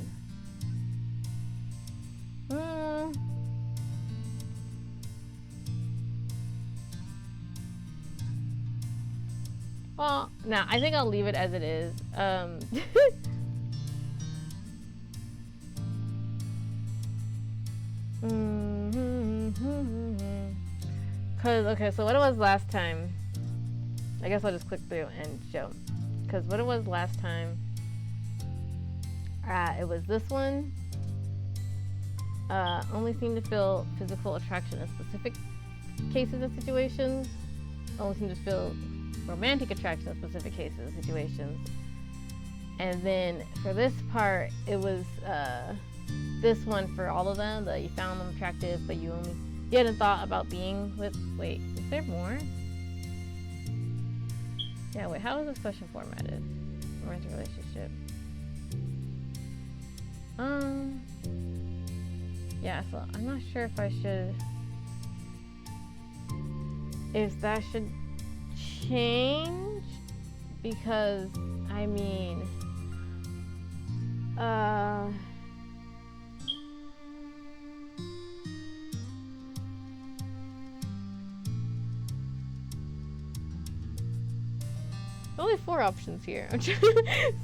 Well, no, I think I'll leave it as it is. Cause, okay, so what it was last time, I guess I'll just click through and show. Cause what it was last time, it was this one. Only seem to feel physical attraction in specific cases and situations. Only seem to feel romantic attraction in specific cases and situations. And then for this part, it was this one for all of them, that you found them attractive, but you hadn't thought about being with. Wait, is there more? Yeah, wait, how is this question formatted? Romantic relationship. Yeah, so I'm not sure if that should change, because I mean, only 4 options here.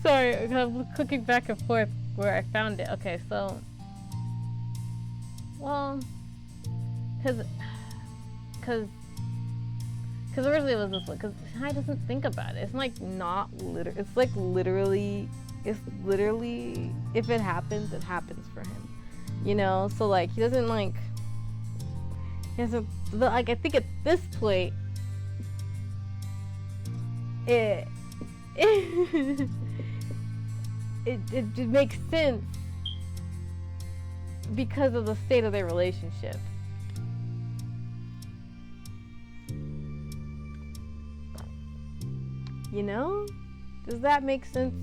Sorry, I'm clicking back and forth where I found it. Okay, so, well, cause originally it was this one, because Ty doesn't think about it. It's like not literally, it's like literally, if it happens for him, you know? So like, he doesn't like, but like, I think at this point, it makes sense because of the state of their relationship. You know? Does that make sense?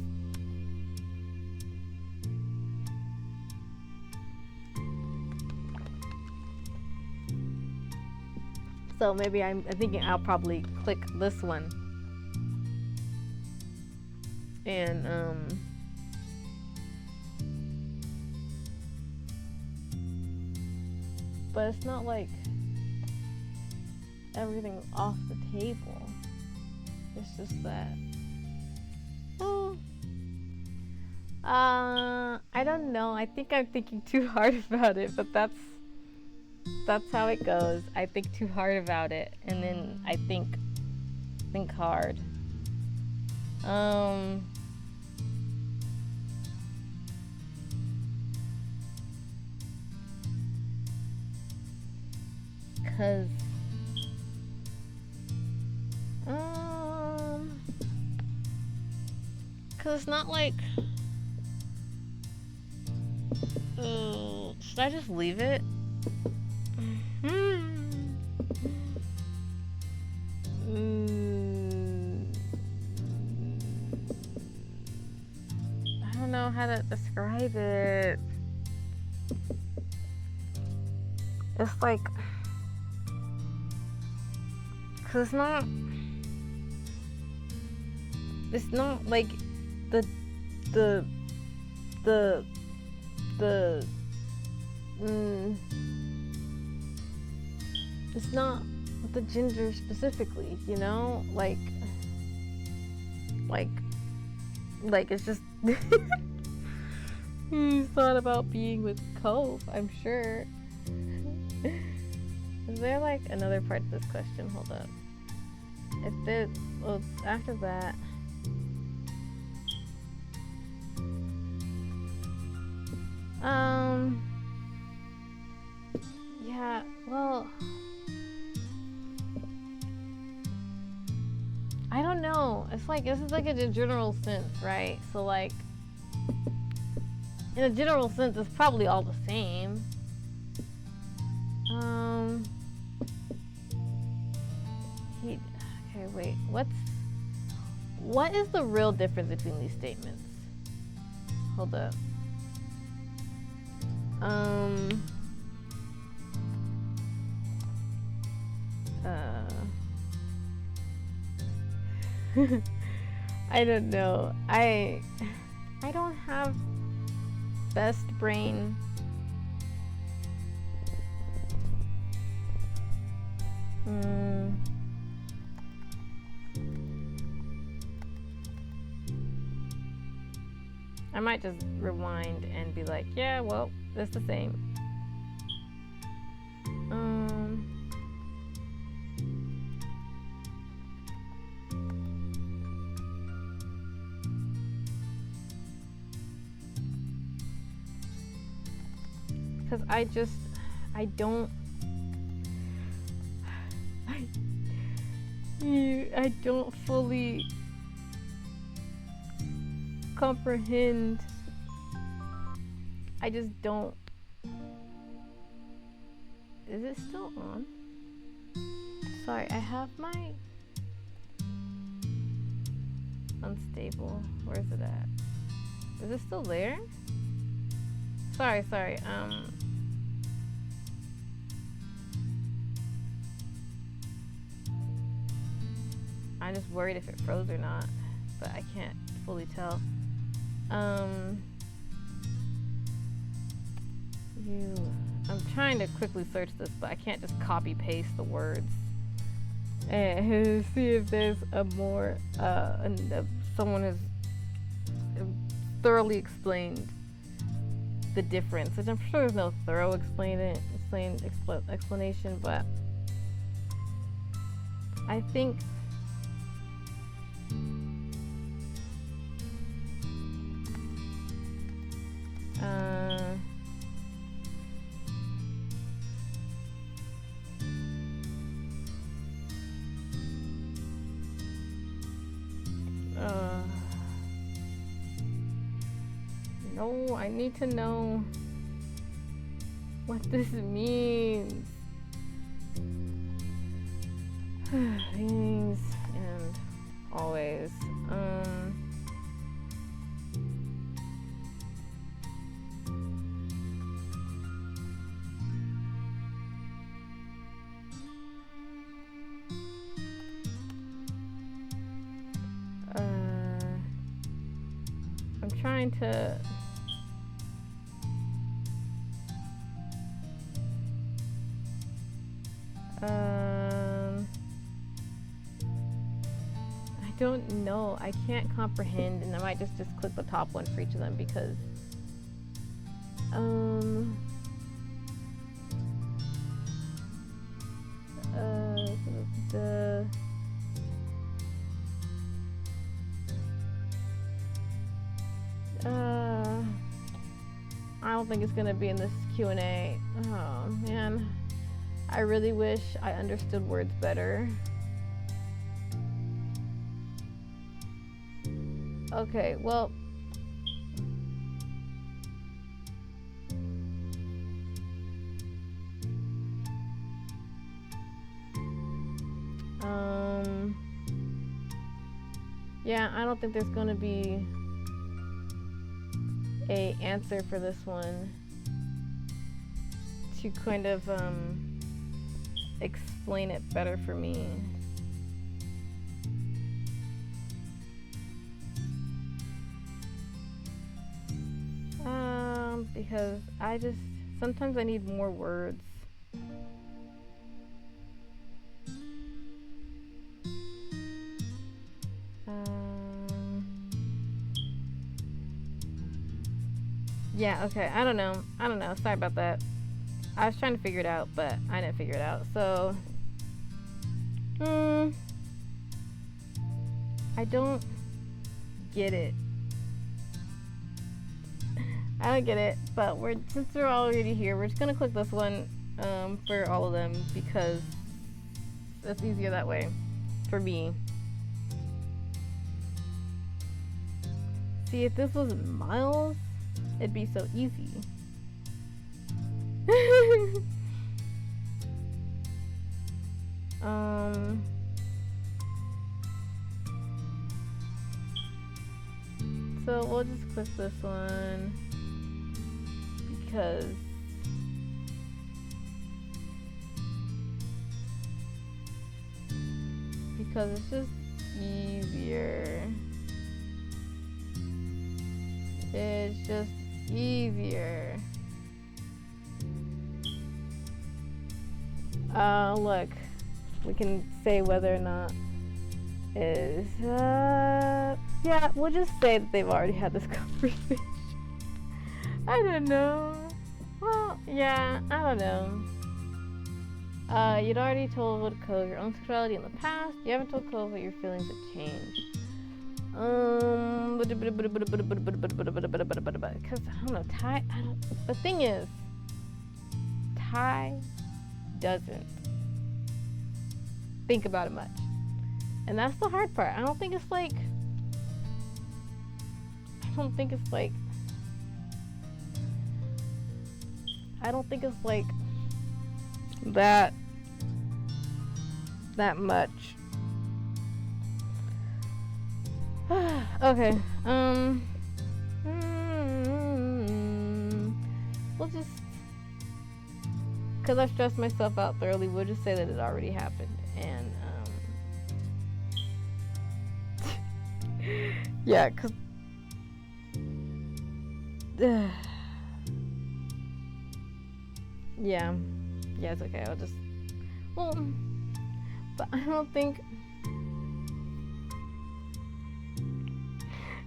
So maybe I'm thinking I'll probably click this one. And but it's not like everything's off the table. It's just that, I don't know. I think I'm thinking too hard about it, but that's how it goes. I think too hard about it, and then I think hard. Cause it's not like, should I just leave it? I don't know how to describe it. It's like, cause it's not like it's not the gender specifically, you know, like it's just he thought about being with Cove, I'm sure. Is there like another part to this question? Hold up. If there, well, after that. Yeah, well, I don't know. It's like, this is like a general sense, right? So like, in a general sense, it's probably all the same. Okay, wait. What is the real difference between these statements? Hold up. I don't know. I don't have best brain. I might just rewind and be like, yeah, well, it's the same. Because I don't fully comprehend. I just don't. Is it still on? Sorry, I have my unstable. Where is it at? Is it still there? Sorry. I'm just worried if it froze or not, but I can't fully tell. I'm trying to quickly search this, but I can't just copy paste the words and see if there's a more someone has thoroughly explained the difference. And I'm sure there's no thorough explanation, but I think no, I need to know what this means. Things and always. I'm trying to I don't know. I can't comprehend, and I might just click the top one for each of them because I don't think it's gonna be in this Q&A. Oh man, I really wish I understood words better. Okay, well, yeah, I don't think there's gonna be a answer for this one to kind of explain it better for me. Because sometimes I need more words. Yeah, okay, I don't know. Sorry about that. I was trying to figure it out, but I didn't figure it out. So, I don't get it. I don't get it, but since we're already here, we're just gonna click this one for all of them because it's easier that way for me. See, if this was miles, It'd be so easy. So we'll just click this one because it's just easier. It's just easier. Look, we can say whether or not is yeah, we'll just say that they've already had this conversation. I don't know. Well, yeah, I don't know. You'd already told Cove your own sexuality in the past. You haven't told Cove what your feelings have changed. Because I don't know, Ty. The thing is, Ty doesn't think about it much, and that's the hard part. I don't think it's like that much. Okay. We'll just, because I've stressed myself out thoroughly, we'll just say that it already happened, and yeah, cause yeah, it's okay. I'll just, but I don't think.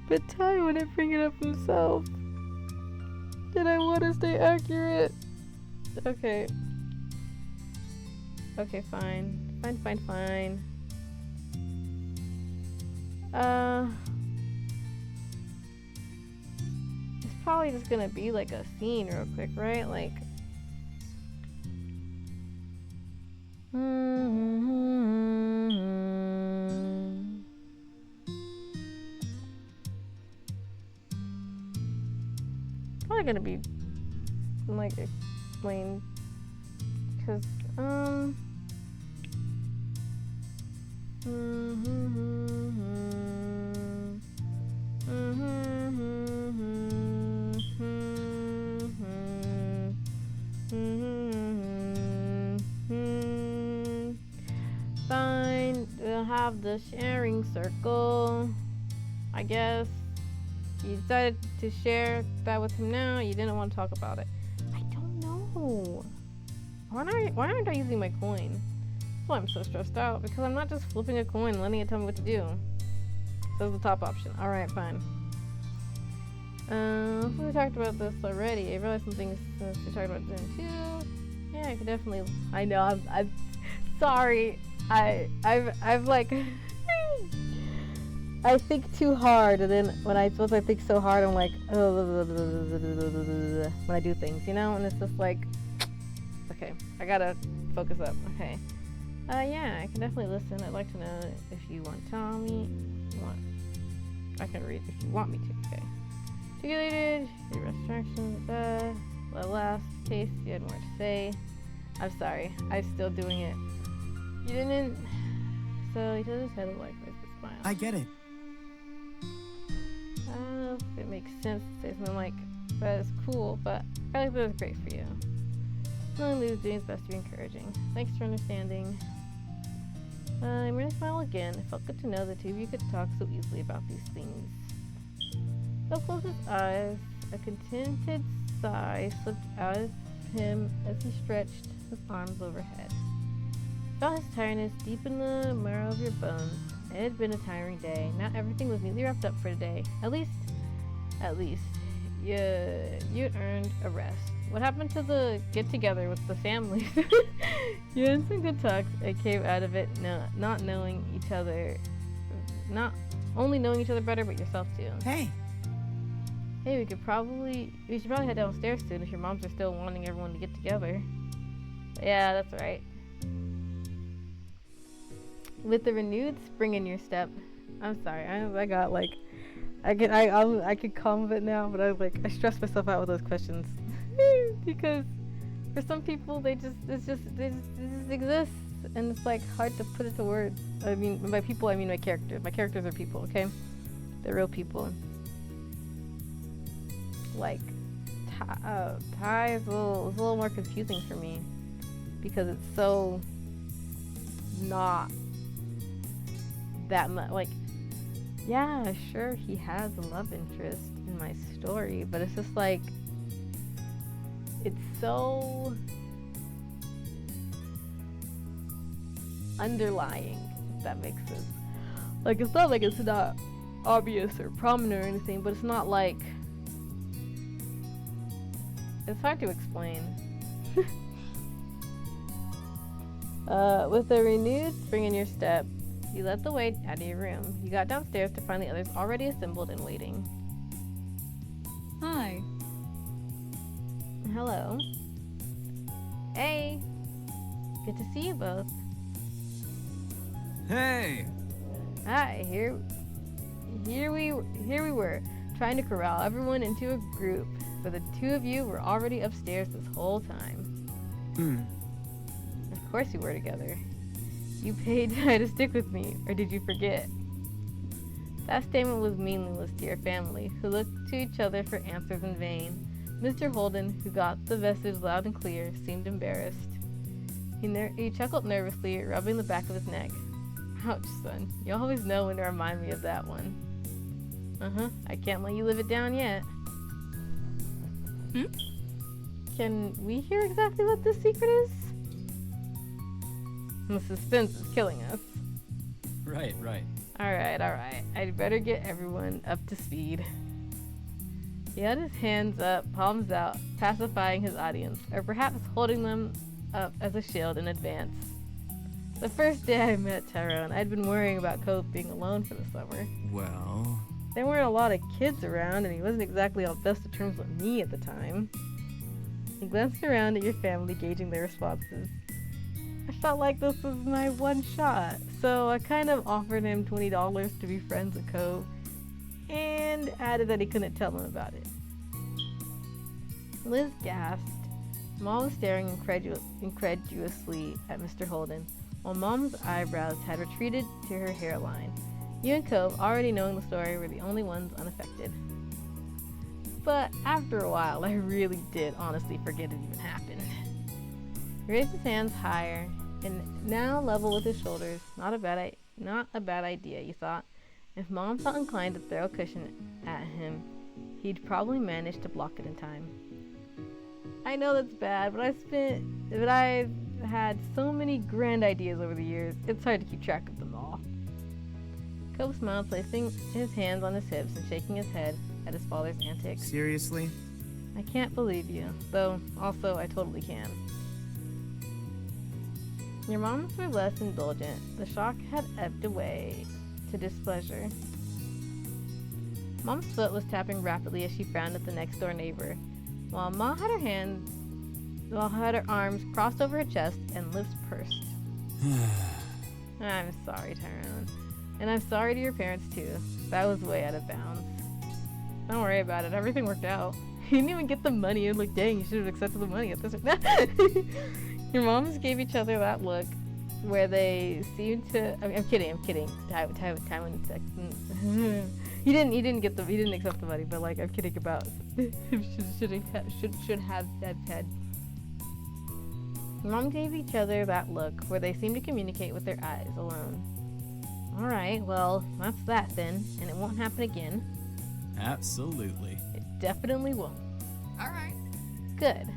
But Ty wouldn't bring it up himself. Did I want to stay accurate? Okay. Okay, fine. Fine. It's probably just gonna be like a scene real quick, right? Like, probably gonna be like explained, because fine, we'll have the sharing circle, I guess. You decided to share that with him now. You didn't want to talk about it. I don't know. Why aren't I using my coin? That's why I'm so stressed out, because I'm not just flipping a coin and letting it tell me what to do. That's the top option. Alright, fine. So we talked about this already. I realized some things since we talked about Zen 2. Yeah, I could definitely. I know. I'm sorry. I've like. I think too hard, and then when I think so hard, I'm like, when I do things, you know, and it's just like, okay, I gotta focus up. Okay. Yeah, I can definitely listen. I'd like to know if you want to tell me. I can read if you want me to. Okay. Articulated, your restrictions, the last case, you had more to say. I'm sorry, I'm still doing it. You didn't. So he does his head like with a smile. I get it. I don't know if it makes sense to say something like, that is cool, but I like that it's great for you. Knowing Lou's doing his best to be encouraging. Thanks for understanding. I'm gonna smile again. It felt good to know the two of you could talk so easily about these things. Phil closed his eyes. A contented sigh slipped out of him as he stretched his arms overhead. Felt his tiredness deep in the marrow of your bones. It had been a tiring day. Not everything was neatly wrapped up for today. At least, you earned a rest. What happened to the get-together with the family? You had some good talks and came out of it not knowing each other, not only knowing each other better, but yourself too. Hey, we should probably head downstairs soon if your moms are still wanting everyone to get together. Yeah, that's right. With the renewed spring in your step, I'm sorry, I got like I could calm a bit now, but I stress myself out with those questions because for some people they just exist, and it's like hard to put it to words. I mean, by people I mean my characters. My characters are people, okay? They're real people. Like Ty is a little more confusing for me because it's so not that much like. Yeah, sure, he has a love interest in my story, but it's just like, it's so underlying, if that makes sense. Like, it's not like it's not obvious or prominent or anything, but it's not like, it's hard to explain. With a renewed spring in your step, you led the way out of your room. You got downstairs to find the others already assembled and waiting. Hi. Hello. Hey. Good to see you both. Hey! Hi. Here we were, trying to corral everyone into a group, but the two of you were already upstairs this whole time. Of course you were together. You paid Ty to stick with me, or did you forget? That statement was meaningless to your family, who looked to each other for answers in vain. Mr. Holden, who got the message loud and clear, seemed embarrassed. He chuckled nervously, rubbing the back of his neck. Ouch, son. You always know when to remind me of that one. I can't let you live it down yet. Can we hear exactly what this secret is? The suspense is killing us. Right. Alright. I'd better get everyone up to speed. He had his hands up, palms out, pacifying his audience, or perhaps holding them up as a shield in advance. The first day I met Tyrone, I'd been worrying about Cope being alone for the summer. Well... There weren't a lot of kids around, and he wasn't exactly on best of terms with me at the time. He glanced around at your family, gauging their responses. I felt like this was my one shot, so I kind of offered him $20 to be friends with Cove, and added that he couldn't tell him about it. Liz gasped. Mom was staring incredulously at Mr. Holden, while Mom's eyebrows had retreated to her hairline. You and Cove, already knowing the story, were the only ones unaffected. But after a while, I really did honestly forget it even happened. He raised his hands higher, and now level with his shoulders. Not a bad idea, you thought. If Mom felt inclined to throw a cushion at him, he'd probably manage to block it in time. I know that's bad, but I've had so many grand ideas over the years, it's hard to keep track of them all. Cove smiled, placing his hands on his hips and shaking his head at his father's antics. Seriously? I can't believe you, though also I totally can. Your moms were less indulgent. The shock had ebbed away to displeasure. Mom's foot was tapping rapidly as she frowned at the next door neighbor, while Ma had her arms crossed over her chest and lips pursed. I'm sorry, Tyrone. And I'm sorry to your parents too. That was way out of bounds. Don't worry about it. Everything worked out. You didn't even get the money. And like, dang, you should have accepted the money at this. Your moms gave each other that look where they seemed to. I'm kidding. Tywin. He didn't accept the money, but like, I'm kidding about. should have had. Your mom gave each other that look where they seemed to communicate with their eyes alone. Alright, well, that's that then, and it won't happen again. Absolutely. It definitely won't. Alright. Good.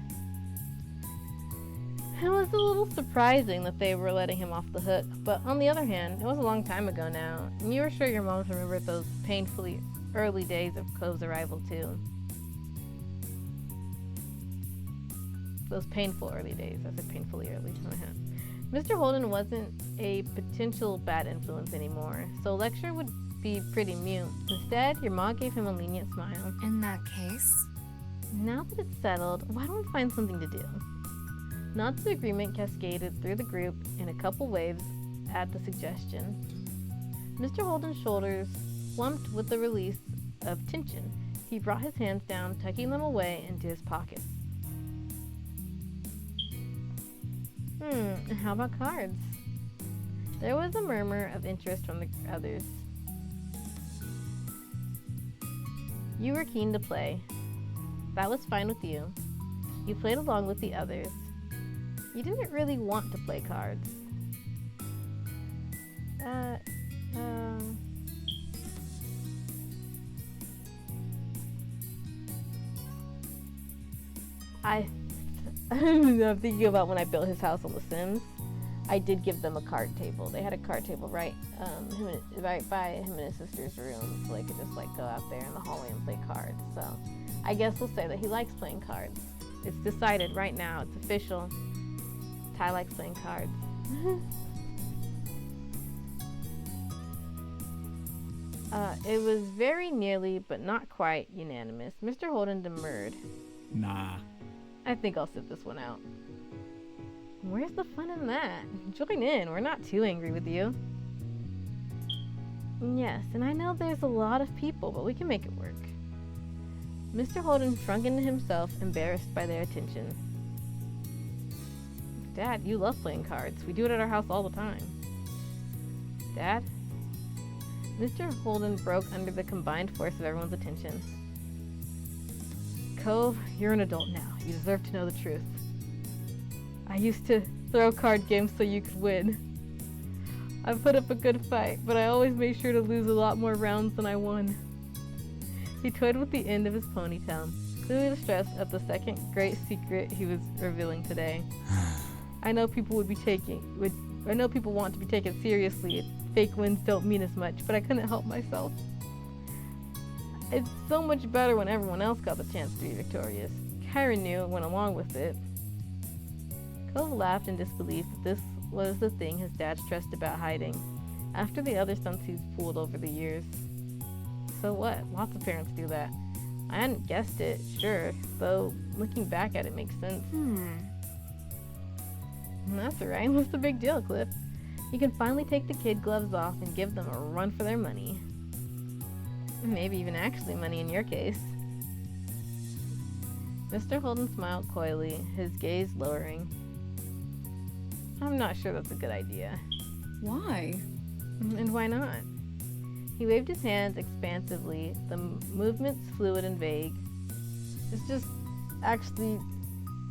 It was a little surprising that they were letting him off the hook, but on the other hand, it was a long time ago now, and you were sure your moms remembered those painfully early days of Cove's arrival too. Those painful early days. I said painfully early. Mr. Holden wasn't a potential bad influence anymore, so lecture would be pretty mute. Instead, your mom gave him a lenient smile. In that case? Now that it's settled, why don't we find something to do? Nods of agreement cascaded through the group in a couple waves at the suggestion. Mr. Holden's shoulders slumped with the release of tension. He brought his hands down, tucking them away into his pockets. And how about cards? There was a murmur of interest from the others. You were keen to play. That was fine with you. You played along with the others. You didn't really want to play cards. I'm thinking about when I built his house on The Sims. I did give them a card table. They had a card table right by him and his sister's room, so they could just like go out there in the hallway and play cards. So I guess we'll say that he likes playing cards. It's decided right now. It's official. Ty likes playing cards. It was very nearly, but not quite, unanimous. Mr. Holden demurred. Nah. I think I'll sit this one out. Where's the fun in that? Join in. We're not too angry with you. Yes, and I know there's a lot of people, but we can make it work. Mr. Holden shrunk into himself, embarrassed by their attention. Dad, you love playing cards. We do it at our house all the time. Dad? Mr. Holden broke under the combined force of everyone's attention. Cove, you're an adult now. You deserve to know the truth. I used to throw card games so you could win. I put up a good fight, but I always made sure to lose a lot more rounds than I won. He toyed with the end of his ponytail, clearly distressed at the second great secret he was revealing today. I know people want to be taken seriously if fake wins don't mean as much, but I couldn't help myself. It's so much better when everyone else got the chance to be victorious. Kyra knew and went along with it. Cove laughed in disbelief that this was the thing his dad stressed about hiding, after the other stunts he's pulled over the years. So what? Lots of parents do that. I hadn't guessed it, sure, though looking back at it makes sense. That's alright. What's the big deal, Cliff? You can finally take the kid gloves off and give them a run for their money. Maybe even actually money in your case. Mr. Holden smiled coyly, his gaze lowering. I'm not sure that's a good idea. Why? And why not? He waved his hands expansively, the movements fluid and vague. It's just, actually,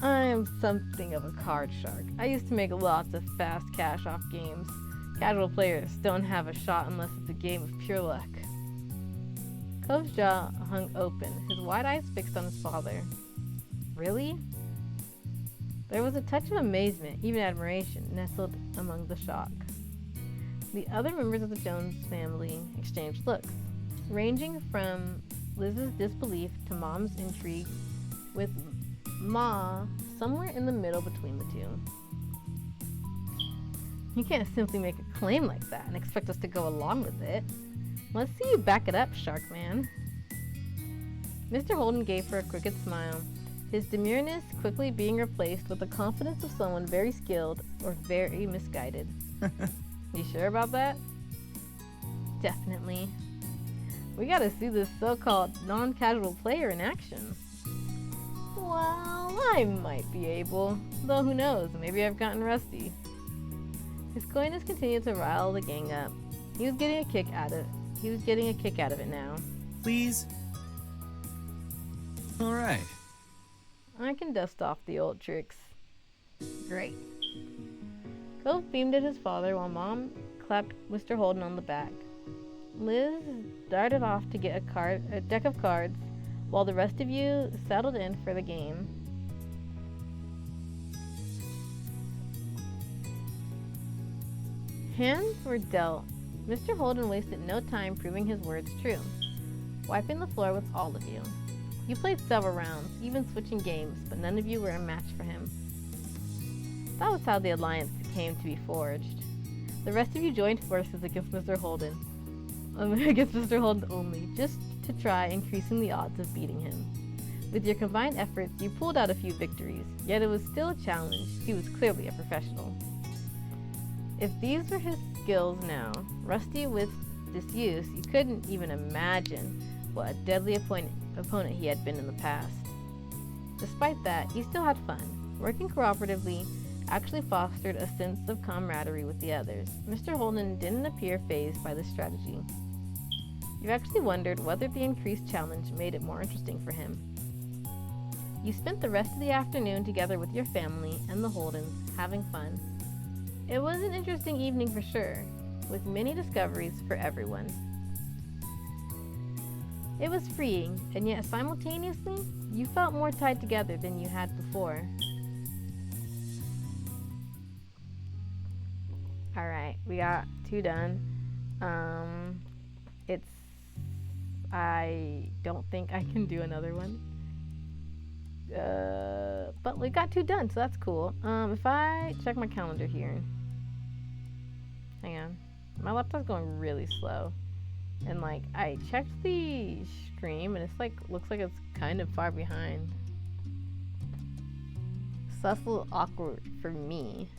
I am something of a card shark. I used to make lots of fast cash-off games. Casual players don't have a shot unless it's a game of pure luck. Cove's jaw hung open, his wide eyes fixed on his father. Really? There was a touch of amazement, even admiration, nestled among the shock. The other members of the Jones family exchanged looks, ranging from Liz's disbelief to Mom's intrigue, with Ma somewhere in the middle between the two. You can't simply make a claim like that and expect us to go along with it. Let's see you back it up, Shark Man. Mr. Holden gave her a crooked smile, his demureness quickly being replaced with the confidence of someone very skilled or very misguided. You sure about that? Definitely. We gotta see this so-called non-casual player in action. Well, I might be able, though who knows, maybe I've gotten rusty. His coyness continued to rile the gang up. He was getting a kick out of it now. Please? Alright. I can dust off the old tricks. Great. Cove beamed at his father while Mom clapped Mr. Holden on the back. Liz darted off to get a deck of cards, while the rest of you settled in for the game. Hands were dealt. Mr. Holden wasted no time proving his words true, wiping the floor with all of you. You played several rounds, even switching games, but none of you were a match for him. That was how the alliance came to be forged. The rest of you joined forces against Mr. Holden. Against Mr. Holden only, just to try increasing the odds of beating him. With your combined efforts, you pulled out a few victories, yet it was still a challenge. He was clearly a professional. If these were his skills now, rusty with disuse, you couldn't even imagine what a deadly opponent he had been in the past. Despite that, he still had fun. Working cooperatively actually fostered a sense of camaraderie with the others. Mr. Holden didn't appear fazed by this strategy. You've actually wondered whether the increased challenge made it more interesting for him. You spent the rest of the afternoon together with your family and the Holdens, having fun. It was an interesting evening for sure, with many discoveries for everyone. It was freeing, and yet simultaneously, you felt more tied together than you had before. Alright, we got 2 done. I don't think I can do another one. But we got 2 done, so that's cool. If I check my calendar here. Hang on. My laptop's going really slow. And like, I checked the stream and it's like, looks like it's kind of far behind. So that's a little awkward for me.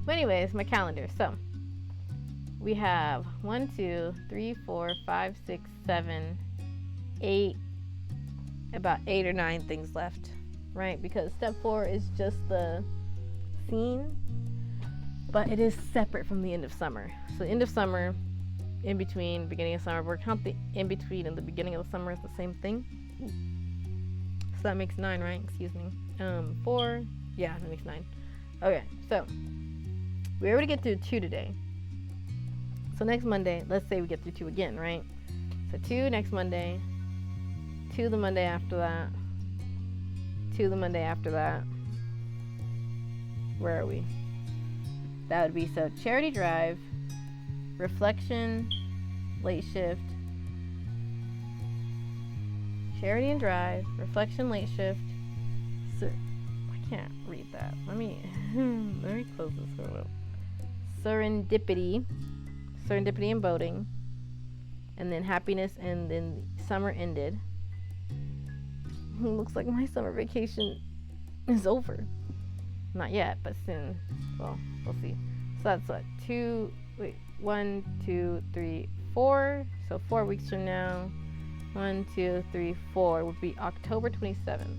But anyways, my calendar. So we have 1, 2, 3, 4, 5, 6, 7, 8, about 8 or 9 things left, right? Because step 4 is just the scene, but it is separate from the end of summer. So the end of summer, in between, beginning of summer, we're count the in between and the beginning of the summer is the same thing. So that makes 9, right? Excuse me. 4, yeah, that makes 9. Okay, so we were able to get through 2 today. So next Monday, let's say we get through 2 again, right? So 2 next Monday, 2 the Monday after that, 2 the Monday after that. Where are we? That would be so Charity Drive, Reflection, Late Shift, Charity and Drive, Reflection, Late Shift. So I can't read that. Let me close this for a little. Serendipity and Boating, and then Happiness, and then Summer ended. Looks like my summer vacation is over. Not yet, but soon. Well, we'll see. So that's what, 1, 2, 3, 4. So 4 weeks from now, 1, 2, 3, 4 would be October 27th.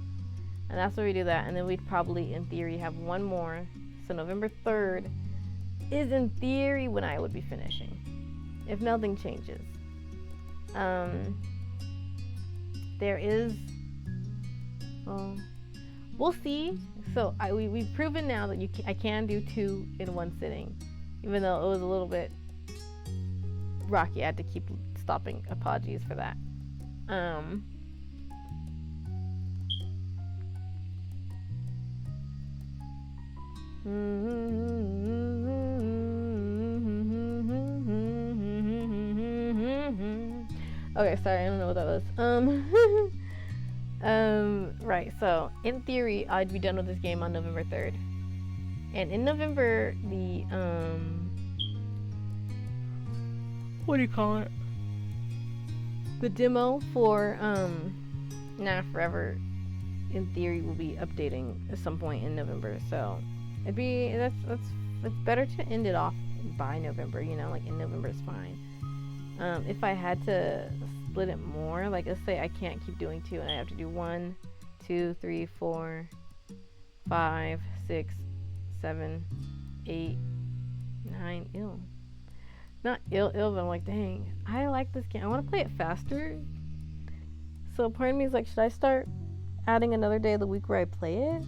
And that's where we do that. And then we'd probably, in theory, have 1 more. So November 3rd is in theory when I would be finishing, if nothing changes. There is, well, we'll see. So we've proven now that I can do 2 in 1 sitting, even though it was a little bit rocky. I had to keep stopping. Apologies for that. Okay, sorry, I don't know what that was. Right, so in theory, I'd be done with this game on November 3rd. And in November, the, what do you call it? The demo for, Now Forever, in theory, will be updating at some point in November. So it's better to end it off by November, you know, like in November is fine. If I had to split it more, like let's say I can't keep doing 2 and I have to do 1, 2, 3, 4, 5, 6, 7, 8, 9, ill. Not ill, but I'm like, dang, I like this game. I want to play it faster. So part of me is like, should I start adding another day of the week where I play it?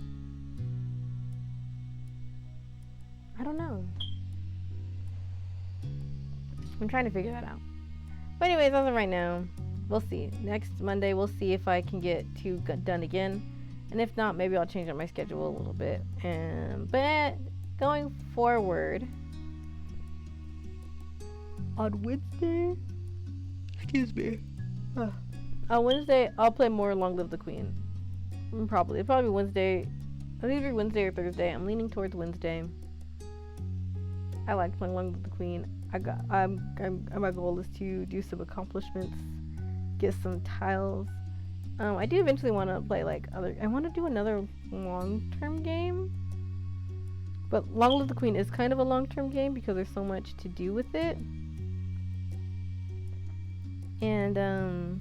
I don't know. I'm trying to figure that out. But anyways, as of right now, we'll see. Next Monday, we'll see if I can get 2 done again. And if not, maybe I'll change up my schedule a little bit. But going forward, on Wednesday, excuse me. On Wednesday, I'll play more Long Live the Queen. Probably. It'll probably be Wednesday. It'll either be Wednesday or Thursday. I'm leaning towards Wednesday. I like playing Long Live the Queen. My goal is to do some accomplishments, get some tiles. I do eventually want to play like I want to do another long-term game, But Long Live the Queen is kind of a long-term game because there's so much to do with it. And